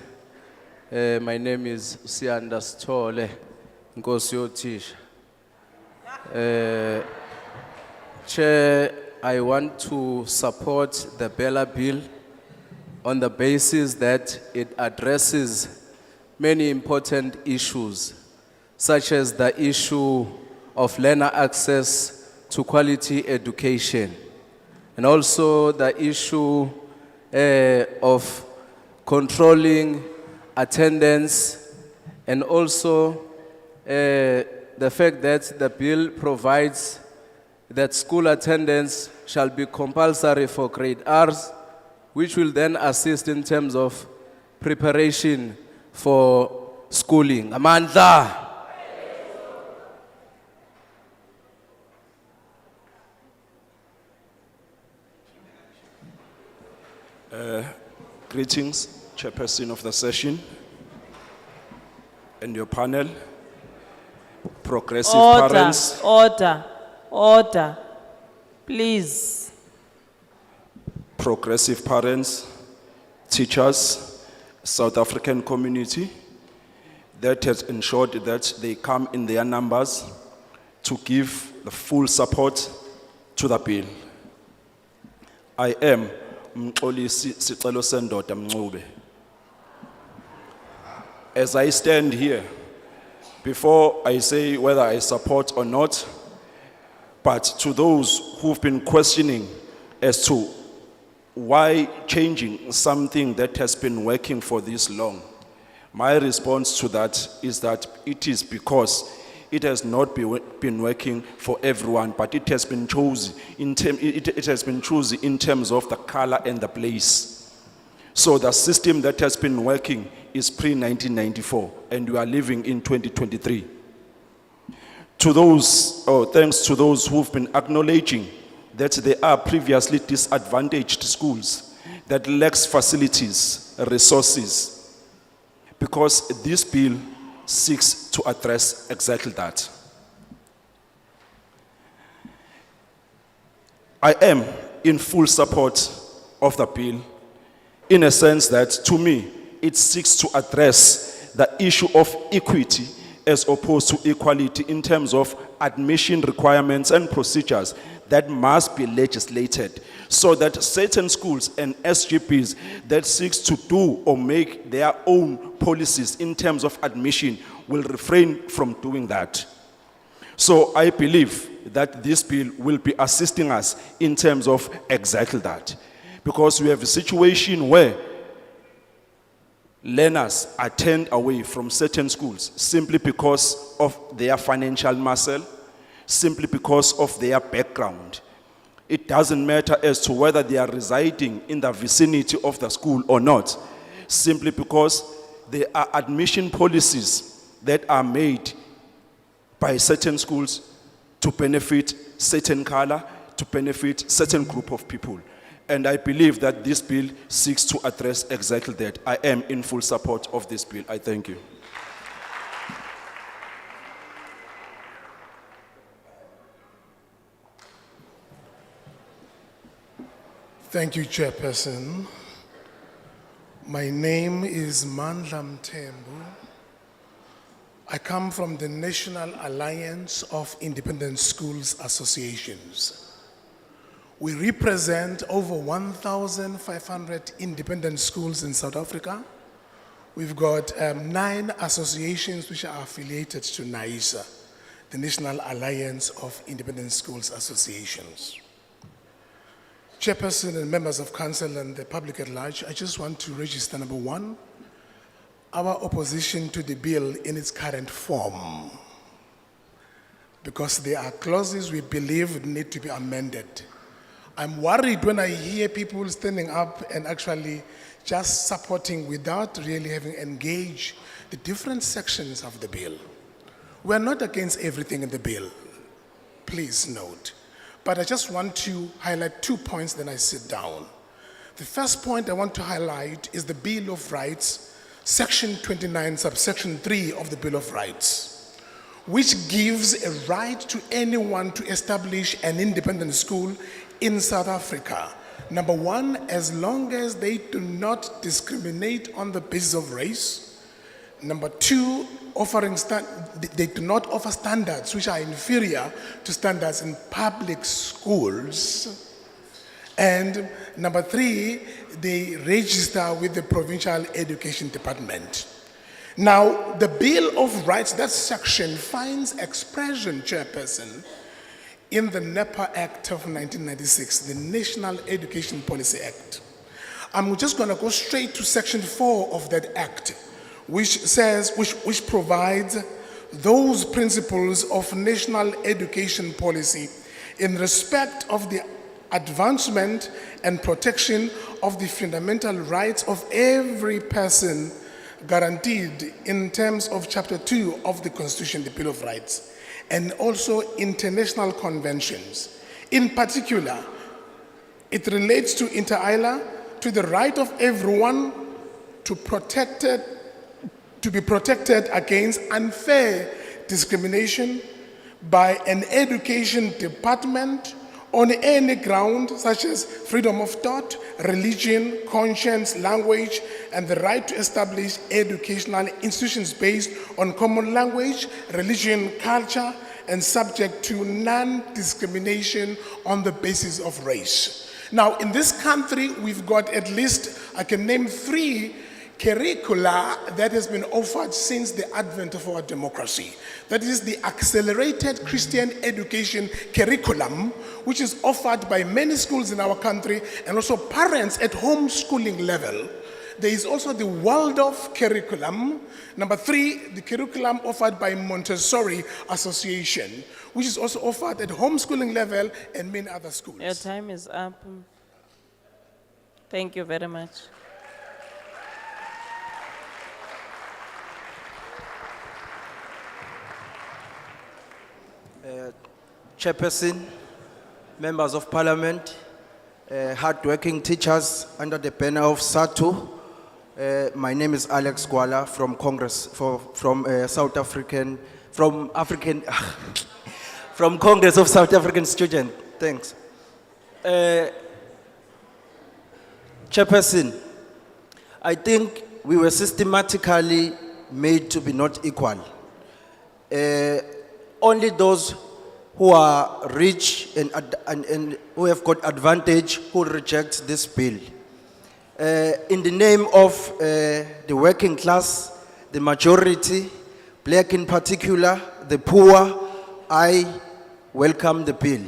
My name is Sianda Stole, Nkosi Yothisha. Chair, I want to support the Bella Bill on the basis that it addresses many important issues, such as the issue of learner access to quality education, and also the issue of controlling attendance, and also the fact that the bill provides that school attendance shall be compulsory for grade Rs, which will then assist in terms of preparation for schooling. Amandla. Greetings, Chairperson of the session and your panel, progressive parents. Order, please. Progressive parents, teachers, South African community that has ensured that they come in their numbers to give the full support to the bill. I am Mxolisi Sicelo Sendoda Mncube. As I stand here, before I say whether I support or not, but to those who've been questioning as to why changing something that has been working for this long, my response to that is that it is because it has not been working for everyone, but it has been chosen it has been chosen in terms of the color and the place. So the system that has been working is pre-1994, and we are living in 2023. To those, thanks to those who've been acknowledging that there are previously disadvantaged schools that lacks facilities, resources, because this bill seeks to address exactly that. I am in full support of the bill, in a sense that, to me, it seeks to address the issue of equity as opposed to equality in terms of admission requirements and procedures that must be legislated, so that certain schools and SGPs that seeks to do or make their own policies in terms of admission will refrain from doing that. So I believe that this bill will be assisting us in terms of exactly that. Because we have a situation where learners are turned away from certain schools simply because of their financial muscle, simply because of their background. It doesn't matter as to whether they are residing in the vicinity of the school or not, simply because there are admission policies that are made by certain schools to benefit certain color, to benefit certain group of people. And I believe that this bill seeks to address exactly that. I am in full support of this bill. I thank you. Thank you, Chairperson. My name is Mandla Mthembu. I come from the National Alliance of Independent Schools Associations. We represent over 1,500 independent schools in South Africa. We've got 9 associations which are affiliated to NAISA, the National Alliance of Independent Schools Associations. Chairperson and members of council and the public at large, I just want to register, number 1, our opposition to the bill in its current form, because there are clauses we believe need to be amended. I'm worried when I hear people standing up and actually just supporting without really having engaged the different sections of the bill. We're not against everything in the bill, please note. But I just want to highlight 2 points, then I sit down. The first point I want to highlight is the Bill of Rights, Section 29, subsection 3 of the Bill of Rights, which gives a right to anyone to establish an independent school in South Africa. Number 1, as long as they do not discriminate on the basis of race. Number 2, they do not offer standards which are inferior to standards in public schools. And number 3, they register with the Provincial Education Department. Now, the Bill of Rights, that section finds expression, Chairperson, in the NEPA Act of 1996, the National Education Policy Act. I'm just going to go straight to Section 4 of that Act, which says, which provides those principles of national education policy in respect of the advancement and protection of the fundamental rights of every person guaranteed in terms of Chapter 2 of the Constitution, the Bill of Rights, and also international conventions. In particular, it relates to inter alia, to the right of everyone to be protected against unfair discrimination by an education department on any ground such as freedom of thought, religion, conscience, language, and the right to establish educational institutions based on common language, religion, culture, and subject to non-discrimination on the basis of race. Now, in this country, we've got at least, I can name 3 curricula that has been offered since the advent of our democracy. That is the Accelerated Christian Education Curriculum, which is offered by many schools in our country and also parents at homeschooling level. There is also the Waldorf curriculum. Number 3, the curriculum offered by Montessori Association, which is also offered at homeschooling level and many other schools. Your time is up. Thank you very much. Chairperson, members of parliament, hard-working teachers under the banner of SATU. My name is Alex Gwala from from Congress of South African Students. Thanks. Chairperson, I think we were systematically made to be not equal. Only those who are rich and who have got advantage who reject this bill. In the name of the working class, the majority, black in particular, the poor, I welcome the bill.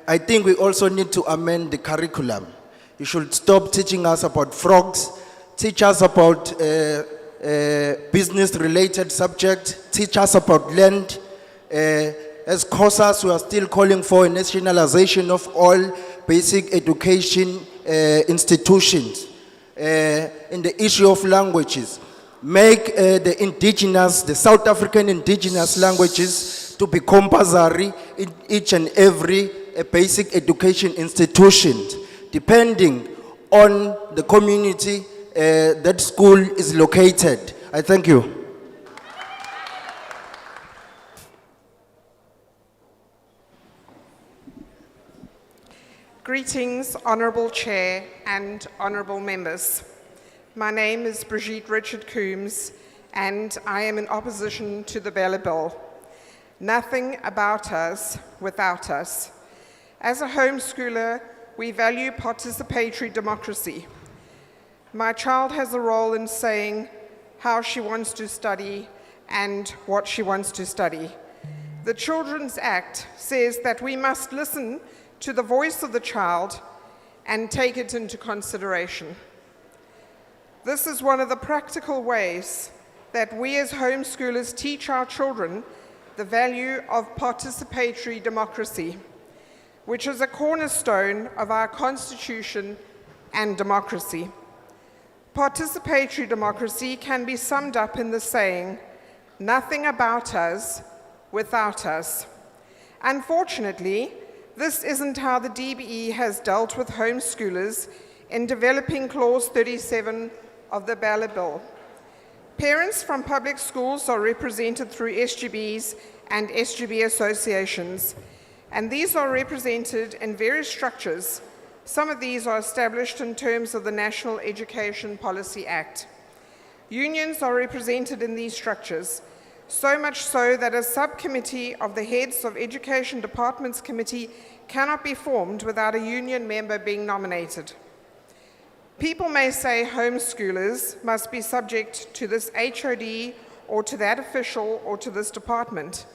I think we also need to amend the curriculum. You should stop teaching us about frogs, teach us about business-related subjects, teach us about land. As COSAS, we are still calling for a nationalization of all basic education institutions. In the issue of languages, make the South African indigenous languages to be compulsory in each and every basic education institution, depending on the community that school is located. I thank you. Greetings, Honourable Chair and Honourable Members. My name is Brigitte Richard Coombs and I am in opposition to the Bella Bill. Nothing about us without us. As a homeschooler, we value participatory democracy. My child has a role in saying how she wants to study and what she wants to study. The Children's Act says that we must listen to the voice of the child and take it into consideration. This is one of the practical ways that we as homeschoolers teach our children the value of participatory democracy, which is a cornerstone of our constitution and democracy. Participatory democracy can be summed up in the saying, nothing about us without us. Unfortunately, this isn't how the DBE has dealt with homeschoolers in developing Clause 37 of the Bella Bill. Parents from public schools are represented through SGBs and SGB associations, and these are represented in various structures. Some of these are established in terms of the National Education Policy Act. Unions are represented in these structures, so much so that a subcommittee of the heads of Education Departments Committee cannot be formed without a union member being nominated. People may say homeschoolers must be subject to this HOD or to that official or to this department.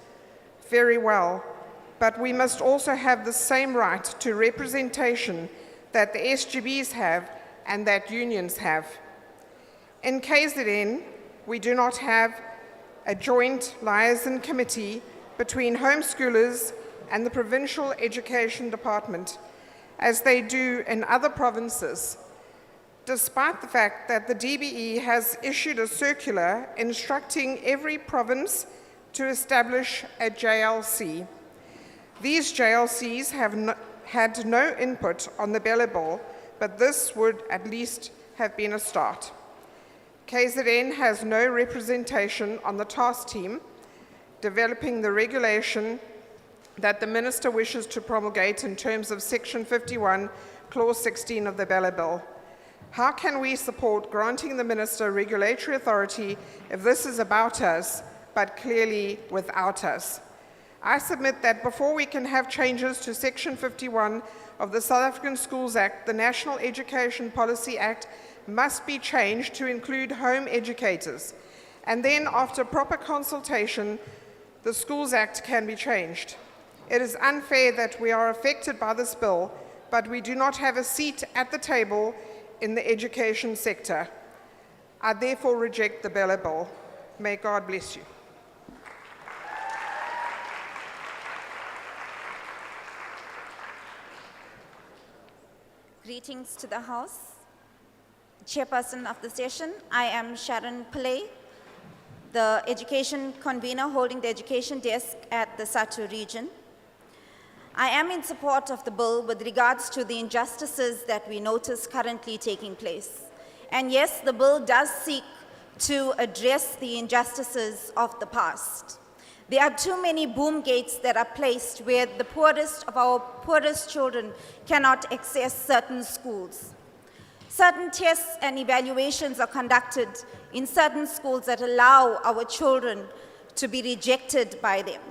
Very well, but we must also have the same right to representation that the SGBs have and that unions have. In KZN, we do not have a joint liaison committee between homeschoolers and the Provincial Education Department, as they do in other provinces, despite the fact that the DBE has issued a circular instructing every province to establish a JLC. These JLCs have had no input on the Bella Bill, but this would at least have been a start. KZN has no representation on the task team developing the regulation that the Minister wishes to promulgate in terms of Section 51, Clause 16 of the Bella Bill. How can we support granting the Minister regulatory authority if this is about us but clearly without us. I submit that before we can have changes to Section 51 of the South African Schools Act, the National Education Policy Act must be changed to include home educators. And then, after proper consultation, the Schools Act can be changed. It is unfair that we are affected by this bill, but we do not have a seat at the table in the education sector. I therefore reject the Bella Bill. May God bless you. Greetings to the House. Chairperson of the session, I am Sharon Pillay, the education convener holding the education desk at the Satu region. I am in support of the bill with regards to the injustices that we notice currently taking place. And yes, the bill does seek to address the injustices of the past. There are too many boom gates that are placed where the poorest of our poorest children cannot access certain schools. Certain tests and evaluations are conducted in certain schools that allow our children to be rejected by them.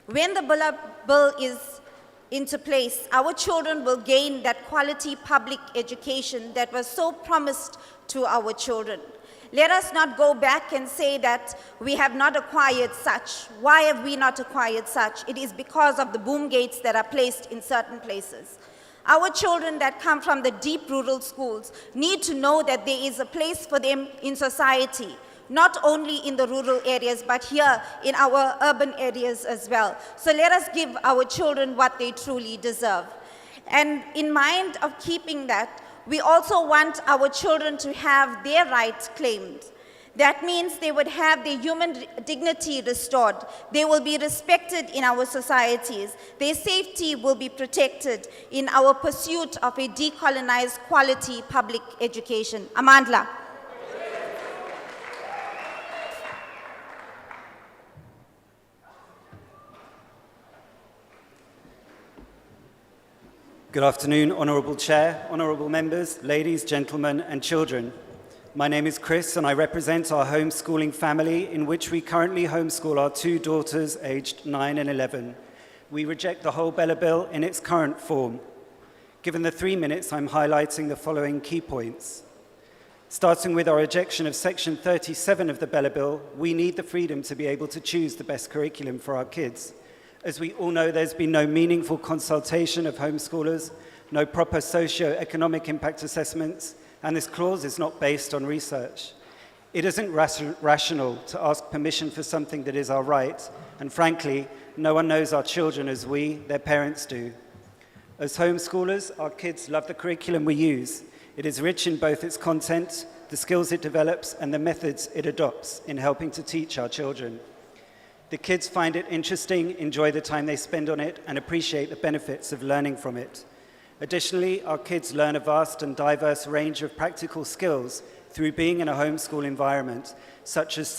When the bill is into place, our children will gain that quality public education that was so promised to our children. Let us not go back and say that we have not acquired such. Why have we not acquired such? It is because of the boom gates that are placed in certain places. Our children that come from the deep rural schools need to know that there is a place for them in society, not only in the rural areas, but here in our urban areas as well. So let us give our children what they truly deserve. And in mind of keeping that, we also want our children to have their rights claimed. That means they would have their human dignity restored. They will be respected in our societies. Their safety will be protected in our pursuit of a decolonized quality public education. Amandla. Good afternoon, Honourable Chair, Honourable Members, ladies, gentlemen and children. My name is Chris and I represent our homeschooling family in which we currently homeschool our two daughters aged 9 and 11. We reject the whole Bella Bill in its current form. Given the 3 minutes, I'm highlighting the following key points. Starting with our rejection of Section 37 of the Bella Bill, we need the freedom to be able to choose the best curriculum for our kids. As we all know, there's been no meaningful consultation of homeschoolers, no proper socio-economic impact assessments, and this clause is not based on research. It isn't rational to ask permission for something that is our right, and frankly, no one knows our children as we, their parents, do. As homeschoolers, our kids love the curriculum we use. It is rich in both its content, the skills it develops, and the methods it adopts in helping to teach our children. The kids find it interesting, enjoy the time they spend on it, and appreciate the benefits of learning from it. Additionally, our kids learn a vast and diverse range of practical skills through being in a homeschool environment, such as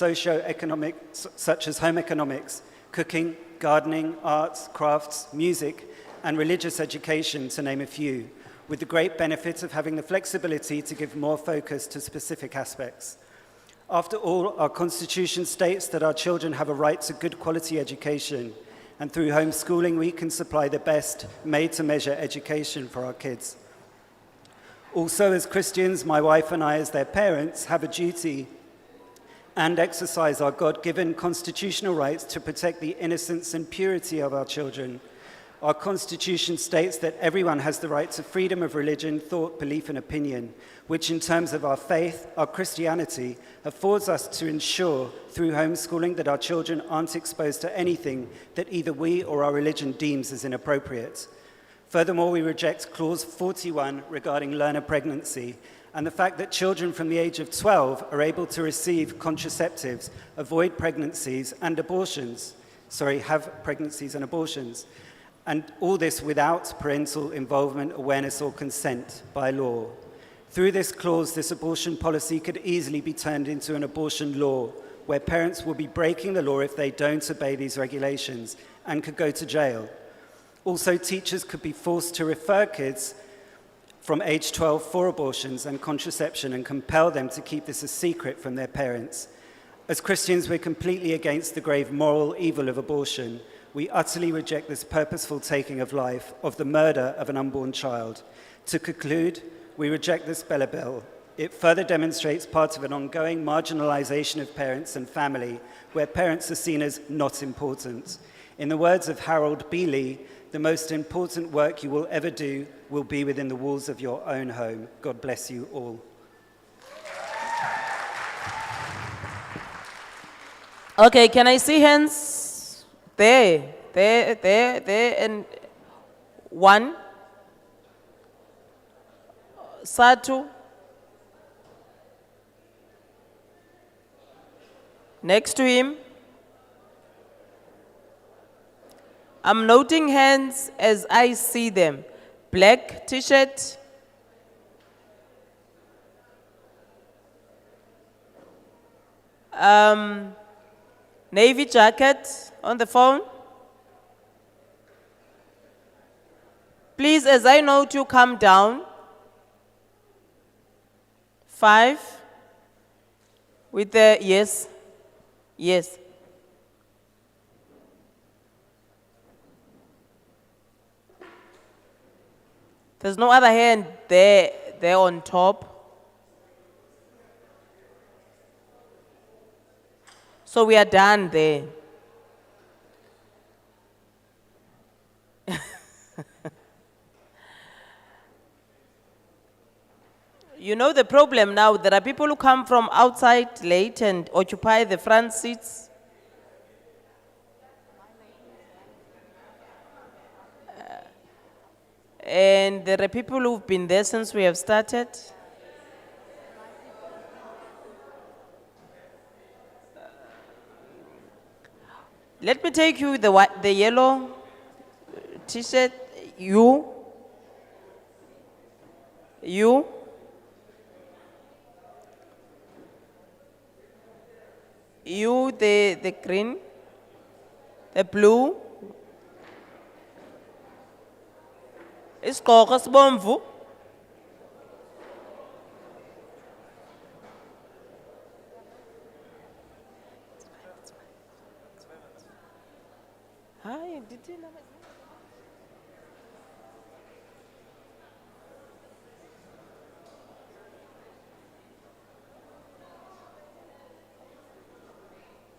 home economics, cooking, gardening, arts, crafts, music, and religious education, to name a few, with the great benefit of having the flexibility to give more focus to specific aspects. After all, our Constitution states that our children have a right to good quality education, and through homeschooling we can supply the best made-to-measure education for our kids. Also, as Christians, my wife and I, as their parents, have a duty and exercise our God-given constitutional rights to protect the innocence and purity of our children. Our Constitution states that everyone has the right to freedom of religion, thought, belief, and opinion, which in terms of our faith, our Christianity, affords us to ensure through homeschooling that our children aren't exposed to anything that either we or our religion deems as inappropriate. Furthermore, we reject Clause 41 regarding learner pregnancy and the fact that children from the age of 12 are able to receive contraceptives, avoid pregnancies and abortions. Have pregnancies and abortions. And all this without parental involvement, awareness, or consent by law. Through this clause, this abortion policy could easily be turned into an abortion law, where parents will be breaking the law if they don't obey these regulations and could go to jail. Also, teachers could be forced to refer kids from age 12 for abortions and contraception and compel them to keep this a secret from their parents. As Christians, we're completely against the grave moral evil of abortion. We utterly reject this purposeful taking of life, of the murder of an unborn child. To conclude, we reject this Bella bill. It further demonstrates part of an ongoing marginalization of parents and family, where parents are seen as not important. In the words of Harold Bealey, the most important work you will ever do will be within the walls of your own home. God bless you all. Okay, can I see hands? There, and one. Satu. Next to him. I'm noting hands as I see them. Black t-shirt. Navy jacket on the phone. Please, as I note you, come down. 5. With the, yes, yes. There's no other hand there on top. So we are done there. You know the problem now, there are people who come from outside late and occupy the front seats. And there are people who've been there since we have started. Let me take you the yellow t-shirt. You, the green, the blue. Isigqoko sibomvu. Hi, did you know?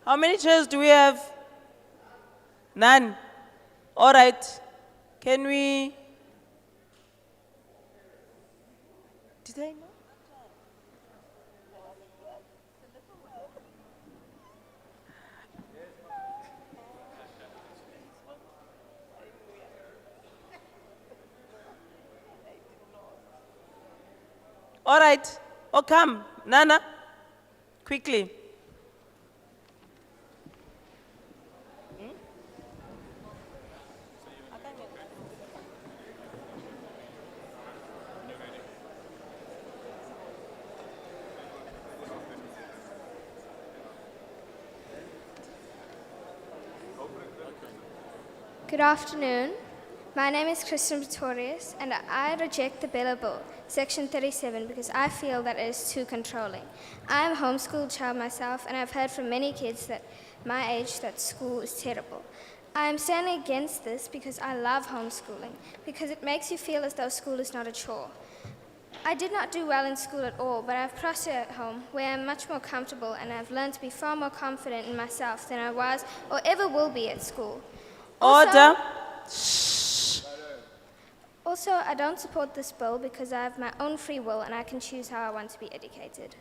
How many chairs do we have? None. All right. Can we? Did I know? All right. Oh, come. Nana. Quickly. Good afternoon. My name is Christian Pretorius, and I reject the Bella Bill, Section 37, because I feel that it is too controlling. I am a homeschooled child myself, and I've heard from many kids that my age that school is terrible. I am standing against this because I love homeschooling, because it makes you feel as though school is not a chore. I did not do well in school at all, but I've prospered at home, where I'm much more comfortable, and I've learned to be far more confident in myself than I was or ever will be at school. Order. Also, I don't support this bill because I have my own free will and I can choose how I want to be educated.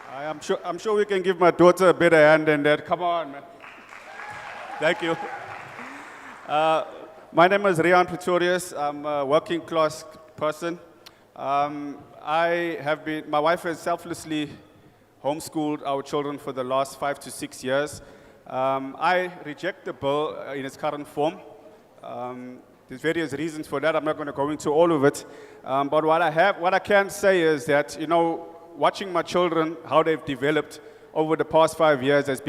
I'm sure we can give my daughter a better hand than that. Come on, man. Thank you. My name is Rian Pretorius. I'm a working class person. My wife has selflessly homeschooled our children for the last 5 to 6 years. I reject the bill in its current form. There's various reasons for that. I'm not going to go into all of it. But what I can say is that, you know, watching my children, how they've developed over the past 5 years as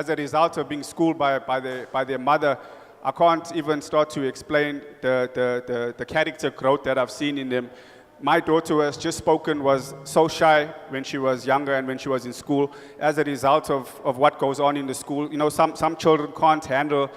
a result of being schooled by their mother, I can't even start to explain the character growth that I've seen in them. my daughter who has just spoken was so shy when she was younger and when she was in school as a result of what goes on in the school. You know, some children can't handle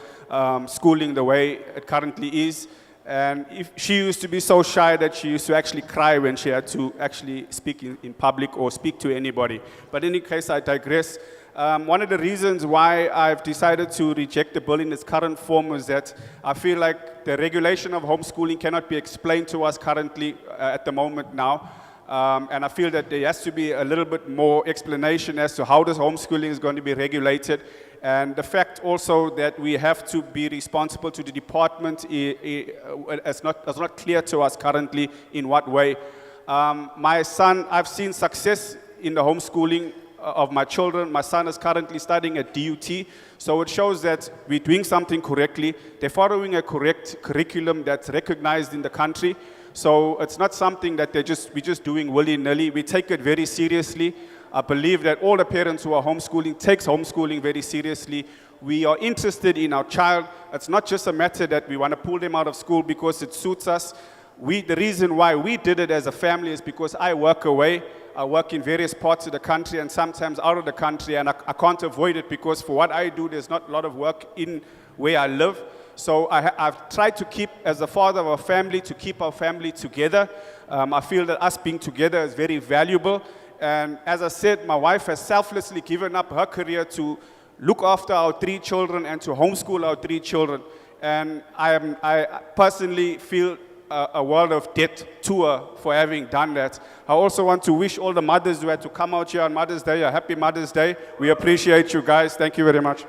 schooling the way it currently is. And if she used to be so shy that she used to actually cry when she had to actually speak in public or speak to anybody. But in any case, I digress. One of the reasons why I've decided to reject the bill in its current form is that I feel like the regulation of homeschooling cannot be explained to us currently at the moment now. And I feel that there has to be a little bit more explanation as to how this homeschooling is going to be regulated. And the fact also that we have to be responsible to the department is not clear to us currently in what way. My son, I've seen success in the homeschooling of my children. My son is currently studying at DUT, so it shows that we're doing something correctly. They're following a correct curriculum that's recognized in the country. So it's not something that we're just doing willy-nilly. We take it very seriously. I believe that all the parents who are homeschooling takes homeschooling very seriously. We are interested in our child. It's not just a matter that we want to pull them out of school because it suits us. The reason why we did it as a family is because I work away. I work in various parts of the country and sometimes out of the country, and I can't avoid it because for what I do, there's not a lot of work in where I live. So I've tried to keep, as a father of a family, to keep our family together. I feel that us being together is very valuable. And as I said, my wife has selflessly given up her career to look after our 3 children and to homeschool our 3 children. And I personally feel a world of debt to her for having done that. I also want to wish all the mothers who had to come out here on Mother's Day a happy Mother's Day. We appreciate you guys. Thank you very much.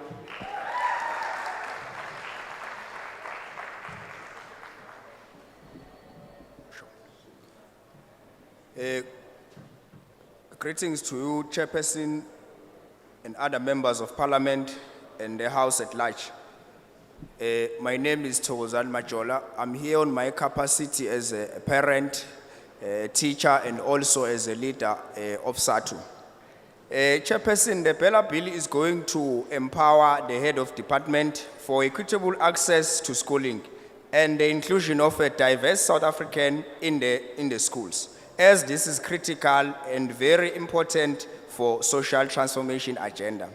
Greetings to you, Chairperson, and other members of Parliament and the House at large. My name is Thokozani Majola. I'm here on my capacity as a parent, a teacher, and also as a leader of SATU. Chairperson, the Bella Bill is going to empower the head of department for equitable access to schooling and the inclusion of a diverse South African in the schools, as this is critical and very important for social transformation agenda.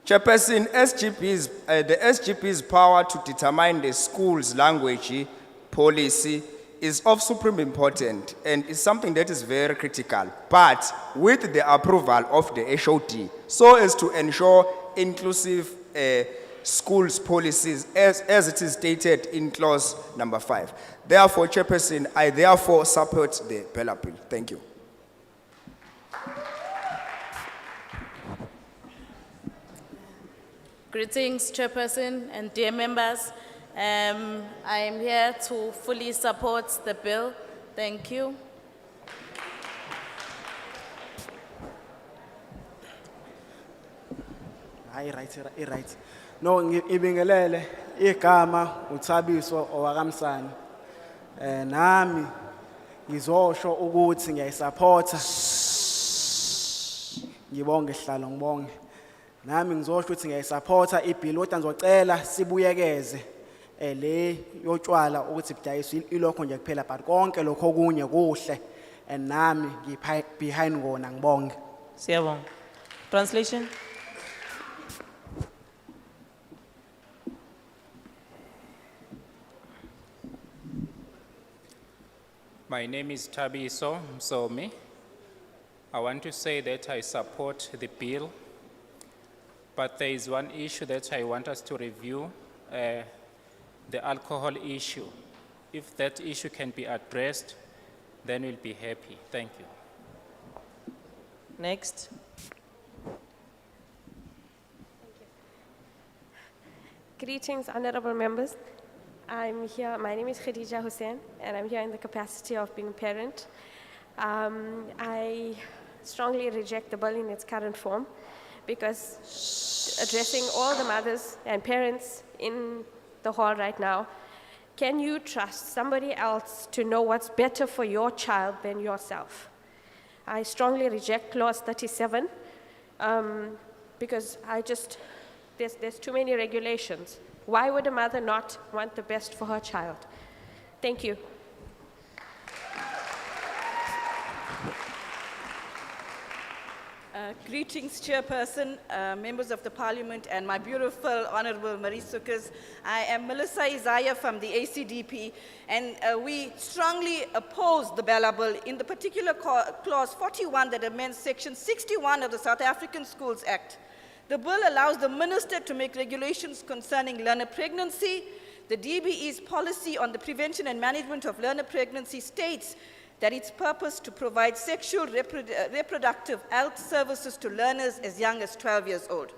Chairperson, the SGP's power to determine the school's language policy is of supreme importance and is something that is very critical, but with the approval of the HOD, so as to ensure inclusive schools policies as it is stated in clause number 5. Therefore, Chairperson, I therefore support the Bella Bill. Thank you. Greetings, Chairperson and dear members. I am here to fully support the bill. Thank you. Right. No, ngibingelele igama uThabiso owakamsana. Nami ngizosho ukuthi ngiyayisupporta. Ngibonge sihlalo ngibonge. Nami ngizosho ukuthi ngiyayisupporta ibill kodwa ngizocela sibuyekeze le yotshwala ukuthi bidayiswe ilokho nje kuphela but konke lokho okunye kuhle and nami behind ngona ngibonge. Siyabonga. Translation. My name is Tabiso Msomi. I want to say that I support the bill, but there is one issue that I want us to review, the alcohol issue. If that issue can be addressed, then we'll be happy. Thank you. Next. Greetings, honorable members. I'm here, my name is Khadija Hussain, and I'm here in the capacity of being a parent. I strongly reject the bill in its current form because addressing all the mothers and parents in the hall right now, can you trust somebody else to know what's better for your child than yourself? I strongly reject clause 37 because there's too many regulations. Why would a mother not want the best for her child? Thank you. Greetings, Chairperson, members of the Parliament, and my beautiful, Honorable Marie Sukkers. I am Melissa Isaiah from the ACDP, and we strongly oppose the Bella Bill in the particular clause 41 that amends Section 61 of the South African Schools Act. The bill allows the minister to make regulations concerning learner pregnancy. The DBE's policy on the prevention and management of learner pregnancy states that its purpose to provide sexual reproductive health services to learners as young as 12 years old.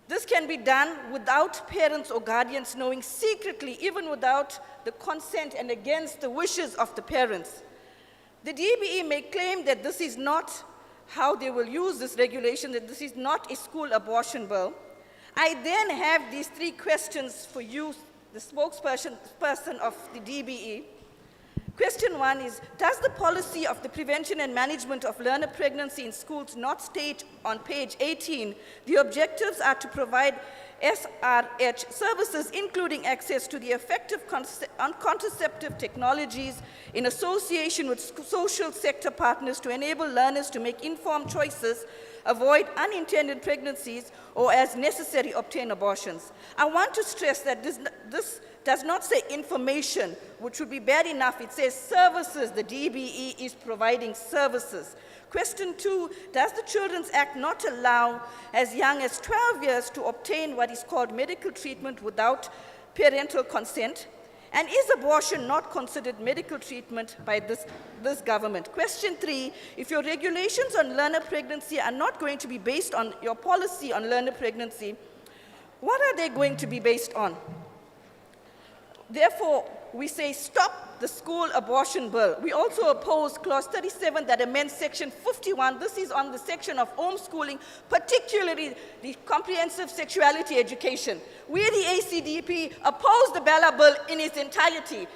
This can be done without parents or guardians knowing secretly, even without the consent and against the wishes of the parents. The DBE may claim that this is not how they will use this regulation, that this is not a school abortion bill. I then have these three questions for you, the spokesperson of the DBE. Question one is, does the policy of the prevention and management of learner pregnancy in schools not state on page 18, the objectives are to provide SRH services, including access to the effective contraceptive technologies in association with social sector partners to enable learners to make informed choices, avoid unintended pregnancies, or as necessary obtain abortions? I want to stress that this does not say information, which would be bad enough. It says services. The DBE is providing services. Question two, does the Children's Act not allow as young as 12 years to obtain what is called medical treatment without parental consent? And is abortion not considered medical treatment by this government? Question three, if your regulations on learner pregnancy are not going to be based on your policy on learner pregnancy, what are they going to be based on? Therefore, we say stop the school abortion bill. We also oppose clause 37 that amends section 51. This is on the section of homeschooling, particularly the comprehensive sexuality education. We, the ACDP, oppose the Bella bill in its entirety.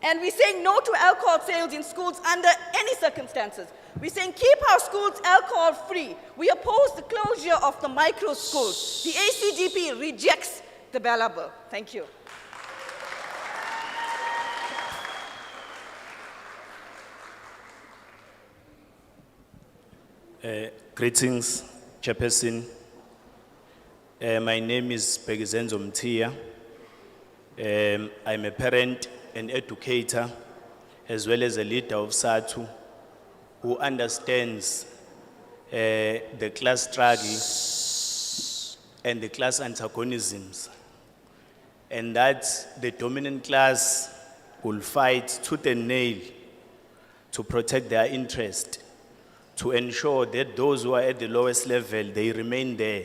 And we're saying no to alcohol sales in schools under any circumstances. We're saying keep our schools alcohol free. We oppose the closure of the micro schools. The ACDP rejects the Bella bill. Thank you. Greetings, Chairperson. My name is Begizenzo Mtia. I'm a parent and educator, as well as a leader of SATU, who understands the class struggle and the class antagonisms, and that the dominant class will fight tooth and nail to protect their interest, to ensure that those who are at the lowest level, they remain there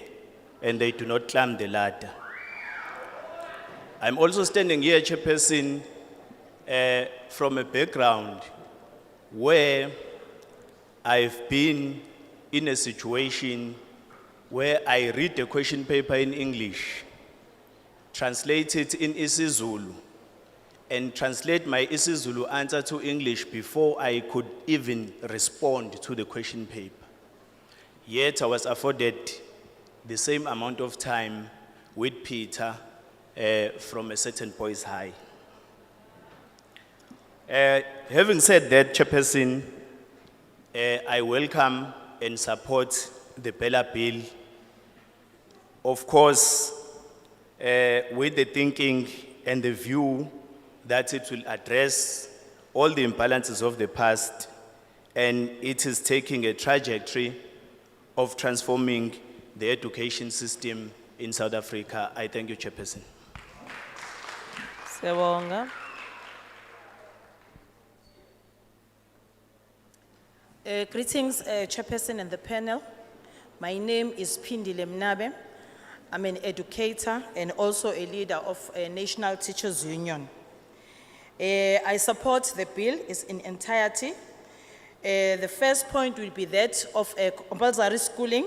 and they do not climb the ladder. I'm also standing here, Chairperson, from a background where I've been in a situation where I read the question paper in English, translate it in isiZulu, and translate my isiZulu answer to English before I could even respond to the question paper. Yet I was afforded the same amount of time with Peter from a certain boys' high. Having said that, Chairperson, I welcome and support the Bella bill. Of course, with the thinking and the view that it will address all the imbalances of the past, and it is taking a trajectory of transforming the education system in South Africa. I thank you, Chairperson. Siyabonga. Greetings, Chairperson and the panel. My name is Pindile Mnabe. I'm an educator and also a leader of a National Teachers Union. I support the bill in entirety. The first point will be that of compulsory schooling,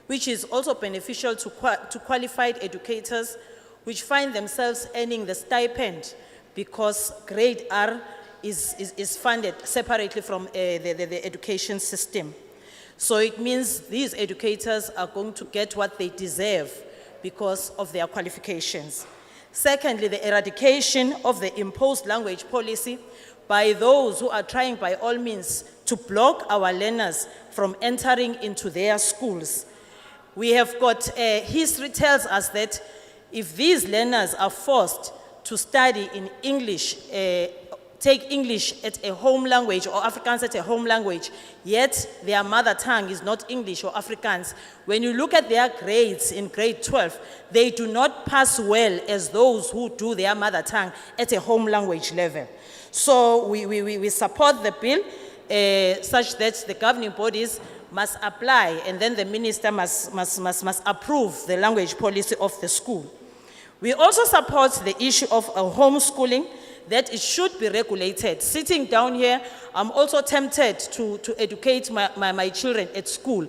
which is also beneficial to qualified educators which find themselves earning the stipend because grade R is funded separately from the education system. So it means these educators are going to get what they deserve because of their qualifications. Secondly, the eradication of the imposed language policy, by those who are trying by all means to block our learners from entering into their schools. We have got, history tells us that if these learners are forced to study in English, take English at a home language or Afrikaans at a home language, yet their mother tongue is not English or Afrikaans, when you look at their grades in grade 12, they do not pass well as those who do their mother tongue at a home language level. So we support the bill such that the governing bodies must apply and then the minister must approve the language policy of the school. We also support the issue of homeschooling, that it should be regulated. Sitting down here, I'm also tempted to educate my children at school.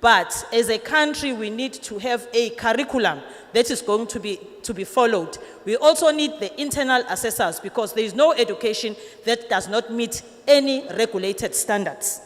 But as a country, we need to have a curriculum that is going to be followed. We also need the internal assessors because there is no education that does not meet any regulated standards.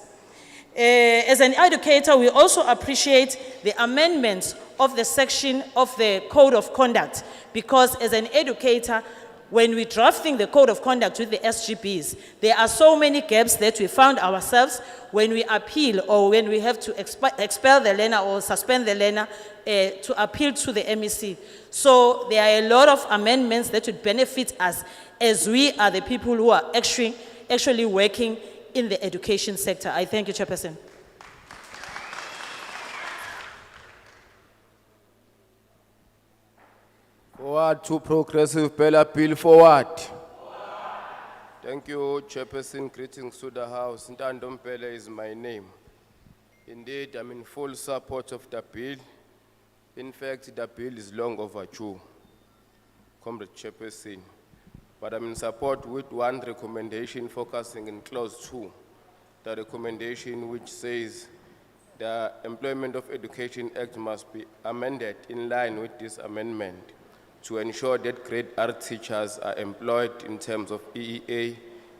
As an educator, we also appreciate the amendments of the section of the Code of Conduct because as an educator, when we're drafting the Code of Conduct with the SGBs, there are so many gaps that we found ourselves when we appeal or when we have to expel the learner or suspend the learner to appeal to the MEC. So there are a lot of amendments that would benefit us as we are the people who are actually working in the education sector. I thank you, Chairperson. Forward to progressive Bella Bill, forward. Thank you, Chairperson. Greetings to the House. Ntando Mpele is my name. Indeed, I'm in full support of the bill. In fact, the bill is long overdue, Comrade Chairperson. But I'm in support with one recommendation focusing in clause 2. The recommendation which says the Employment of Education Act must be amended in line with this amendment to ensure that grade R teachers are employed in terms of EEA,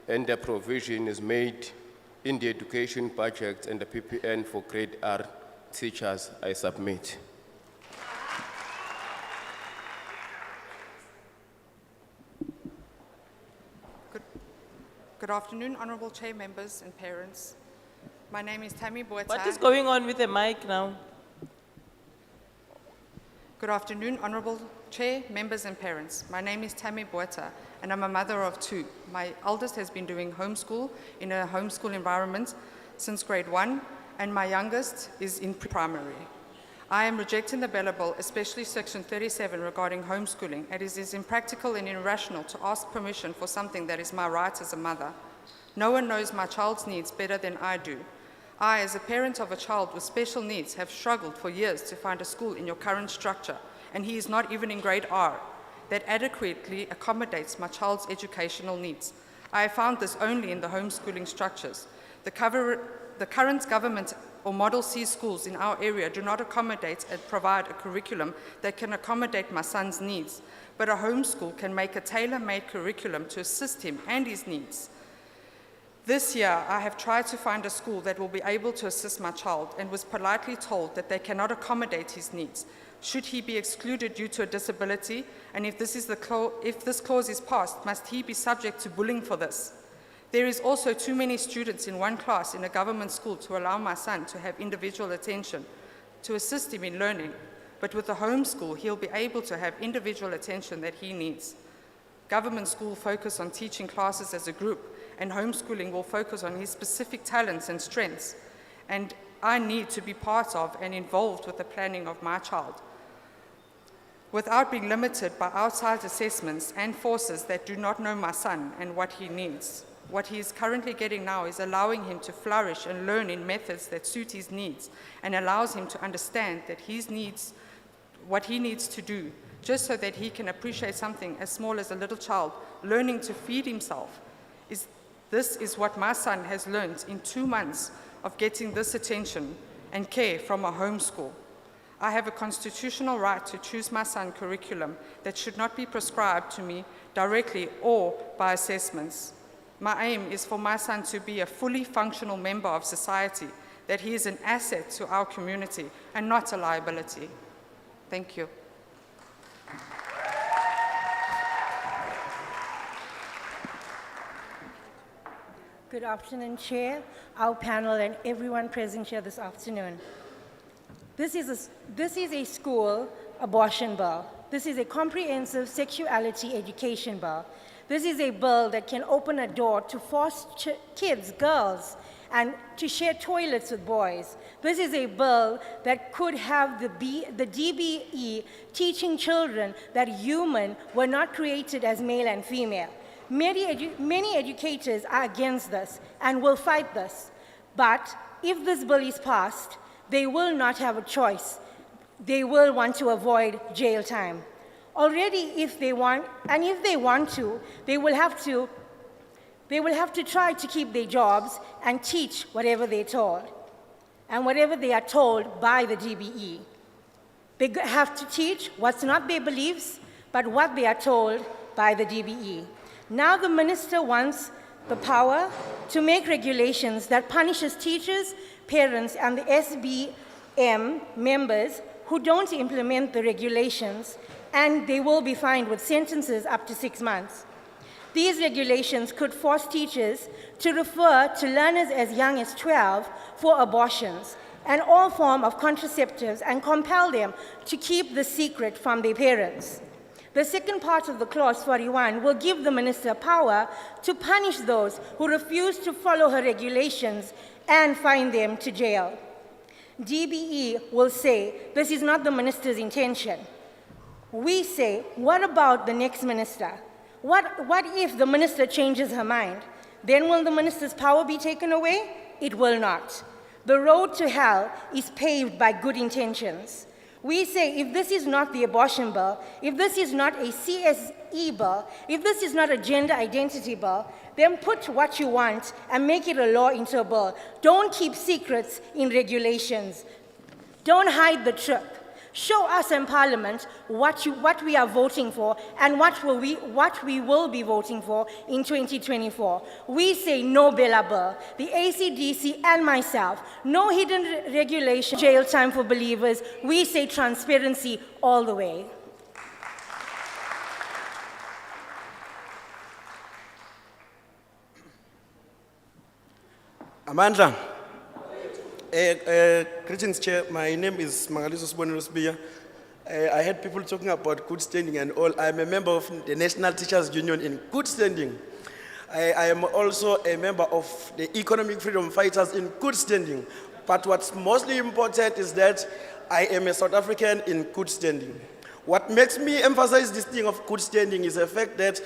and the provision is made in the education budget and the PPN for grade R teachers. I submit. Good afternoon, Honourable Chair, members and parents. My name is Tammy Boeta. What is going on with the mic now? Good afternoon, Honourable Chair, members and parents. My name is Tammy Boeta and I'm a mother of two. My eldest has been doing homeschool in a homeschool environment since grade 1 and my youngest is in primary. I am rejecting the Bella Bill, especially section 37 regarding homeschooling. It is impractical and irrational to ask permission for something that is my right as a mother. No one knows my child's needs better than I do. I, as a parent of a child with special needs, have struggled for years to find a school in your current structure, and he is not even in grade R, that adequately accommodates my child's educational needs. I have found this only in the homeschooling structures. The current government or Model C schools in our area do not accommodate and provide a curriculum that can accommodate my son's needs, but a homeschool can make a tailor-made curriculum to assist him and his needs. This year, I have tried to find a school that will be able to assist my child and was politely told that they cannot accommodate his needs. Should he be excluded due to a disability, and if this clause is passed, must he be subject to bullying for this? There is also too many students in one class in a government school to allow my son to have individual attention, to assist him in learning. But with a homeschool, he'll be able to have individual attention that he needs. Government school focus on teaching classes as a group, and homeschooling will focus on his specific talents and strengths. And I need to be part of and involved with the planning of my child, without being limited by outside assessments and forces that do not know my son and what he needs. What he is currently getting now is allowing him to flourish and learn in methods that suit his needs and allows him to understand that what he needs to do, just so that he can appreciate something as small as a little child learning to feed himself. This is what my son has learned in 2 months of getting this attention and care from a homeschool. I have a constitutional right to choose my son's curriculum that should not be prescribed to me directly or by assessments. My aim is for my son to be a fully functional member of society, that he is an asset to our community and not a liability. Thank you. Good afternoon, Chair, our panel, and everyone present here this afternoon. This is a school abortion bill. This is a comprehensive sexuality education bill. This is a bill that can open a door to force kids, girls, and to share toilets with boys. This is a bill that could have the DBE teaching children that human were not created as male and female. Many educators are against this and will fight this. But if this bill is passed, they will not have a choice. They will want to avoid jail time. Already, if they want to, they will have to try to keep their jobs and teach whatever they're told, and whatever they are told by the DBE. They have to teach what's not their beliefs, but what they are told by the DBE. Now the minister wants the power to make regulations that punishes teachers, parents, and the SBM members who don't implement the regulations, and they will be fined with sentences up to 6 months. These regulations could force teachers to refer to learners as young as 12 for abortions and all forms of contraceptives and compel them to keep the secret from their parents. The second part of the clause 41 will give the minister power to punish those who refuse to follow her regulations and fine them to jail. DBE will say this is not the minister's intention. We say, what about the next minister? What if the minister changes her mind? Then will the minister's power be taken away? It will not. The road to hell is paved by good intentions. We say if this is not the abortion bill, if this is not a CSE bill, if this is not a gender identity bill, then put what you want and make it a law into a bill. Don't keep secrets in regulations. Don't hide the truth. Show us in Parliament what we are voting for and what we will be voting for in 2024. We say no Bella bill, the ACDC and myself, no hidden regulation, jail time for believers. We say transparency all the way. Amandla. Greetings, Chair. My name is Mangaliso Sibonelo Sibiya. I heard people talking about good standing and all. I'm a member of the National Teachers Union in good standing. I am also a member of the Economic Freedom Fighters in good standing. But what's mostly important is that I am a South African in good standing. What makes me emphasize this thing of good standing is the fact that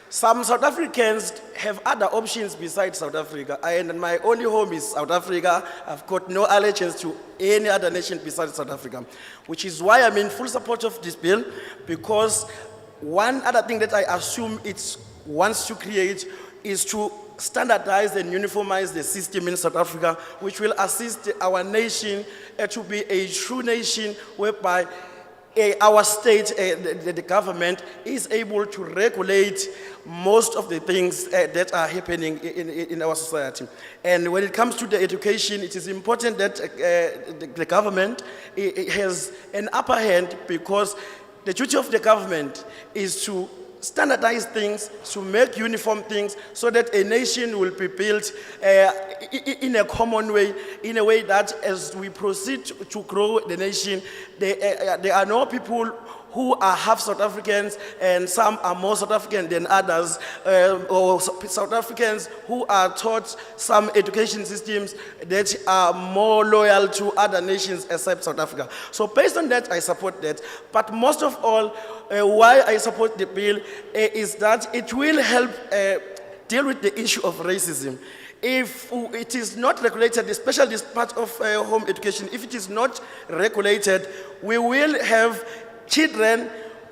some South Africans have other options besides South Africa. And my only home is South Africa. I've got no allegiance to any other nation besides South Africa, which is why I'm in full support of this bill, because one other thing that I assume it wants to create is to standardize and uniformize the system in South Africa, which will assist our nation to be a true nation whereby our state, the government, is able to regulate most of the things that are happening in our society. And when it comes to the education, it is important that the government has an upper hand, because the duty of the government is to standardize things, to make uniform things, so that a nation will be built in a common way, in a way that as we proceed to grow the nation, there are no people who are half South Africans and some are more South African than others, or South Africans who are taught some education systems that are more loyal to other nations except South Africa. So based on that, I support that. But most of all, why I support the bill is that it will help deal with the issue of racism. If it is not regulated, especially this part of home education, if it is not regulated, we will have children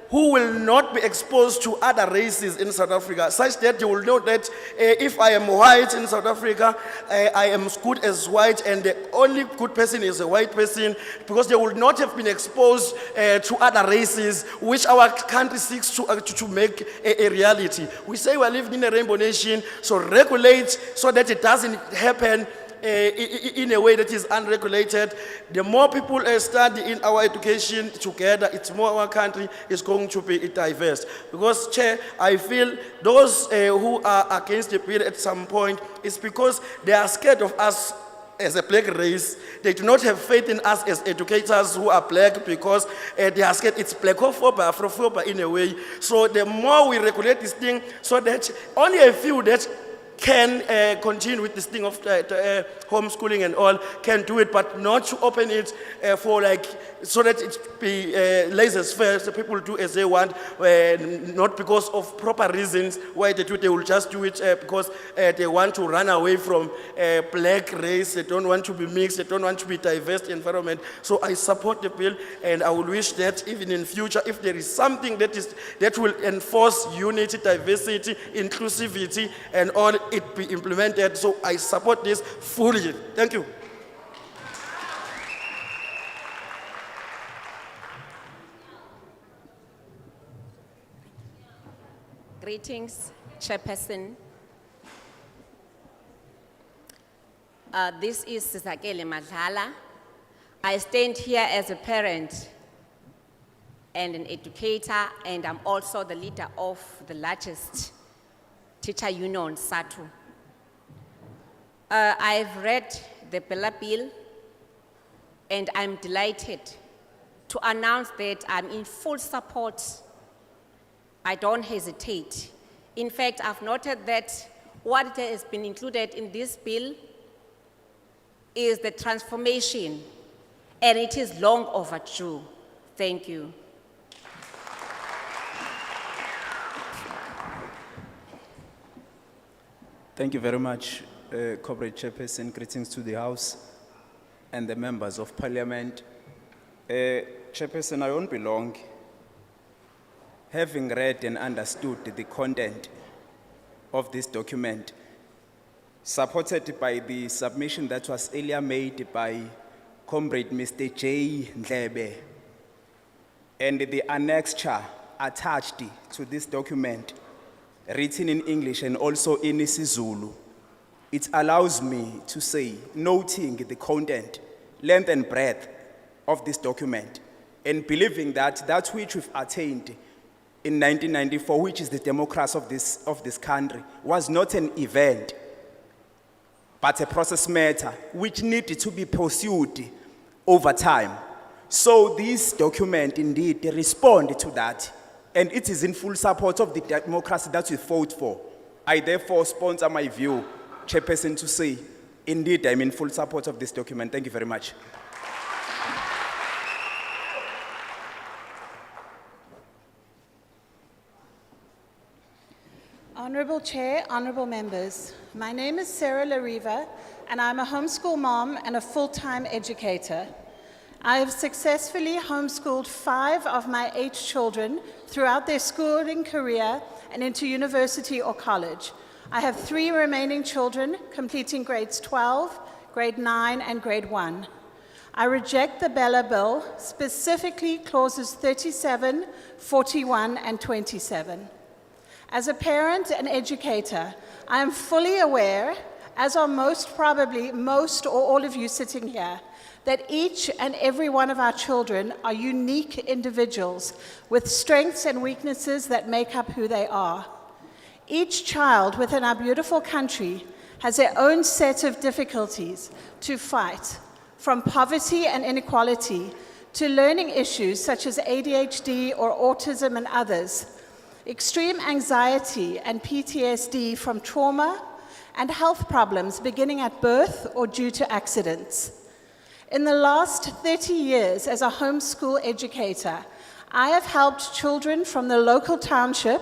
who will not be exposed to other races in South Africa, such that they will know that if I am white in South Africa, I am good as white, and the only good person is a white person, because they will not have been exposed to other races, which our country seeks to make a reality. We say we are living in a rainbow nation, so regulate so that it doesn't happen in a way that is unregulated. The more people study in our education together, it's more our country is going to be diverse. Because, Chair, I feel those who are against the bill at some point is because they are scared of us as a black race. They do not have faith in us as educators who are black because they are scared. It's blackophobia, Afrophobia in a way. So the more we regulate this thing, so that only a few that can continue with this thing of homeschooling and all can do it, but not to open it for like, so that it be laissez-faire, so people do as they want, not because of proper reasons why they do. They will just do it because they want to run away from black race. They don't want to be mixed. They don't want to be diverse environment. So I support the bill, and I will wish that even in future, if there is something that will enforce unity, diversity, inclusivity, and all, it be implemented. So I support this fully. Thank you. Greetings, Chairperson. This is Sizakele Madlala. I stand here as a parent and an educator, and I'm also the leader of the largest teacher union, SATU. I've read the Bella Bill, and I'm delighted to announce that I'm in full support. I don't hesitate. In fact, I've noted that what has been included in this bill is the transformation, and it is long overdue. Thank you. Thank you very much, Corporate Chairperson. Greetings to the House and the members of Parliament. Chairperson, I won't be long. Having read and understood the content of this document, supported by the submission that was earlier made by Comrade Mr. J. Ndlebe, and the annexure attached to this document, written in English and also in isiZulu, it allows me to say, noting the content, length and breadth of this document, and believing that that which we've attained in 1994, which is the democracy of this country, was not an event, but a process matter which needed to be pursued over time. So this document indeed responds to that, and it is in full support of the democracy that we fought for. I therefore sponsor my view, Chairperson, to say, indeed, I'm in full support of this document. Thank you very much. Honourable Chair, honourable members, my name is Sarah Lariva, and I'm a homeschool mom and a full-time educator. I have successfully homeschooled 5 of my 8 children throughout their schooling career and into university or college. I have 3 remaining children completing grades 12, grade 9, and grade 1. I reject the Bella Bill, specifically clauses 37, 41, and 27. As a parent and educator, I am fully aware, as are most probably most or all of you sitting here, that each and every one of our children are unique individuals with strengths and weaknesses that make up who they are. Each child within our beautiful country has their own set of difficulties to fight, from poverty and inequality to learning issues such as ADHD or autism and others, extreme anxiety and PTSD from trauma, and health problems beginning at birth or due to accidents. In the last 30 years as a homeschool educator, I have helped children from the local township,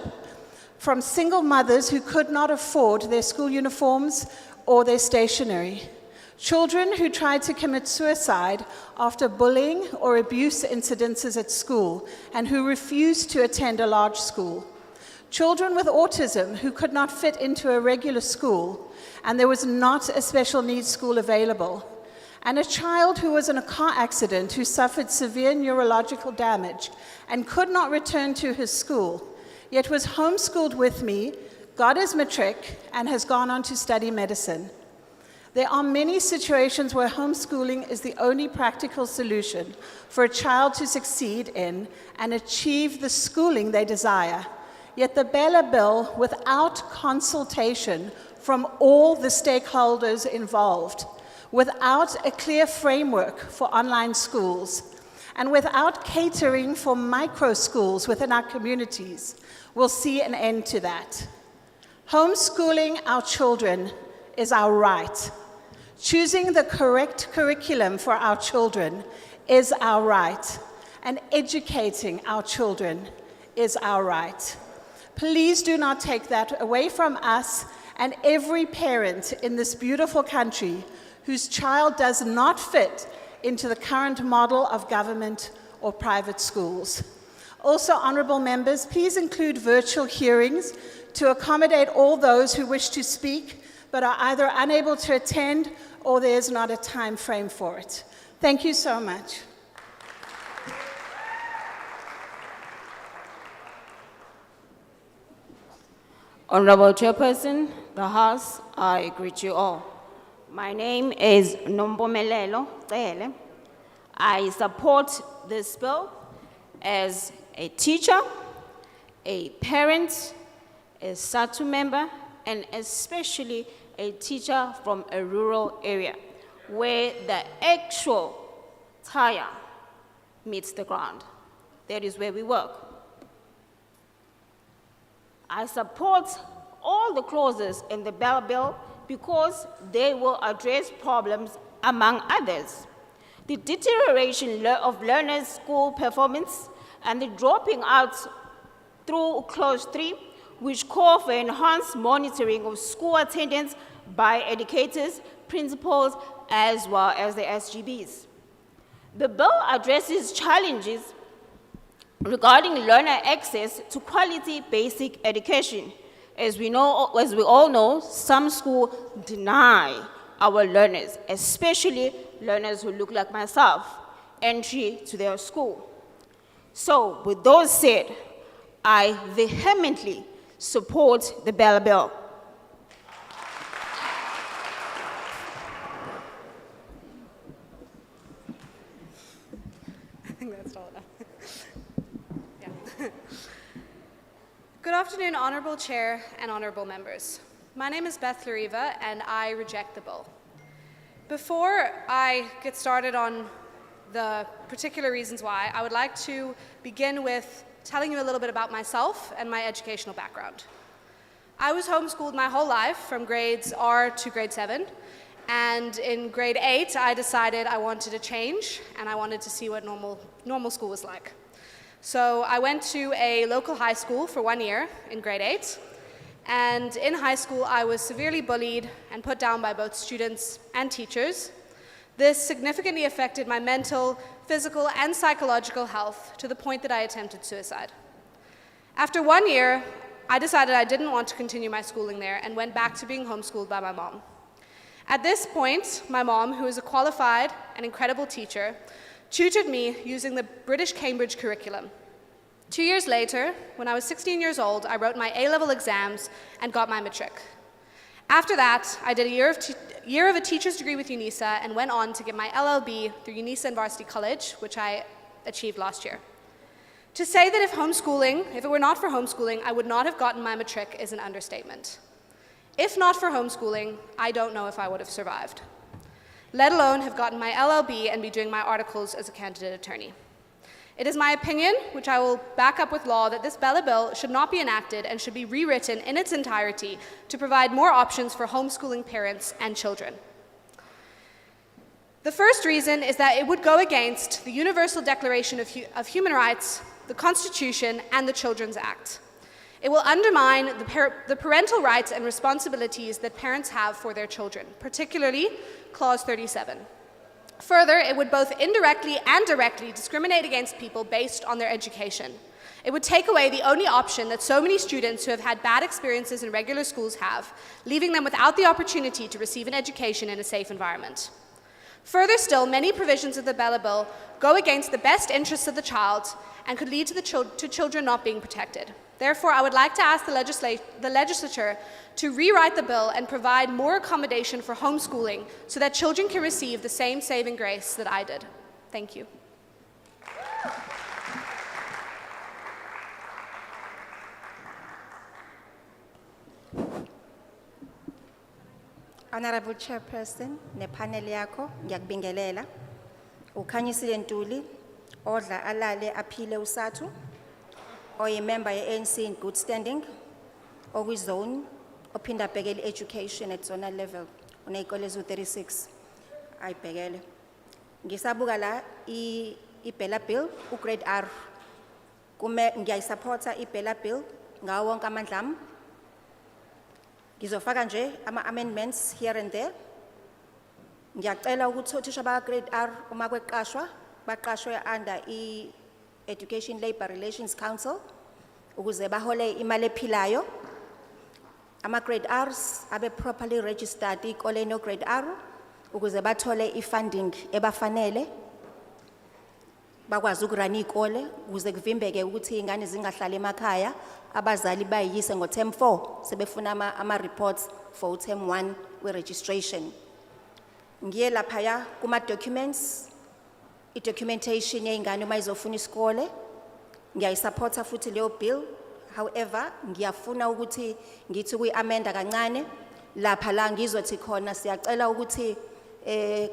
from single mothers who could not afford their school uniforms or their stationery, children who tried to commit suicide after bullying or abuse incidences at school and who refused to attend a large school, children with autism who could not fit into a regular school and there was not a special needs school available, and a child who was in a car accident who suffered severe neurological damage and could not return to his school, yet was homeschooled with me, got his matric, and has gone on to study medicine. There are many situations where homeschooling is the only practical solution for a child to succeed in and achieve the schooling they desire. Yet the Bella Bill, without consultation from all the stakeholders involved, without a clear framework for online schools, and without catering for micro schools within our communities, will see an end to that. Homeschooling our children is our right. Choosing the correct curriculum for our children is our right, and educating our children is our right. Please do not take that away from us and every parent in this beautiful country whose child does not fit into the current model of government or private schools. Also, honourable members, please include virtual hearings to accommodate all those who wish to speak but are either unable to attend or there is not a time frame for it. Thank you so much. Honorable Chairperson, the House, I greet you all. My name is Nombomelelo Cele. I support this bill as a teacher, a parent, a SATU member, and especially a teacher from a rural area where the actual tire meets the ground. That is where we work. I support all the clauses in the Bell Bill because they will address problems among others. The deterioration of learners' school performance and the dropping out through Clause 3, which call for enhanced monitoring of school attendance by educators, principals, as well as the SGBs. The bill addresses challenges regarding learner access to quality basic education. As we all know, some schools deny our learners, especially learners who look like myself, entry to their school. So, with those said, I vehemently support the Bell Bill. I think that's all enough. Yeah. Good afternoon, Honourable Chair and Honourable Members. My name is Beth Lariva, and I reject the bill. Before I get started on the particular reasons why, I would like to begin with telling you a little bit about myself and my educational background. I was homeschooled my whole life from grades R to grade 7, and in grade 8 I decided I wanted to change and I wanted to see what normal school was like. So I went to a local high school for 1 year in grade 8, and in high school I was severely bullied and put down by both students and teachers. This significantly affected my mental, physical, and psychological health to the point that I attempted suicide. After 1 year, I decided I didn't want to continue my schooling there and went back to being homeschooled by my mom. At this point, my mom, who is a qualified and incredible teacher, tutored me using the British Cambridge curriculum. 2 years later, when I was 16 years old, I wrote my A-level exams and got my matric. After that, I did a year of a teacher's degree with UNISA and went on to get my LLB through UNISA and Varsity College, which I achieved last year. To say that if it were not for homeschooling, I would not have gotten my matric is an understatement. If not for homeschooling, I don't know if I would have survived, let alone have gotten my LLB and be doing my articles as a candidate attorney. It is my opinion, which I will back up with law, that this Bella Bill should not be enacted and should be rewritten in its entirety to provide more options for homeschooling parents and children. The first reason is that it would go against the Universal Declaration of Human Rights, the Constitution, and the Children's Act. It will undermine the parental rights and responsibilities that parents have for their children, particularly Clause 37. Further, it would both indirectly and directly discriminate against people based on their education. It would take away the only option that so many students who have had bad experiences in regular schools have, leaving them without the opportunity to receive an education in a safe environment. Further still, many provisions of the Bella Bill go against the best interests of the child and could lead to children not being protected. Therefore, I would like to ask the legislature to rewrite the bill and provide more accommodation for homeschooling so that children can receive the same saving grace that I did. Thank you. Honorable Chairperson, nepanel yakho, ngiyakubingelela. Ukhanyisile Ntuli, odla alale aphile usathu, member ye-ANC in good standing, zone, ophinda abhekele education at zonal level, uneyikole eziwu-36, ayibhekele. Ngisabuka la, i-Bella Bill, grade R, ngiyayisupporta i-Bella Bill, ngawo wonke amandla ami. Ngizofaka nje ama-amendments here and there. Ngiyacela ukuthi othisha baka-grade R uma kweqashwa, baqashwe under i-Education Labour Relations Council, ukuze bahole imali ephilayo. Ama-grade Rs abe properly registered iy'kole no-grade R, ukuze bathole i-funding ebafanele. Bakwazi ukurana iy'kole, ukuze kuvimbeke ukuthi iy'ngane zingahlali emakhaya, abazali bayiyise ngo-term 4, sebefuna ama-reports for term 1 we-registration. Ngiye laphaya kuma-documents, i-documentation yey'ngane uma izofuna isikole, ngiyayisupporta futhi leyo bill. However, ngiyafuna ukuthi ngithi kuyi-amenda kancane, lapha la ngizothi khona siyacela ukuthi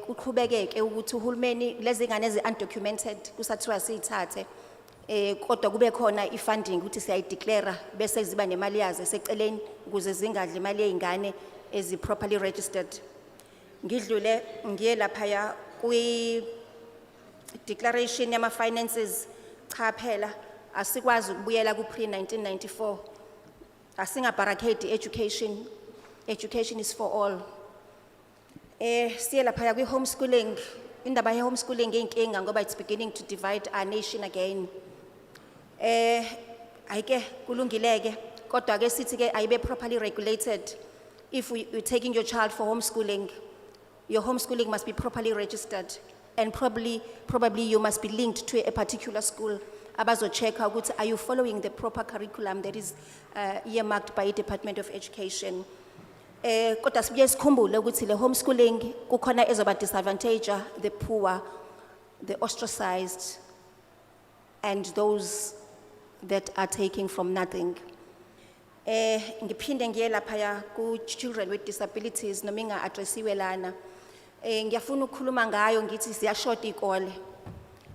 kuqhubekeke ukuthi uhulumeni lezi ngane ezi-undocumented kusathiwa siyithathe, kodwa kube khona i-funding ukuthi siyayideclare bese ziba nemali yazo eseceleni ukuze zingadli imali yey'ngane ezi-properly registered. Ngidlule ngiye laphaya kwi-declaration yama-finances, cha phela asikwazi ukubuyela ku-pre-1994, asingabharakedi education, education is for all. Siye laphaya kwi-homeschooling, indaba ye-homeschooling inkinga ngoba it's beginning to divide our nation again. Ayike kulungileke, kodwa ke sithi ke ayibe properly regulated. If you're taking your child for homeschooling, your homeschooling must be properly registered, and probably you must be linked to a particular school. Abazo check out, are you following the proper curriculum that is earmarked by the Department of Education? Kodwa sibuye sikhumbule ukuthi le homeschooling kukhona ezoba disadvantage the poor, the ostracized, and those that are taking from nothing. Ngiphinde ngiye laphaya ku children with disabilities noma inga-addressiwe lana. Ngiyafuna ukukhuluma ngayo ngithi siyashota ikole.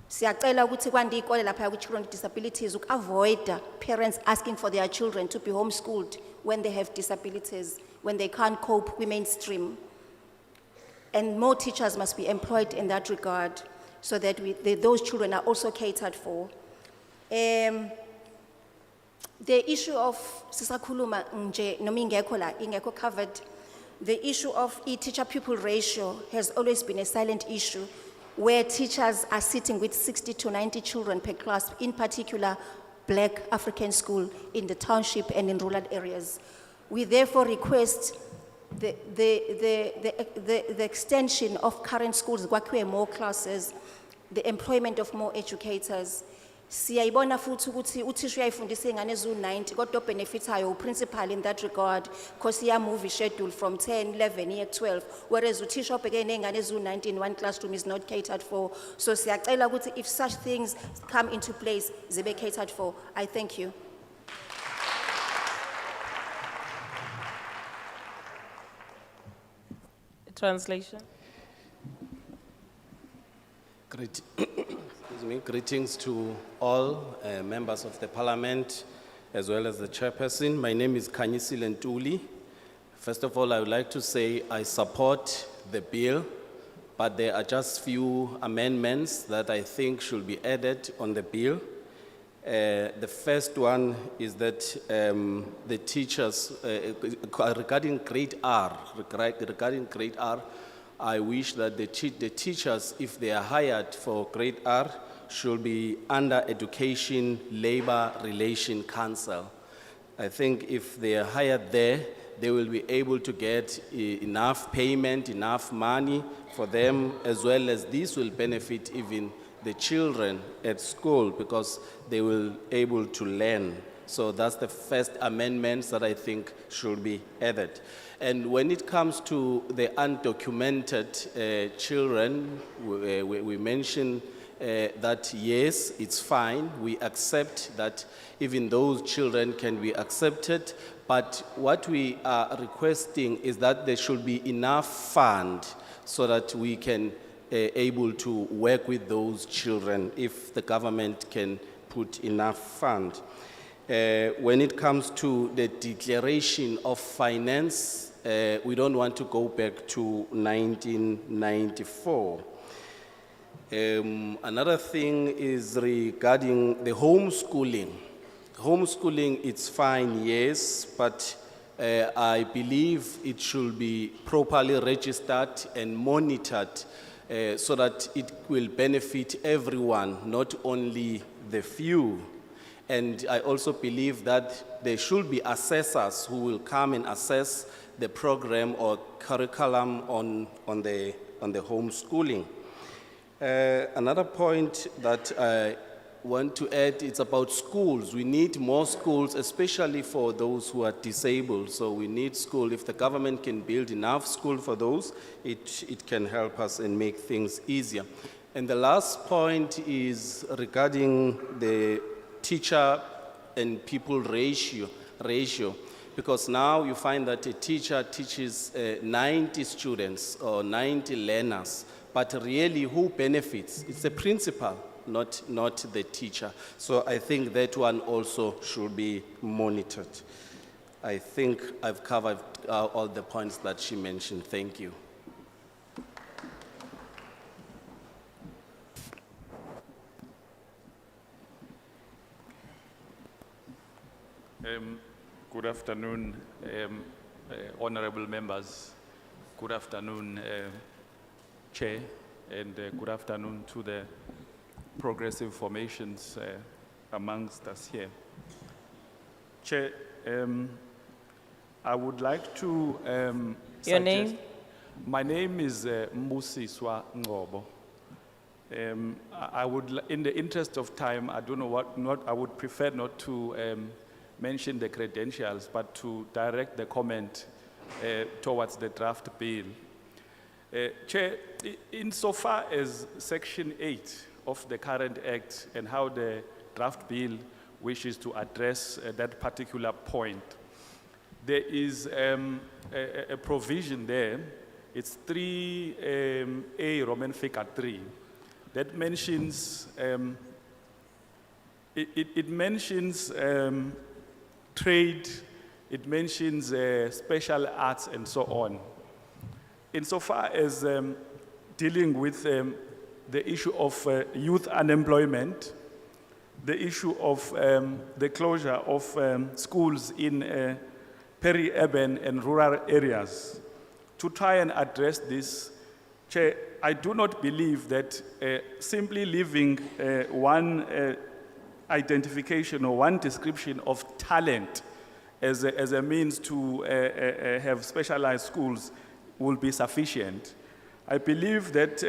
Siyacela ukuthi kwande ikole laphaya ku children with disabilities avoid parents asking for their children to be homeschooled when they have disabilities, when they can't cope with mainstream. And more teachers must be employed in that regard so that those children are also catered for. The issue of sisakhuluma nje noma ingekho la ingekho covered, the issue of teacher-pupil ratio has always been a silent issue, where teachers are sitting with 60 to 90 children per class, in particular Black African school in the township and in rural areas. We therefore request the extension of current schools, kwakhiwe more classes, the employment of more educators. Siyayibona futhi ukuthi uthisha uyayifundisa ingane eziwu-90 kodwa benefitayo uprincipal in that regard because move schedule from 10, 11, year 12, whereas uthisha obhekene ney'ngane eziwu-90 in one classroom is not catered for. So siyacela ukuthi if such things come into place, zibe catered for. I thank you. Translation. Great. Greetings to all members of the parliament, as well as the chairperson. My name is Khanyisile Ntuli. First of all, I would like to say I support the bill, but there are just few amendments that I think should be added on the bill. The first one is that the teachers, regarding grade R, I wish that the teachers, if they are hired for grade R, should be under Education Labor Relation Council. I think if they are hired there, they will be able to get enough payment, enough money for them, as well as this will benefit even the children at school because they will able to learn So that's the first amendments that I think should be added. And when it comes to the undocumented children, we mentioned that yes, it's fine. We accept that even those children can be accepted. But what we are requesting is that there should be enough fund so that we can able to work with those children if the government can put enough fund. When it comes to the declaration of finance, we don't want to go back to 1994. Another thing is regarding the homeschooling. Homeschooling, it's fine, yes, but I believe it should be properly registered and monitored so that it will benefit everyone, not only the few. And I also believe that there should be assessors who will come and assess the program or curriculum on the homeschooling. Another point that I want to add is about schools. We need more schools, especially for those who are disabled. So we need school. If the government can build enough school for those, it can help us and make things easier. And the last point is regarding the teacher and people ratio, because now you find that a teacher teaches 90 students or 90 learners, but really who benefits? It's the principal, not the teacher. So I think that one also should be monitored. I think I've covered all the points that she mentioned. Thank you. Good afternoon, honorable members. Good afternoon, Chair, and good afternoon to the progressive formations amongst us here. Chair, I would like to Your name? My name is Mbusiswa Ngobo. I would, in the interest of time, I don't know I would prefer not to mention the credentials, but to direct the comment towards the draft bill. Chair, insofar as Section 8 of the current Act and how the draft bill wishes to address that particular point, there is a provision there, it's 3A Roman figure 3, that mentions, it mentions trade, it mentions special arts and so on. Insofar as dealing with the issue of youth unemployment, the issue of the closure of schools in peri-urban and rural areas, to try and address this, Chair, I do not believe that simply leaving one identification or one description of talent as a means to have specialized schools will be sufficient. I believe that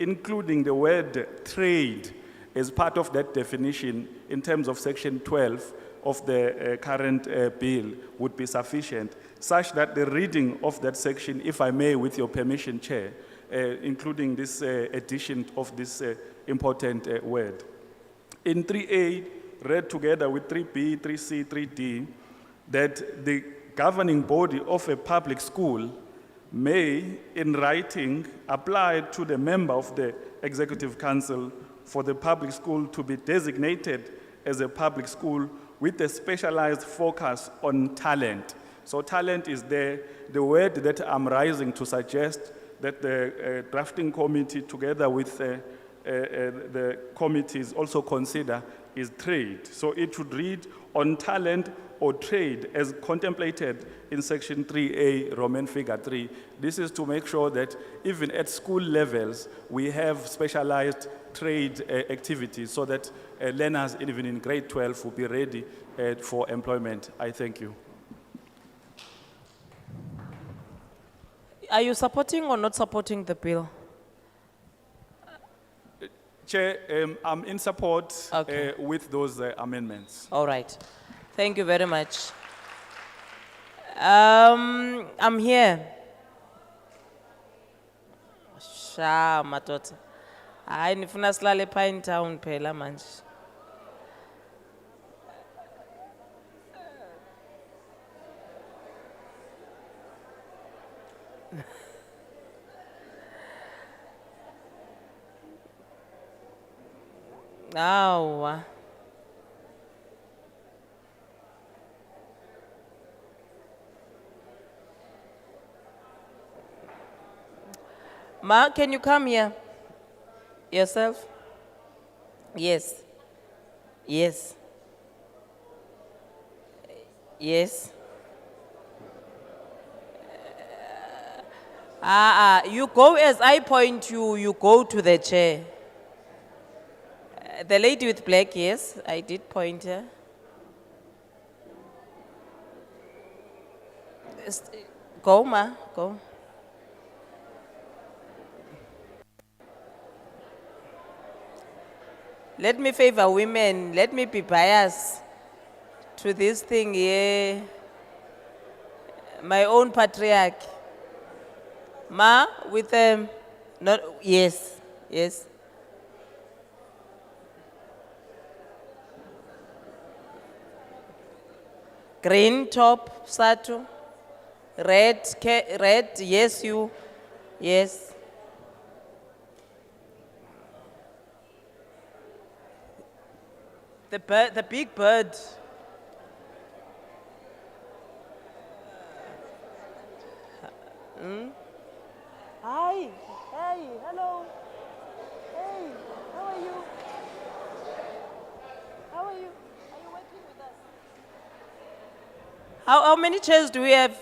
including the word trade as part of that definition in terms of Section 12 of the current bill would be sufficient, such that the reading of that section, if I may, with your permission, Chair, including this addition of this important word. In 3A, read together with 3B, 3C, 3D, that the governing body of a public school may, in writing, apply to the member of the Executive Council for the public school to be designated as a public school with a specialized focus on talent. So talent is there. The word that I'm rising to suggest that the drafting committee, together with the committees, also consider is trade. So it should read on talent or trade as contemplated in Section 3A, Roman figure 3. This is to make sure that even at school levels, we have specialized trade activities so that learners, even in grade 12, will be ready for employment. I thank you. Are you supporting or not supporting the bill? Chair, I'm in support with those amendments. All right. Thank you very much. I'm here. Sha, madoda. Hayi nifuna silale Pinetown phela manje. Awa. Ma, can you come here? Yourself? Yes. Yes. Yes. You go as I point you, you go to the chair. The lady with black, yes, I did point her. Go, ma, go. Let me favor women. Let me be biased to this thing here. My own patriarch. Ma, with them. Not, yes, yes. Green top, Satu. Red, yes, you. Yes. The bird, the big bird. Hi, hey, hello. Hey, how are you? How are you? Are you working with us? How many chairs do we have?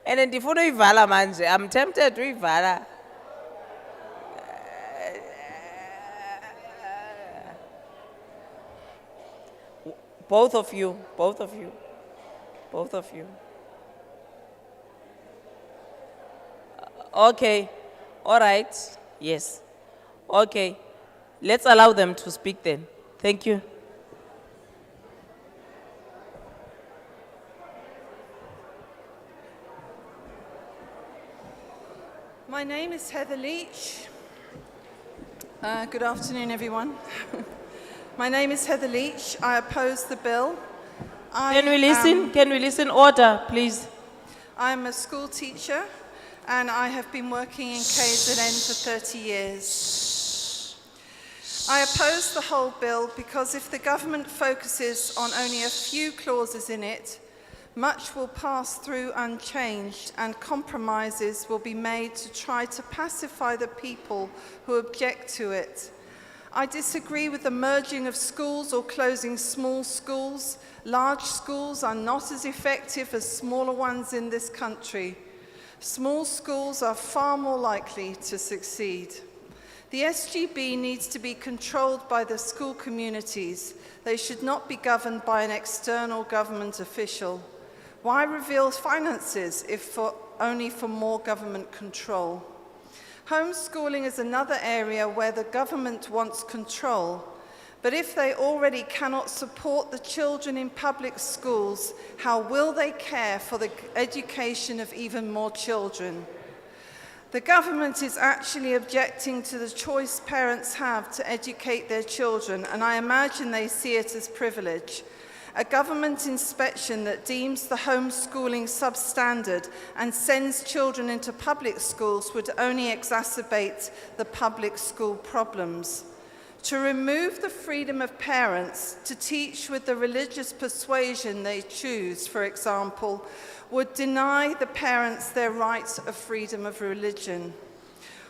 And then ndifuna uyivala manje. I'm tempted to uyivala. Both of you, both of you, both of you. Okay, all right, yes. Okay, let's allow them to speak then. Thank you. My name is Heather Leach. Good afternoon, everyone. My name is Heather Leach. I oppose the bill. Can we listen? Can we listen? Order, please. I'm a school teacher and I have been working in KZN for 30 years. I oppose the whole bill because if the government focuses on only a few clauses in it, much will pass through unchanged and compromises will be made to try to pacify the people who object to it. I disagree with the merging of schools or closing small schools. Large schools are not as effective as smaller ones in this country. Small schools are far more likely to succeed. The SGB needs to be controlled by the school communities. They should not be governed by an external government official. Why reveal finances if only for more government control? Homeschooling is another area where the government wants control, but if they already cannot support the children in public schools, how will they care for the education of even more children? The government is actually objecting to the choice parents have to educate their children, and I imagine they see it as privilege. A government inspection that deems the homeschooling substandard and sends children into public schools would only exacerbate the public school problems. To remove the freedom of parents to teach with the religious persuasion they choose, for example, would deny the parents their right of freedom of religion.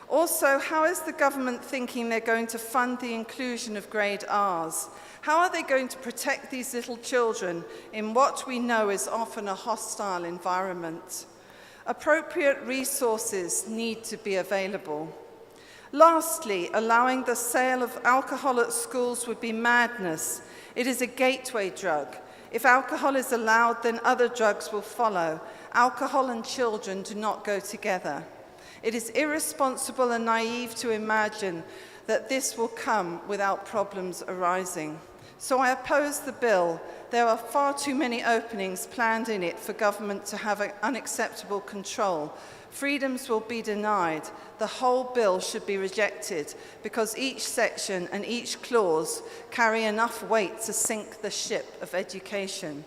Also, how is the government thinking they're going to fund the inclusion of grade Rs? How are they going to protect these little children in what we know is often a hostile environment? Appropriate resources need to be available. Lastly, allowing the sale of alcohol at schools would be madness. It is a gateway drug. If alcohol is allowed, then other drugs will follow. Alcohol and children do not go together. It is irresponsible and naive to imagine that this will come without problems arising. So I oppose the bill. There are far too many openings planned in it for government to have unacceptable control. Freedoms will be denied. The whole bill should be rejected because each section and each clause carry enough weight to sink the ship of education.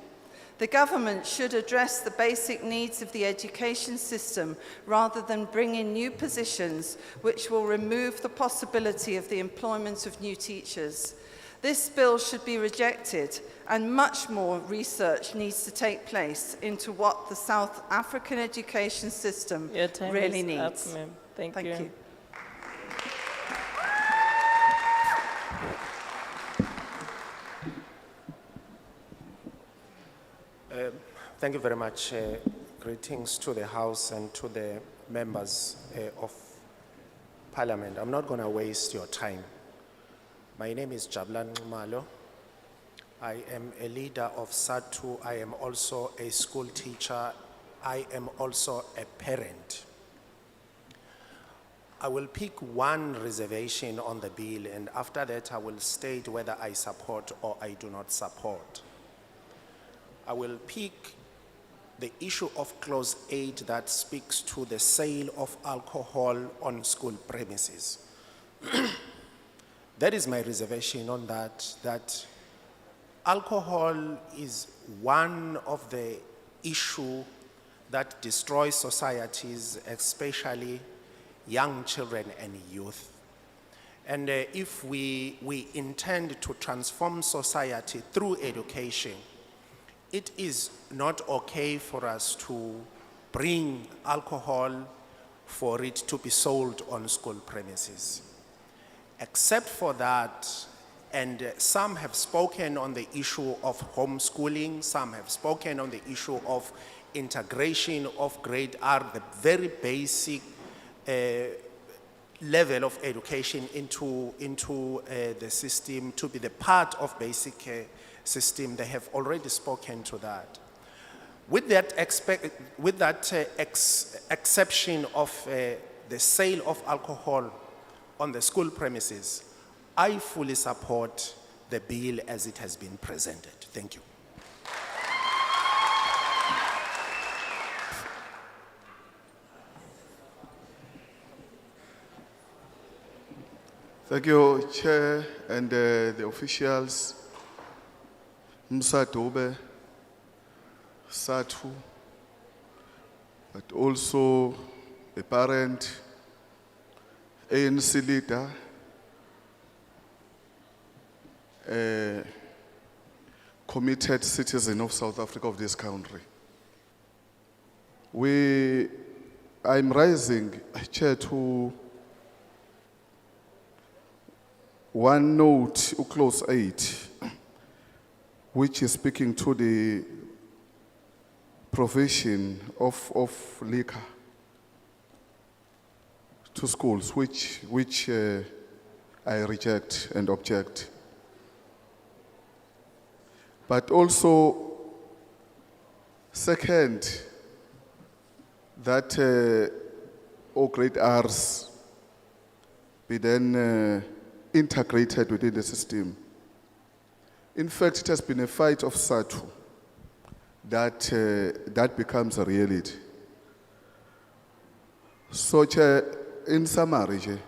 The government should address the basic needs of the education system rather than bring in new positions which will remove the possibility of the employment of new teachers. This bill should be rejected, and much more research needs to take place into what the South African education system Your time really is up, needs. ma'am. Thank you. you. Thank you very much. Greetings to the House and to the members of Parliament. I'm not going to waste your time. My name is Jablan Nxumalo. I am a leader of SATU. I am also a school teacher. I am also a parent. I will pick one reservation on the bill, and after that I will state whether I support or I do not support. I will pick the issue of Clause 8 that speaks to the sale of alcohol on school premises. That is my reservation on that alcohol is one of the issues that destroys societies, especially young children and youth. And if we intend to transform society through education, it is not okay for us to bring alcohol for it to be sold on school premises. Except for that, and some have spoken on the issue of homeschooling, some have spoken on the issue of integration of grade R, the very basic level of education into the system to be the part of basic system. They have already spoken to that. With that, exception of the sale of alcohol on the school premises, I fully support the bill as it has been presented. Thank you. Thank you, Chair, and the officials. Msa Dobe, SATU, but also a parent, ANC leader, a committed citizen of South Africa, of this country. I'm rising, Chair, to one note, Clause 8, which is speaking to the provision of liquor to schools, which I reject and object. But also, second, that all grade R's be then integrated within the system. In fact, it has been a fight of SATU that becomes a reality. So, in summary,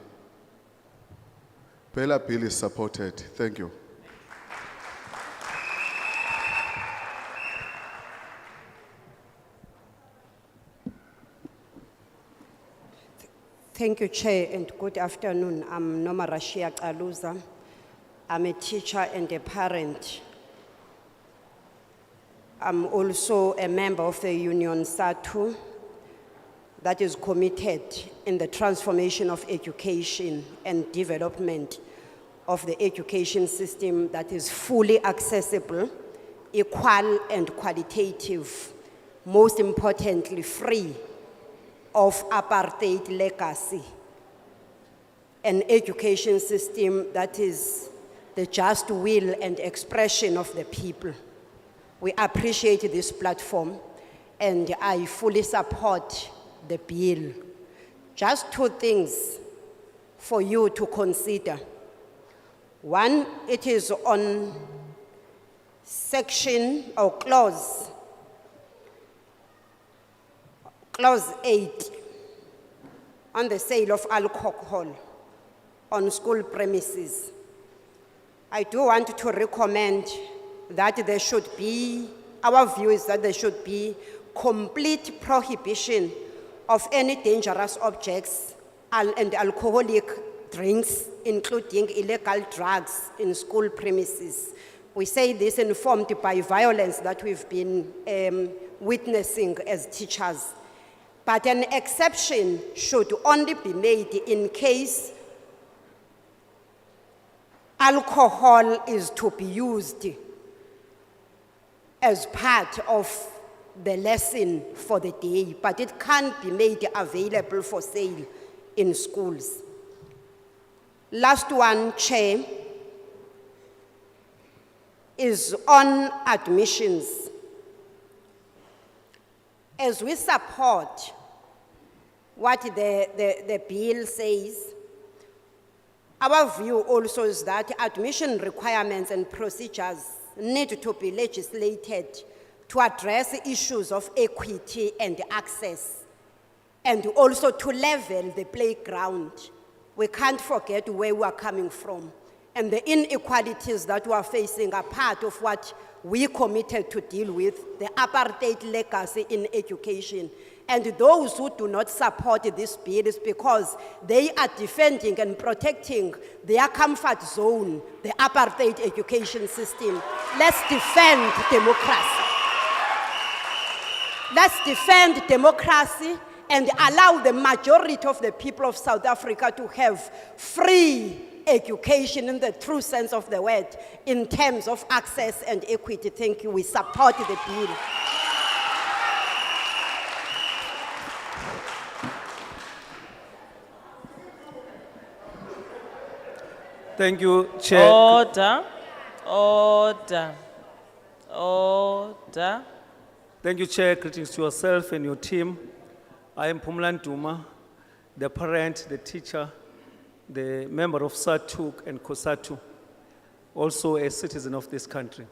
Bella Bill is supported. Thank you. Thank you, Chair, and good afternoon. I'm Noma Rashia Kaluza. I'm a teacher and a parent. I'm also a member of the union SATU that is committed in the transformation of education and development of the education system that is fully accessible, equal and qualitative, most importantly, free of apartheid legacy. An education system that is the just will and expression of the people. We appreciate this platform and I fully support the bill. Just two things for you to consider. One, it is on section or clause 8 on the sale of alcohol on school premises. I do want to recommend that there should be, our view is that there should be complete prohibition of any dangerous objects and alcoholic drinks, including illegal drugs in school premises. We say this informed by violence that we've been witnessing as teachers. But an exception should only be made in case alcohol is to be used as part of the lesson for the day, but it can't be made available for sale in schools. Last one, Chair, is on admissions. As we support what the bill says, our view also is that admission requirements and procedures need to be legislated to address issues of equity and access, and also to level the playground. We can't forget where we are coming from. And the inequalities that we are facing are part of what we committed to deal with, the apartheid legacy in education. And those who do not support this bill is because they are defending and protecting their comfort zone, the apartheid education system. Let's defend democracy. Let's defend democracy and allow the majority of the people of South Africa to have free education in the true sense of the word, in terms of access and equity. Thank you. We support the bill. Thank you, Chair. Order, order, order. Thank you, Chair. Greetings to yourself and your team. I am Pumlan Duma, the parent, the teacher, the member of SATUK and COSATU, also a citizen of this country.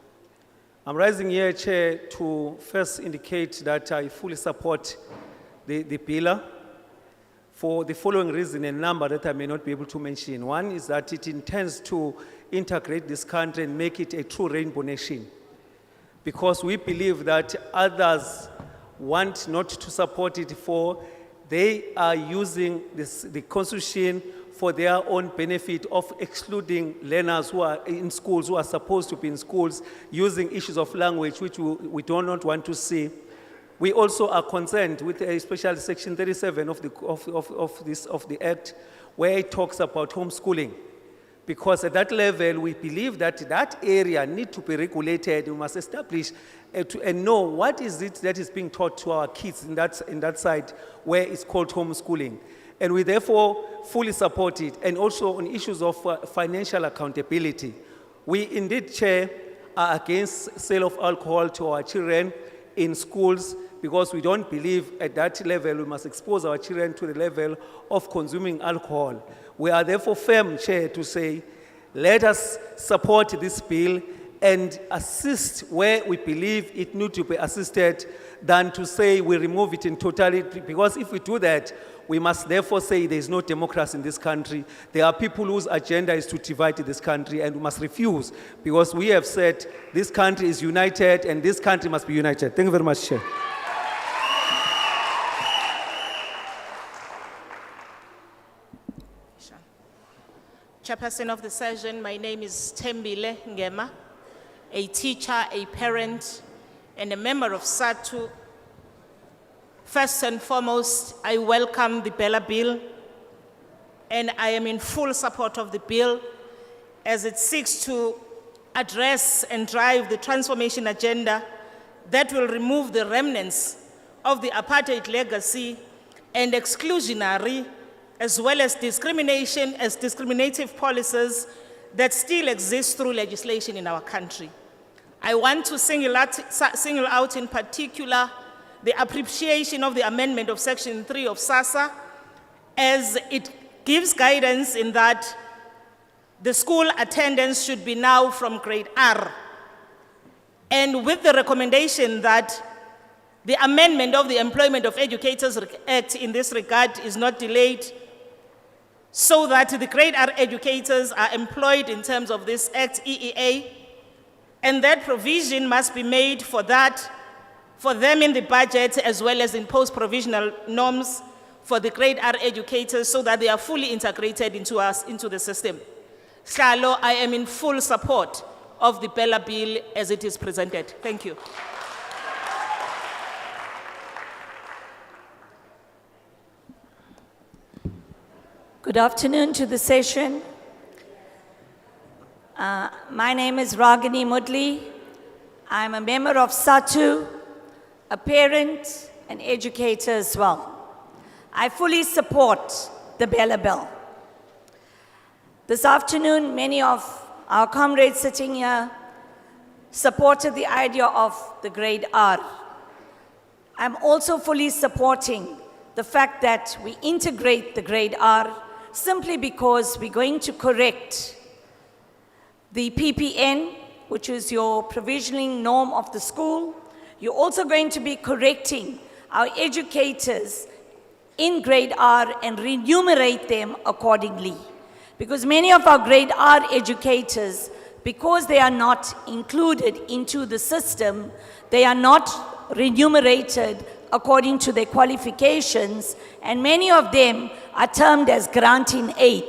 I'm rising here, Chair, to first indicate that I fully support the bill for the following reason, a number that I may not be able to mention. One is that it intends to integrate this country and make it a true rainbow nation, because we believe that others want not to support it, for they are using the constitution for their own benefit of excluding learners who are in schools, who are supposed to be in schools, using issues of language which we do not want to see. We also are concerned with especially section 37 of the Act, where it talks about homeschooling. Because at that level, we believe that that area needs to be regulated. We must establish and know what is it that is being taught to our kids in that side where it's called homeschooling. And we therefore fully support it. And also on issues of financial accountability. We indeed, Chair, are against sale of alcohol to our children in schools, because we don't believe at that level we must expose our children to the level of consuming alcohol. We are therefore firm, Chair, to say, let us support this bill and assist where we believe it needs to be assisted, than to say we remove it in totality, because if we do that, we must therefore say there is no democracy in this country. There are people whose agenda is to divide this country, and we must refuse, because we have said this country is united and this country must be united. Thank you very much, Chair. Chairperson of the session, my name is Tembile Ngema, a teacher, a parent, and a member of SATU. First and foremost, I welcome the Bella Bill, and I am in full support of the bill as it seeks to address and drive the transformation agenda that will remove the remnants of the apartheid legacy and exclusionary as well as discrimination as discriminative policies that still exist through legislation in our country. I want to single out in particular the appreciation of the amendment of Section 3 of SASSA, as it gives guidance in that the school attendance should be now from grade R. And with the recommendation that the amendment of the Employment of Educators Act in this regard is not delayed, so that the grade R educators are employed in terms of this Act EEA, and that provision must be made for that, for them in the budget as well as in post-provisional norms for the grade R educators so that they are fully integrated into the system. Hlalo, I am in full support of the Bella Bill as it is presented. Thank you. Good afternoon to the session. My name is Ragini Mudli. I'm a member of SATU, a parent and educator as well. I fully support the Bella Bill. This afternoon, many of our comrades sitting here supported the idea of the grade R. I'm also fully supporting the fact that we integrate the grade R simply because we're going to correct the PPN, which is your provisioning norm of the school. You're also going to be correcting our educators in grade R and remunerate them accordingly. Because many of our grade R educators, because they are not included into the system, they are not remunerated according to their qualifications, and many of them are termed as granting aid,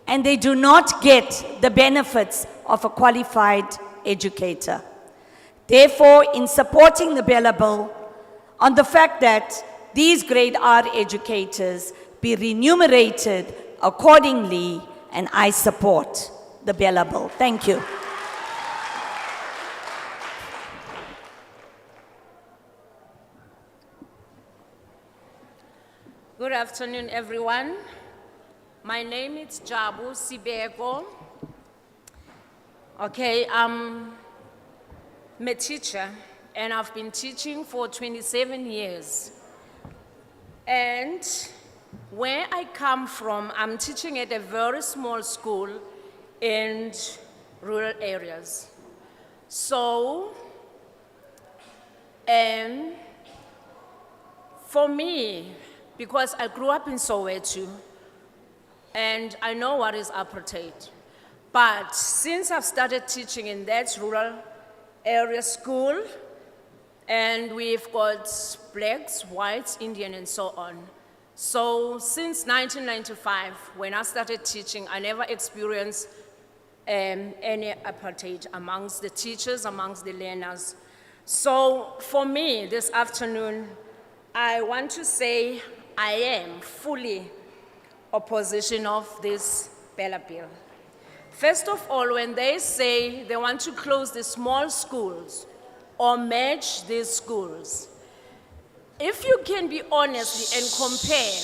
and they do not get the benefits of a qualified educator. Therefore, in supporting the Bella Bill, on the fact that these grade R educators be remunerated accordingly, and I support the Bella Bill. Thank you. Good afternoon, everyone. My name is Jabu Sibeko. Okay, I'm a teacher, and I've been teaching for 27 years. And where I come from, I'm teaching at a very small school in rural areas. So, for me, because I grew up in Soweto, and I know what is apartheid. But since I've started teaching in that rural area school, and we've got blacks, whites, Indian, and so on. So since 1995, when I started teaching, I never experienced any apartheid amongst the teachers, amongst the learners. So for me, this afternoon, I want to say I am fully opposition of this Bella Bill. First of all, when they say they want to close the small schools or merge these schools, if you can be honest and compare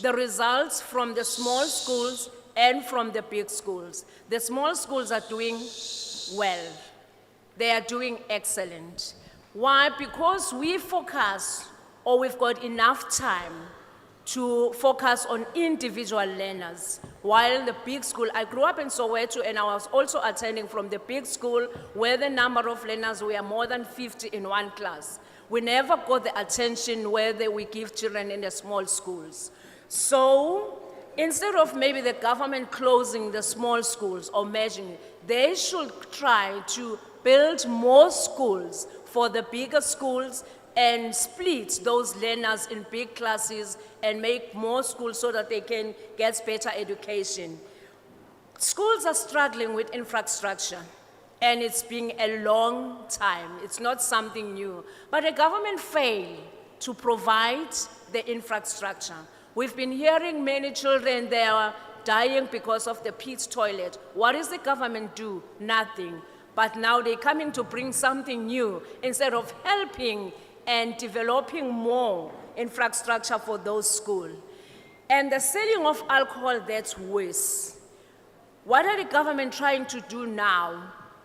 the results from the small schools and from the big schools, the small schools are doing well. They are doing excellent. Why? Because we focus, or we've got enough time to focus on individual learners. While the big school, I grew up in Soweto, and I was also attending from the big school where the number of learners were more than 50 in one class. We never got the attention where we give children in the small schools. So instead of maybe the government closing the small schools or merging, they should try to build more schools for the bigger schools and split those learners in big classes and make more schools so that they can get better education. Schools are struggling with infrastructure, and it's been a long time. It's not something new. But the government failed to provide the infrastructure. We've been hearing many children, they are dying because of the pit toilet. What does the government do? Nothing. But now they're coming to bring something new instead of helping and developing more infrastructure for those schools. And the selling of alcohol, that's worse. What are the government trying to do now?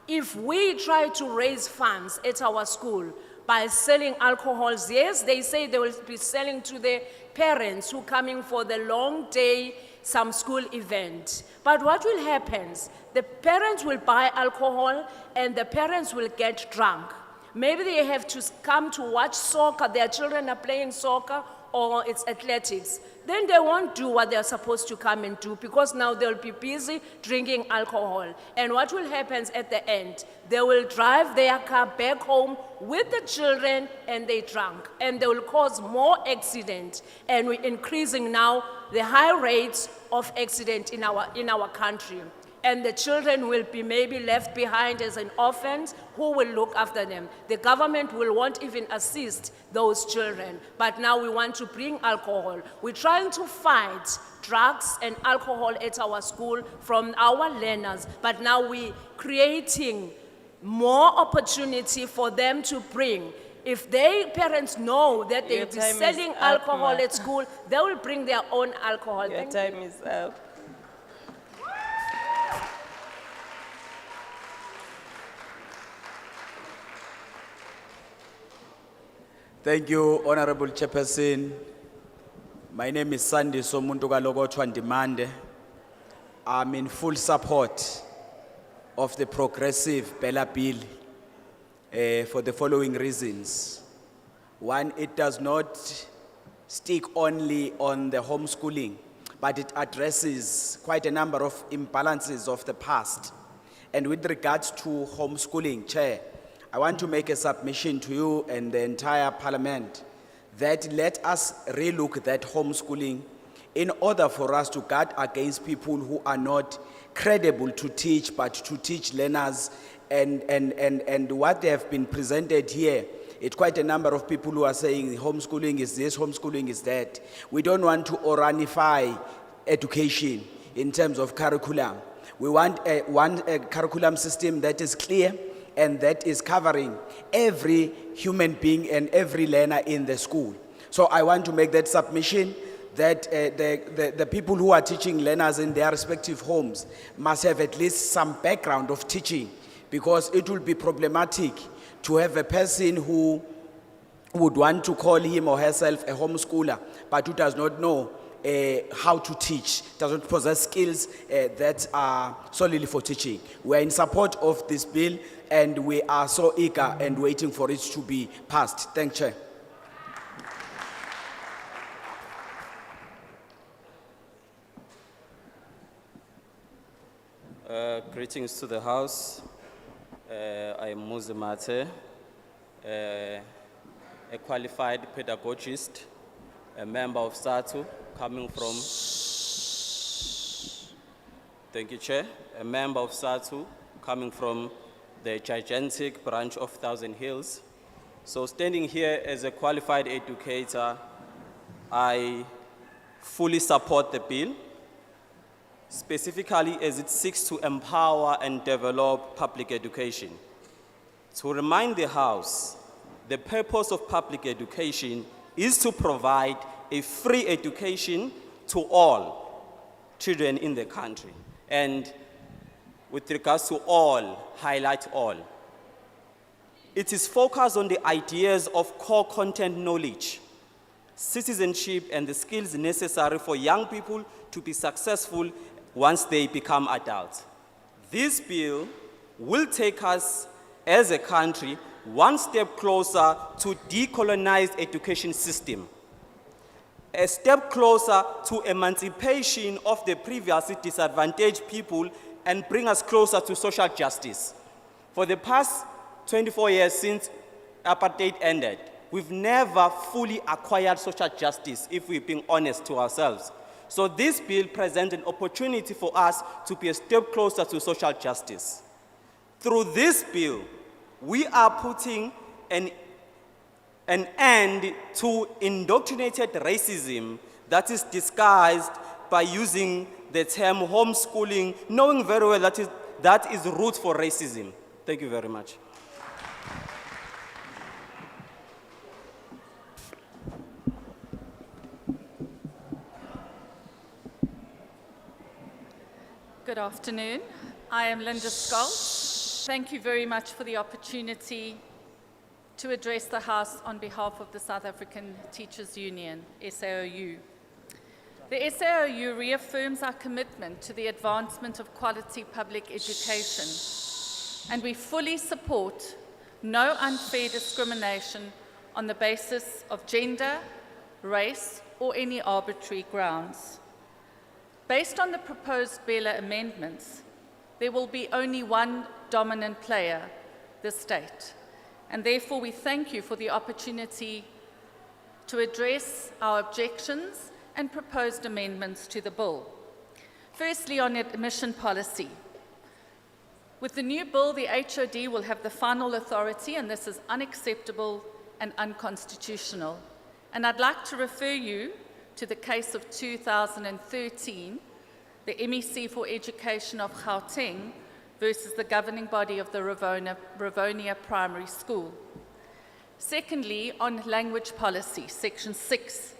If we try to raise funds at our school by selling alcohols, yes, they say they will be selling to the parents who are coming for the long day some school event. But what will happen? The parents will buy alcohol and the parents will get drunk. Maybe they have to come to watch soccer, their children are playing soccer, or it's athletics. Then they won't do what they're supposed to come and do because now they'll be busy drinking alcohol. And what will happen at the end? They will drive their car back home with the children and they drunk. And they will cause more accidents. And we're increasing now the high rates of accident in our country. And the children will be maybe left behind as an orphans. Who will look after them? The government won't even assist those children. But now we want to bring alcohol. We're trying to fight drugs and alcohol at our school from our learners. But now we're creating more opportunity for them to bring. If their parents know that they'll be selling alcohol at school, they will bring their own alcohol. Your time is up. Thank you, Honorable Chairperson. My name is Sandy Somuntu Kalokotwa Ndimande. I'm in full support of the progressive Bella Bill for the following reasons. One, it does not stick only on the homeschooling, but it addresses quite a number of imbalances of the past. And with regards to homeschooling, Chair, I want to make a submission to you and the entire Parliament that let us relook that homeschooling in order for us to guard against people who are not credible to teach, but to teach learners. And what they have been presented here, it's quite a number of people who are saying homeschooling is this, homeschooling is that. We don't want to Oranify education in terms of curriculum. We want a curriculum system that is clear, and that is covering every human being and every learner in the school. So I want to make that submission that the people who are teaching learners in their respective homes must have at least some background of teaching, because it will be problematic to have a person who would want to call him or herself a homeschooler, but who does not know how to teach, doesn't possess skills that are solely for teaching. We are in support of this bill, and we are so eager and waiting for it to be passed. Thank you, Chair. Greetings to the House. I am Muzi Mate, a qualified pedagogist, a member of SATU, coming from, thank you, Chair, a member of SATU, coming from the gigantic branch of Thousand Hills. So standing here as a qualified educator, I fully support the bill, specifically as it seeks to empower and develop public education. To remind the House, the purpose of public education is to provide a free education to all children in the country. And with regards to all, highlight all. It is focused on the ideas of core content knowledge, citizenship, and the skills necessary for young people to be successful once they become adults. This bill will take us as a country one step closer to decolonized education system, a step closer to emancipation of the previously disadvantaged people, and bring us closer to social justice. For the past 24 years since apartheid ended, we've never fully acquired social justice, if we're being honest to ourselves. So this bill presents an opportunity for us to be a step closer to social justice. Through this bill, we are putting an end to indoctrinated racism that is disguised by using the term homeschooling, knowing very well that is root for racism. Thank you very much. Good afternoon. I am Linda Scholz. Thank you very much for the opportunity to address the House on behalf of the South African Teachers Union, SAOU. The SAOU reaffirms our commitment to the advancement of quality public education, and we fully support no unfair discrimination on the basis of gender, race, or any arbitrary grounds. Based on the proposed Bela amendments, there will be only one dominant player, the state, and therefore we thank you for the opportunity to address our objections and proposed amendments to the bill. Firstly, on admission policy. With the new bill, the HOD will have the final authority, and this is unacceptable and unconstitutional. And I'd like to refer you to the case of 2013, the MEC for Education of Gauteng versus the governing body of the Rivonia Primary School. Secondly, on language policy, Section 6.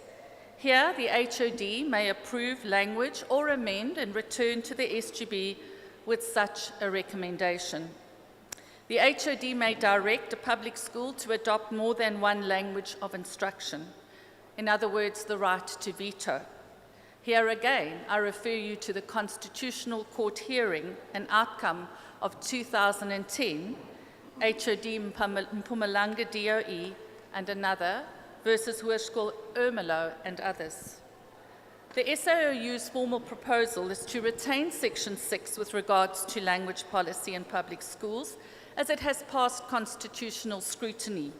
Here, the HOD may approve language or amend and return to the SGB with such a recommendation. The HOD may direct a public school to adopt more than one language of instruction. In other words, the right to veto. Here again, I refer you to the Constitutional Court hearing and outcome of 2010, HOD Mpumalanga DOE and another, versus Hoërskool Ermelo and others. The SAOU's formal proposal is to retain Section 6 with regards to language policy in public schools, as it has passed constitutional scrutiny.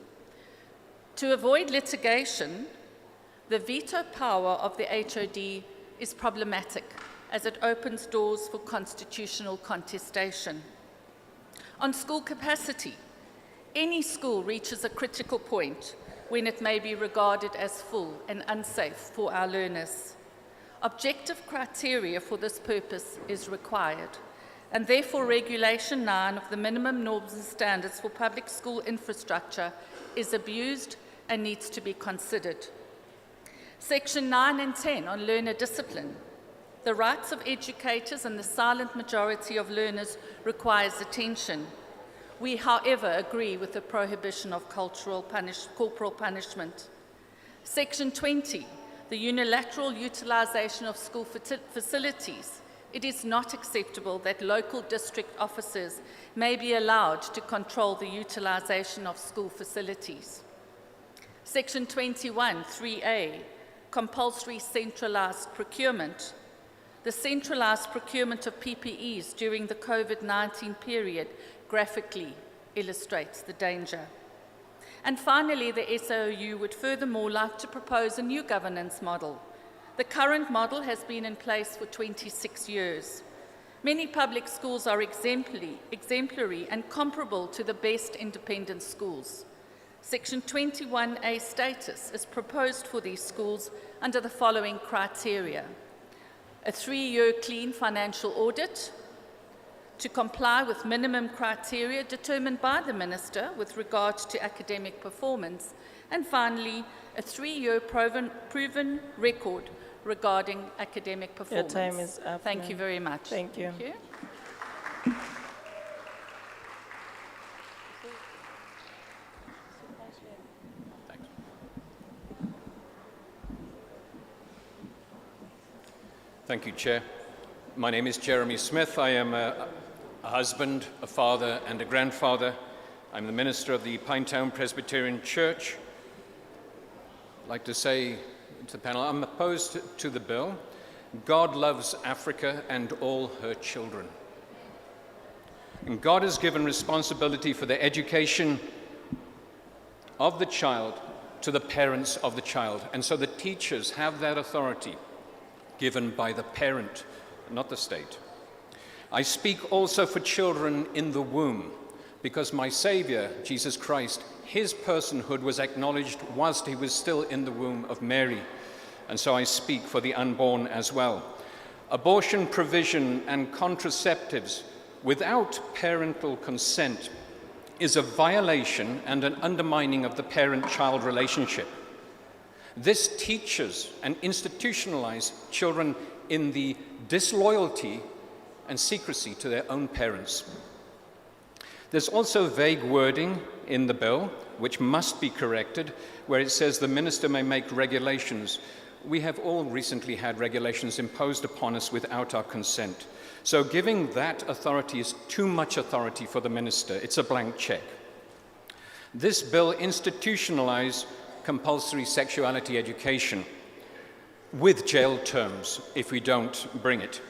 To avoid litigation, the veto power of the HOD is problematic, as it opens doors for constitutional contestation. On school capacity, any school reaches a critical point when it may be regarded as full and unsafe for our learners. Objective criteria for this purpose is required, and therefore Regulation 9 of the minimum norms and standards for public school infrastructure is abused and needs to be considered. Section 9 and 10 on learner discipline. The rights of educators and the silent majority of learners requires attention. We, however, agree with the prohibition of corporal punishment. Section 20, the unilateral utilization of school facilities. It is not acceptable that local district officers may be allowed to control the utilization of school facilities. Section 21, 3A, compulsory centralized procurement. The centralized procurement of PPEs during the COVID-19 period graphically illustrates the danger. And finally, the SAOU would furthermore like to propose a new governance model. The current model has been in place for 26 years. Many public schools are exemplary and comparable to the best independent schools. Section 21A status is proposed for these schools under the following criteria: a 3-year clean financial audit, to comply with minimum criteria determined by the Minister with regard to academic performance, and finally, a 3-year proven record regarding academic performance. Your time is up. Thank you very much. Thank you. Thank you. Thank you, Chair. My name is Jeremy Smith. I am a husband, a father, and a grandfather. I'm the minister of the Pinetown Presbyterian Church. I'd like to say to the panel, I'm opposed to the bill. God loves Africa and all her children. And God has given responsibility for the education of the child to the parents of the child. And so the teachers have that authority given by the parent, not the state. I speak also for children in the womb, because my Savior, Jesus Christ, his personhood was acknowledged whilst he was still in the womb of Mary. And so I speak for the unborn as well. Abortion provision and contraceptives without parental consent is a violation and an undermining of the parent-child relationship. This teaches and institutionalizes children in the disloyalty and secrecy to their own parents. There's also vague wording in the bill, which must be corrected, where it says the minister may make regulations. we have all recently had regulations imposed upon us without our consent. So giving that authority is too much authority for the minister. It's a blank check. This bill institutionalizes compulsory sexuality education with jail terms if we don't bring it.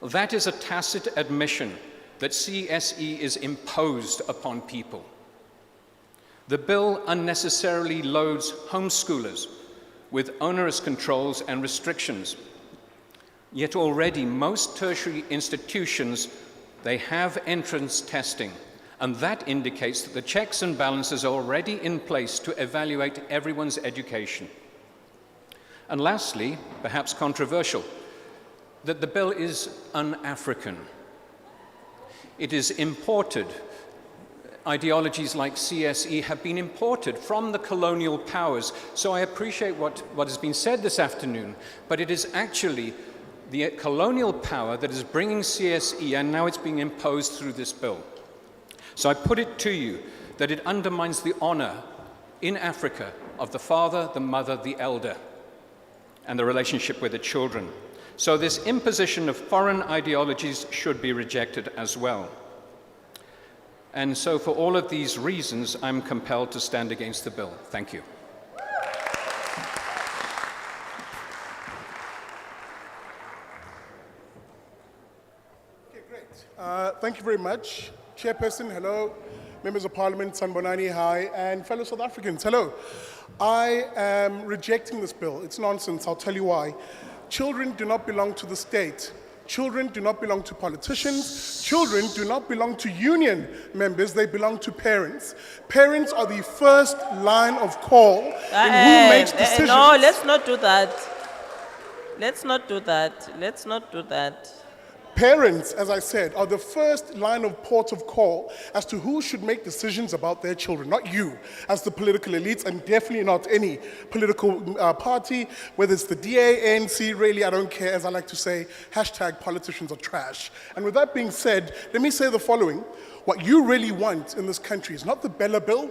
That is a tacit admission that CSE is imposed upon people. The bill unnecessarily loads homeschoolers with onerous controls and restrictions. Yet already most tertiary institutions, they have entrance testing, and that indicates that the checks and balances are already in place to evaluate everyone's education. And lastly, perhaps controversial, that the bill is un-African. It is imported. Ideologies like CSE have been imported from the colonial powers. So I appreciate what has been said this afternoon, but it is actually the colonial power that is bringing CSE, and now it's being imposed through this bill. So I put it to you that it undermines the honor in Africa of the father, the mother, the elder, and the relationship with the children. So this imposition of foreign ideologies should be rejected as well. And so for all of these reasons, I'm compelled to stand against the bill. Thank you. Okay, great. Thank you very much. Chairperson, hello. Members of Parliament, Sanbonani, hi. And fellow South Africans, hello. I am rejecting this bill. It's nonsense. I'll tell you why. Children do not belong to the state. Children do not belong to politicians. Children do not belong to union members. They belong to parents. Parents are the first line of call in who makes decisions. No, let's not do that. Let's not do that. Let's not do that. Parents, as I said, are the first line of port of call as to who should make decisions about their children, not you as the political elites, and definitely not any political party, whether it's the DA, ANC, really, I don't care. As I like to say, hashtag politicians are trash. And with that being said, let me say the following. What you really want in this country is not the Bella Bill,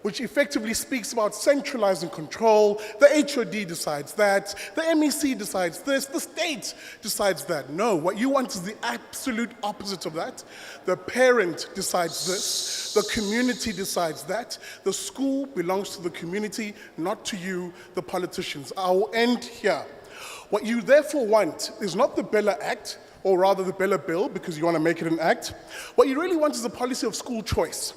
which effectively speaks about centralizing control. The HOD decides that, the MEC decides this, the state decides that. No, what you want is the absolute opposite of that. The parent decides this, the community decides that, the school belongs to the community, not to you, the politicians. I will end here. What you therefore want is not the Bella Act, or rather the Bella Bill, because you want to make it an act. What you really want is a policy of school choice.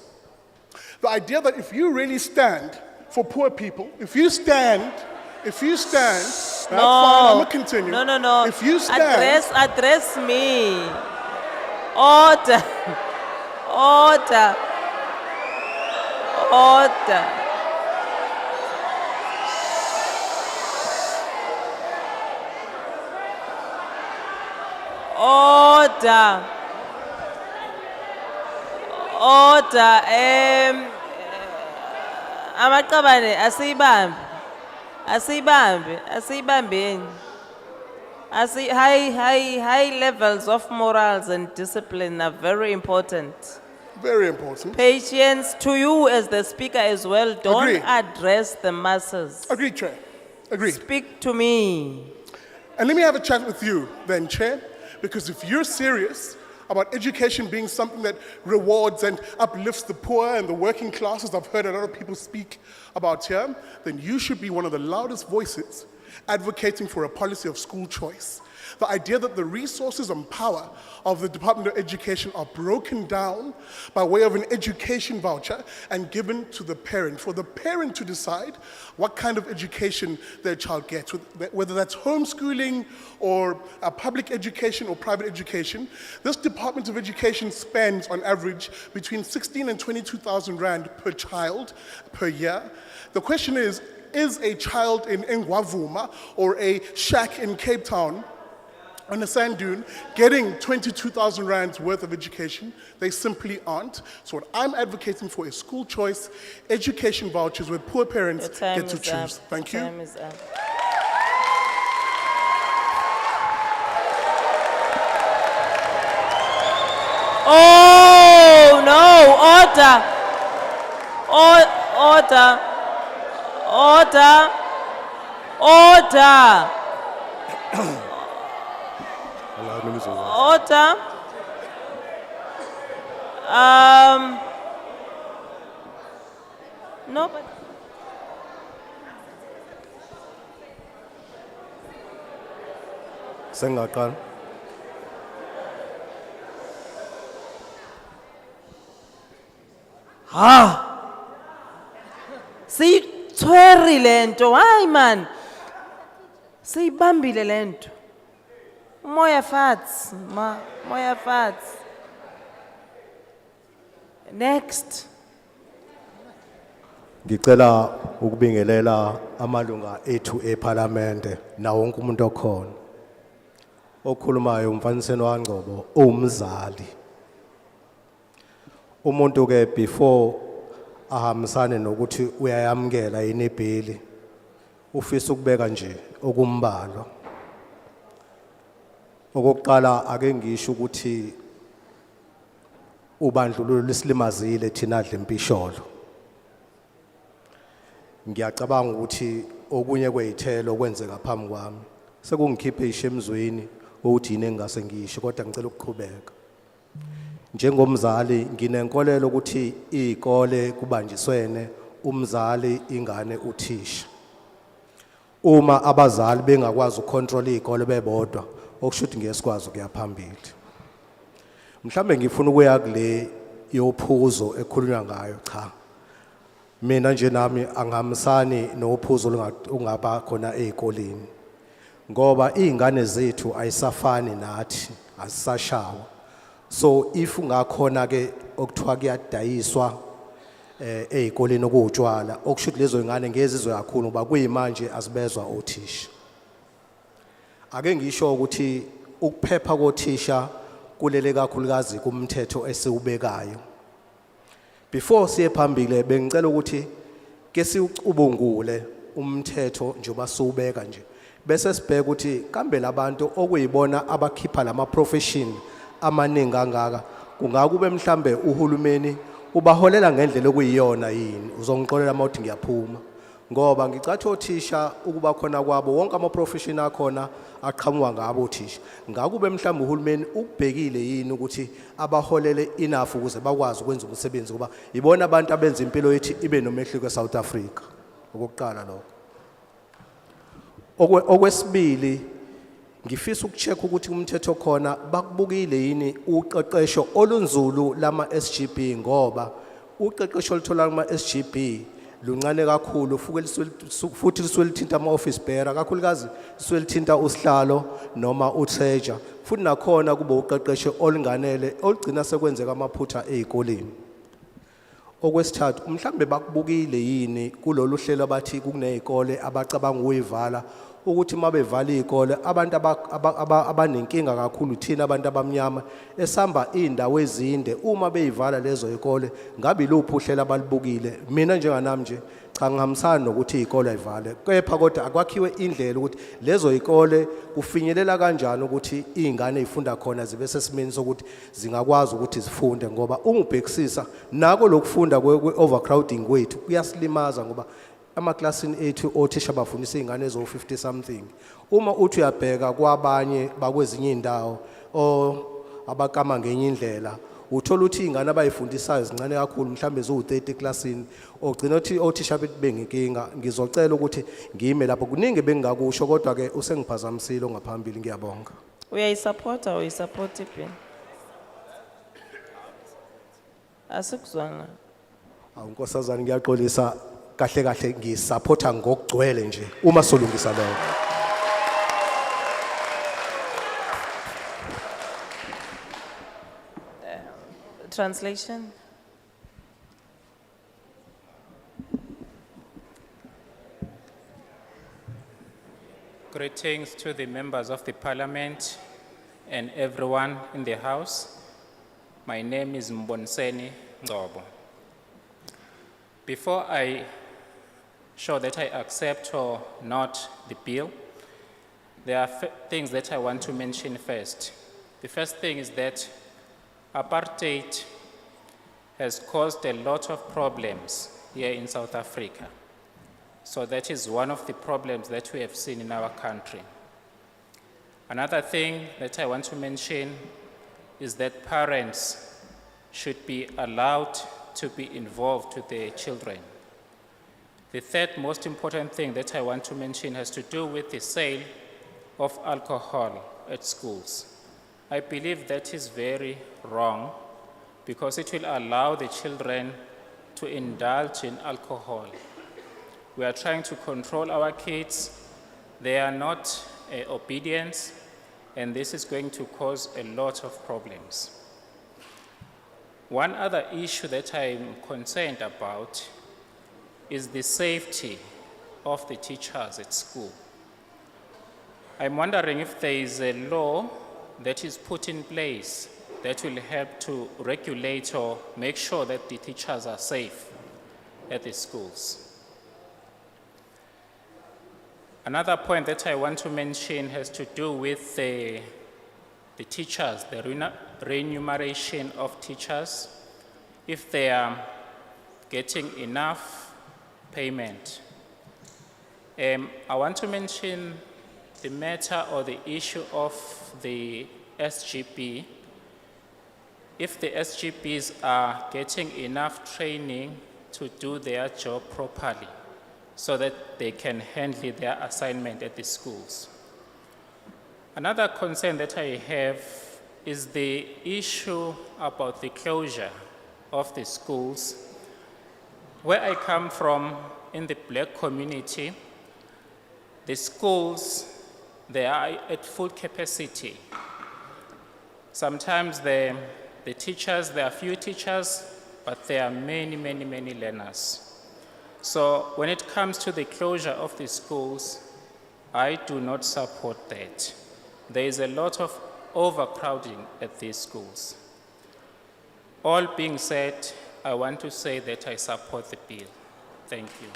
The idea that if you really stand for poor people, if you stand, that's fine, I'm gonna continue. No. If you stand, Address me. Order. Order. Order. Order. Order. Amaqabane asiyibambe. High levels of morals and discipline are very important. Very important. Patience to you as the speaker as well. Don't Agree. address the masses. Agreed, Chair. Agreed. Speak to me. And let me have a chat with you then, Chair, because if you're serious about education being something that rewards and uplifts the poor and the working classes, I've heard a lot of people speak about here, then you should be one of the loudest voices advocating for a policy of school choice. The idea that the resources and power of the Department of Education are broken down by way of an education voucher and given to the parent, for the parent to decide what kind of education their child gets, whether that's homeschooling or public education or private education. This Department of Education spends on average between 16 and 22,000 Rand per child per year. The question is a child in Ngwavuma or a shack in Cape Town on a sand dune getting 22,000 Rands worth of education? They simply aren't. So what I'm advocating for is school choice, education vouchers where poor parents get to choose. Thank you. Time is up. Oh, no, order. Order. Order. Order. No, but Sengaqala. siyithweri lento, hayi man. Siyibambile lento. Moya fats, moya fats. Next. Ngicela ukubingelela amalunga ethu eParliament na wonke umuntu okhona. Okhulumayo umfaniseni waNgcobo umzali. Umuntu ke before ahambisane nokuthi uyayamkela yini ibhili ufisa ukubeka nje okumbalo. Okokuqala ake ngisho ukuthi ubandlululo lisilimazile thina adla impisholo. Ngiyacabanga ukuthi okunye kwezithelo kwenzeka phambi kwami sekungikhiphe ishemzweni ukuthi yini engase ngisho kodwa ngicela ukuqhubeka. Njengomzali nginenkolelo ukuthi izikole kubanjiswene umzali ingane uthisha. Uma abazali bengakwazi ukontrol izikole bebodwa okushuthi ngesikwazi ukuya phambili. Mhlambe ngifuna ukuya kule yophuzo ekhulunywa ngayo cha. Mina nje nami angihambisani nophuzo ungaba khona ezikoleni. Ngoba izingane zethu ayisafani nathi, asisashawa. So if ungakhona ke okuthiwa kuyadayiswa ezikoleni okutshwala okushuthi lezo ingane ngezizwe kakhulu ngoba kuyimanje asibezwa othisha. Ake ngisho ukuthi ukuphepha kothisha kulele kakhulukazi kumthetho esiubekayo. Before siye phambili bengicela ukuthi ke siucubungule umthetho njengoba siubeka nje. Bese sibheka ukuthi kambe labantu okuyibona abakhipha lama profession amaningi kangaka kungakube mhlambe uhulumeni ubaholela ngendlela okuyiyona yini uzongixolela mawuthi ngiyaphuma ngoba ngicathi othisha ukuba khona kwabo wonke ama profession akhona aqhamuka ngabo othisha ngakube mhlambe uhulumeni ukubhekile yini ukuthi abaholele enough ukuze bakwazi ukwenza umsebenzi kuba ibona abantu abenza impilo yethi ibe nomehliko eSouth Africa okokuqala lokho. Okwesibili ngifisa ukucheck ukuthi umthetho khona bakubukile yini uqeqesho olunzulu lama SGB ngoba uqeqesho oluthola kuma SGB luncane kakhulu futhi lisuelithinta ama office bearer kakhulukazi lisuelithinta usihlalo noma utreasure futhi nakhona kube uqeqesho olunganele olugcina sekwenzeka amaphutha ezikoleni. Okwesithathu mhlambe bakubukile yini kulolu hlelo abathi kunezikole abacabanga uyivala ukuthi mabevala izikole abantu abanenkinga kakhulu thina abantu abamnyama esamba indawo ezinde uma beyivala lezo izikole ngabe iluphi uhlelo abalibukile. Mina njenganami nje cha ngihambisana nokuthi izikole ayivale kepha kodwa akwakhiwe indlela ukuthi lezo izikole kufinyelela kanjani ukuthi izingane ezifunda khona zibe sesimeni sokuthi zingakwazi ukuthi zifunde ngoba ungubhekisisa nako lokufunda kwe-overcrowding kwethu kuyasilimaza ngoba amaklasini ethu othisha bafundisa izingane ezo 50 something. Uma uthi uyabheka kwabanye bakwezinye indawo abakama ngenye indlela uthola ukuthi izingane abayifundisayo zincane kakhulu mhlambe zo30 klasini ogcina ukuthi othisha bethu benginkinga. Ngizocela ukuthi ngime lapho kuningi bengingakusho kodwa ke usengiphazamisile ngaphambili. Ngiyabonga. Uyayisupporta or uyisupport ipin? Asikuzwana. Awunkosazana ngiyaxolisa kahle kahle ngisupporta ngokugcwele nje uma solungisa lokho. Translation. Greetings to the members of the parliament and everyone in the house. My name is Mbonseni Ngcobo. Before I show that I accept or not the bill, there are things that I want to mention first. The first thing is that apartheid has caused a lot of problems here in South Africa. So that is one of the problems that we have seen in our country. Another thing that I want to mention is that parents should be allowed to be involved with their children. The third most important thing that I want to mention has to do with the sale of alcohol at schools. I believe that is very wrong because it will allow the children to indulge in alcohol. We are trying to control our kids. They are not obedient, and this is going to cause a lot of problems. One other issue that I'm concerned about is the safety of the teachers at school. I'm wondering if there is a law that is put in place that will help to regulate or make sure that the teachers are safe at the schools. Another point that I want to mention has to do with the teachers, the remuneration of teachers, if they are getting enough payment. I want to mention the matter or the issue of the SGP. If the SGPs are getting enough training to do their job properly so that they can handle their assignment at the schools. Another concern that I have is the issue about the closure of the schools. Where I come from, in the black community, the schools, they are at full capacity. Sometimes the teachers, there are few teachers, but there are many, many, many learners. So when it comes to the closure of the schools, I do not support that. There is a lot of overcrowding at these schools. All being said, I want to say that I support the bill. Thank you.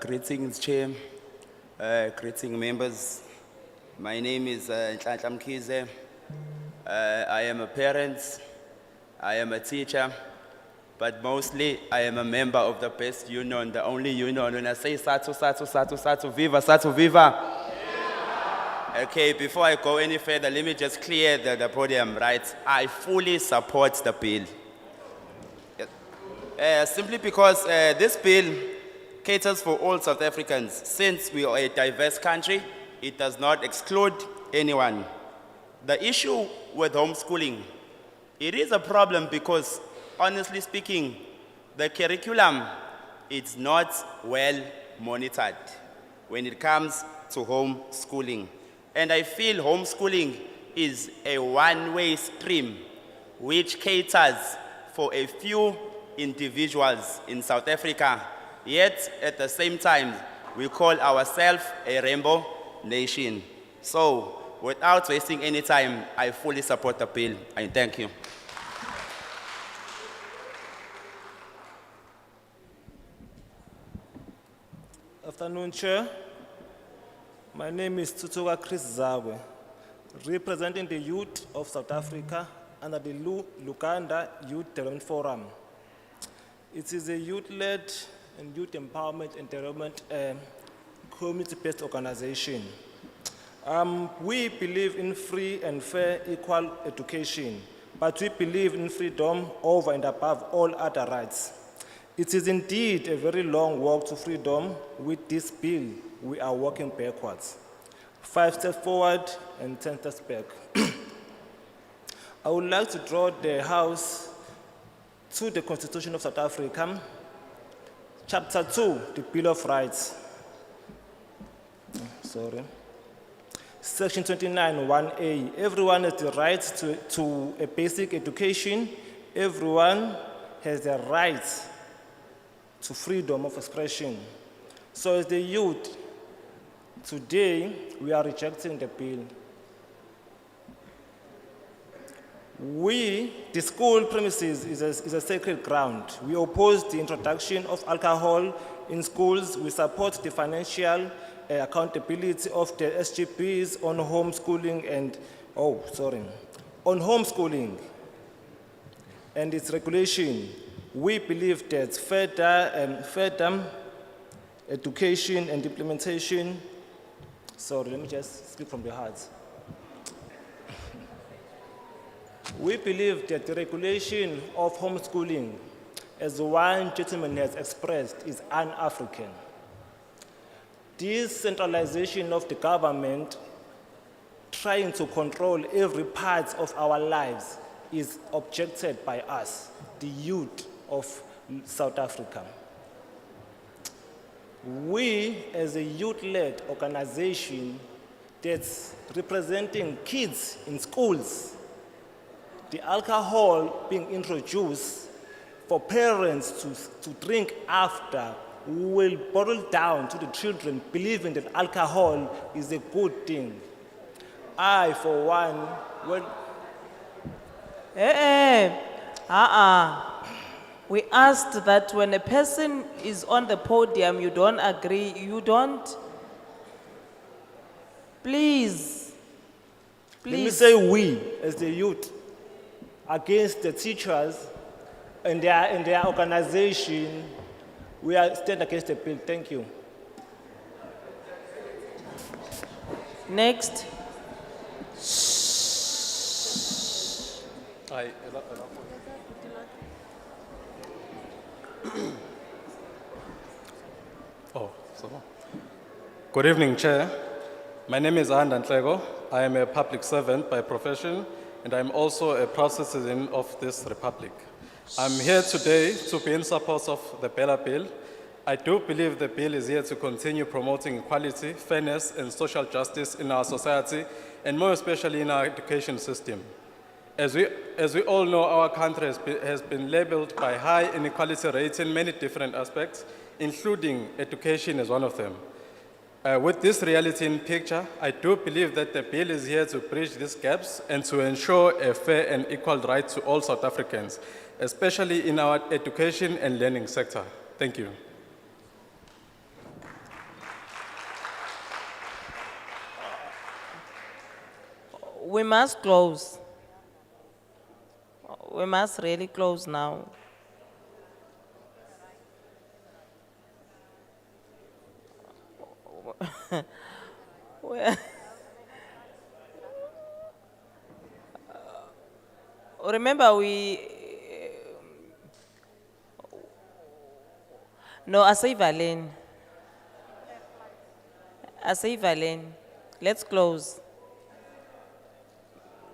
Greetings, Chair. Greeting members. My name is Nhlanhla Mkhize. I am a parent. I am a teacher. But mostly, I am a member of the best union, the only union. When I say SATU, SATU, SATU, SATU, Viva, SATU, Viva. Okay, before I go any further, let me just clear the podium, right? I fully support the bill. Simply because this bill caters for all South Africans. Since we are a diverse country, it does not exclude anyone. The issue with homeschooling, it is a problem because, honestly speaking, the curriculum is not well monitored when it comes to homeschooling. And I feel homeschooling is a one-way stream which caters for a few individuals in South Africa. Yet, at the same time, we call ourselves a rainbow nation. So, without wasting any time, I fully support the bill. And thank you. Afternoon, Chair. My name is Tutuka Chris Zawe, representing the youth of South Africa under the Luganda Youth Development Forum. It is a youth-led and youth empowerment and development community-based organization. We believe in free and fair equal education, but we believe in freedom over and above all other rights. It is indeed a very long walk to freedom. With this bill, we are walking backwards. 5 steps forward and 10 steps back. I would like to draw the House to the Constitution of South Africa, Chapter 2, the Bill of Rights. Section 29, 1A. Everyone has the right to a basic education. Everyone has the right to freedom of expression. So as the youth, today we are rejecting the bill. The school premises is a sacred ground. We oppose the introduction of alcohol in schools. We support the financial accountability of the SGBs on homeschooling and, on homeschooling and its regulation. We believe that further education and implementation, let me just speak from the heart. We believe that the regulation of homeschooling, as one gentleman has expressed, is un-African. This centralization of the government trying to control every part of our lives is objected by us, the youth of South Africa. We, as a youth-led organization that's representing kids in schools, the alcohol being introduced for parents to drink after will boil down to the children believing that alcohol is a good thing. I, for one, We asked that when a person is on the podium, you don't agree, you don't. Please. Let me say we, as the youth, against the teachers and their organization, we are stand against the bill. Thank you. Next. Good evening, Chair. My name is Ahandan Tlego. I am a public servant by profession, and I'm also a proud citizen of this republic. I'm here today to be in support of the Bella Bill. I do believe the bill is here to continue promoting equality, fairness, and social justice in our society, and more especially in our education system. As we all know, our country has been labeled by high inequality rates in many different aspects, including education as one of them. With this reality in picture, I do believe that the bill is here to bridge these gaps and to ensure a fair and equal right to all South Africans, especially in our education and learning sector. Thank you. We must close. We must really close now. Remember, no, I say Valen. Let's close.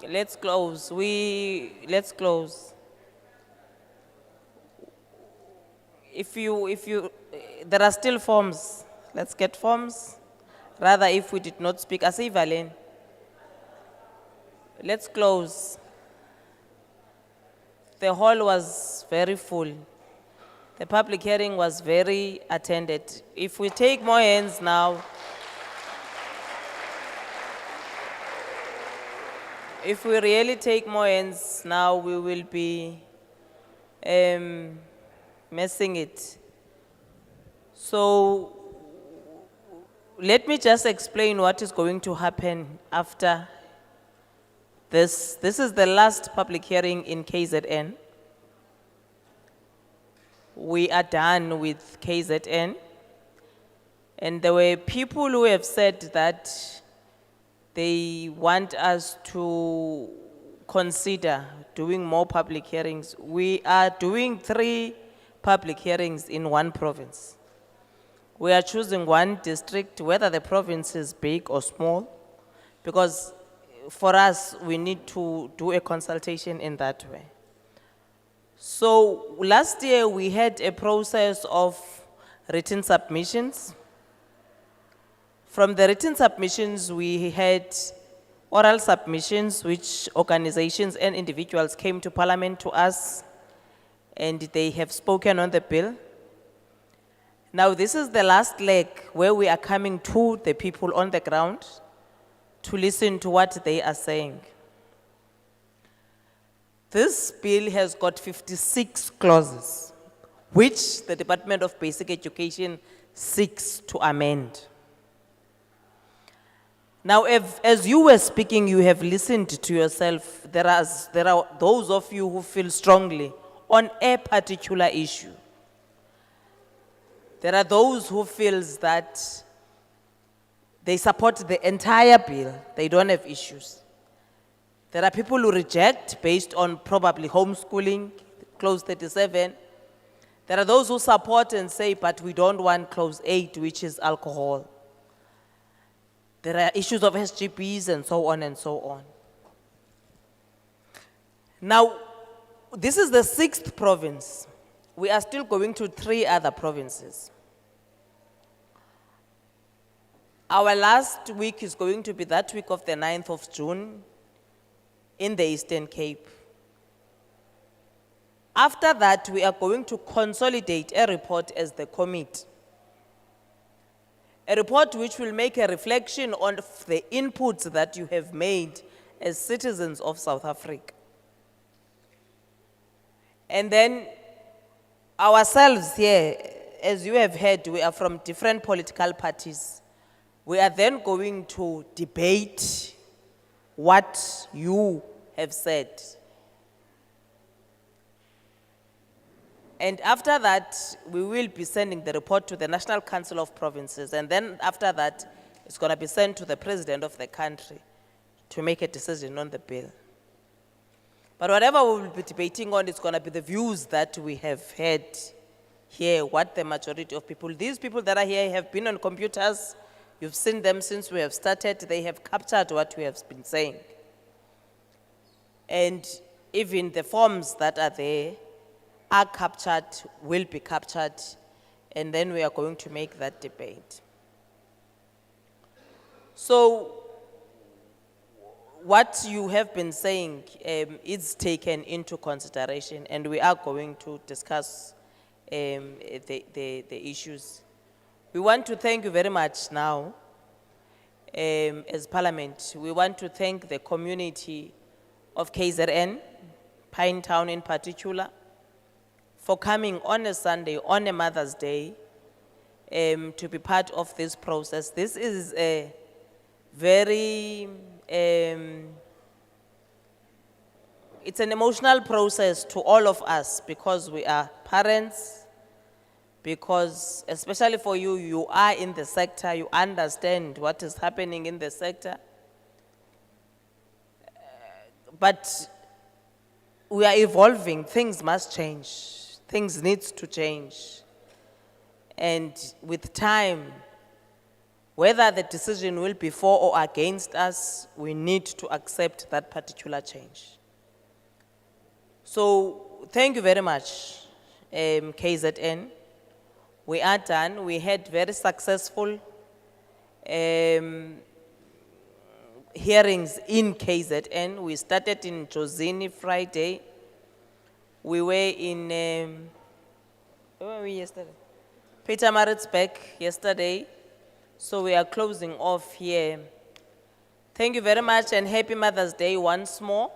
Let's close. Let's close. If you, there are still forms. Let's get forms. Rather, if we did not speak, I say Valen. Let's close. The hall was very full. The public hearing was very attended. If we take more hands now, if we really take more hands now, we will be messing it. So let me just explain what is going to happen after this. This is the last public hearing in KZN. We are done with KZN. And there were people who have said that they want us to consider doing more public hearings. We are doing 3 public hearings in one province. We are choosing one district, whether the province is big or small, because for us, we need to do a consultation in that way. So last year, we had a process of written submissions. From the written submissions, we had oral submissions, which organizations and individuals came to Parliament to us, and they have spoken on the bill. Now, this is the last leg where we are coming to the people on the ground to listen to what they are saying. This bill has got 56 clauses, which the Department of Basic Education seeks to amend. Now, as you were speaking, you have listened to yourself. There are those of you who feel strongly on a particular issue. There are those who feels that they support the entire bill. They don't have issues. There are people who reject based on probably homeschooling, clause 37. There are those who support and say, but we don't want clause 8, which is alcohol. There are issues of SGBs and so on and so on. Now, this is the 6th province. We are still going to 3 other provinces. Our last week is going to be that week of the 9th of June in the Eastern Cape. After that, we are going to consolidate a report as the committee. A report which will make a reflection on the inputs that you have made as citizens of South Africa. And then ourselves here, as you have heard, we are from different political parties. We are then going to debate what you have said. And after that, we will be sending the report to the National Council of Provinces. And then after that, it's going to be sent to the President of the country to make a decision on the bill. But whatever we will be debating on, it's going to be the views that we have had here, what the majority of people, these people that are here have been on computers. You've seen them since we have started. They have captured what we have been saying. And even the forms that are there are captured, will be captured, and then we are going to make that debate. So, what you have been saying is taken into consideration, and we are going to discuss the issues. We want to thank you very much now, as Parliament. We want to thank the community of KZN, Pinetown in particular, for coming on a Sunday, on a Mother's Day, to be part of this process. This is a very, it's an emotional process to all of us because we are parents, because especially for you, you are in the sector, you understand what is happening in the sector. But we are evolving, things must change. Things need to change. And with time, whether the decision will be for or against us, we need to accept that particular change. So thank you very much, KZN. We are done. We had very successful hearings in KZN. We started in Jozini Friday. We were in, where were we yesterday? Pietermaritzburg yesterday. So we are closing off here. Thank you very much and happy Mother's Day once more.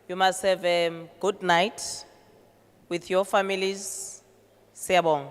You must have a good night with your families. Siyabonga.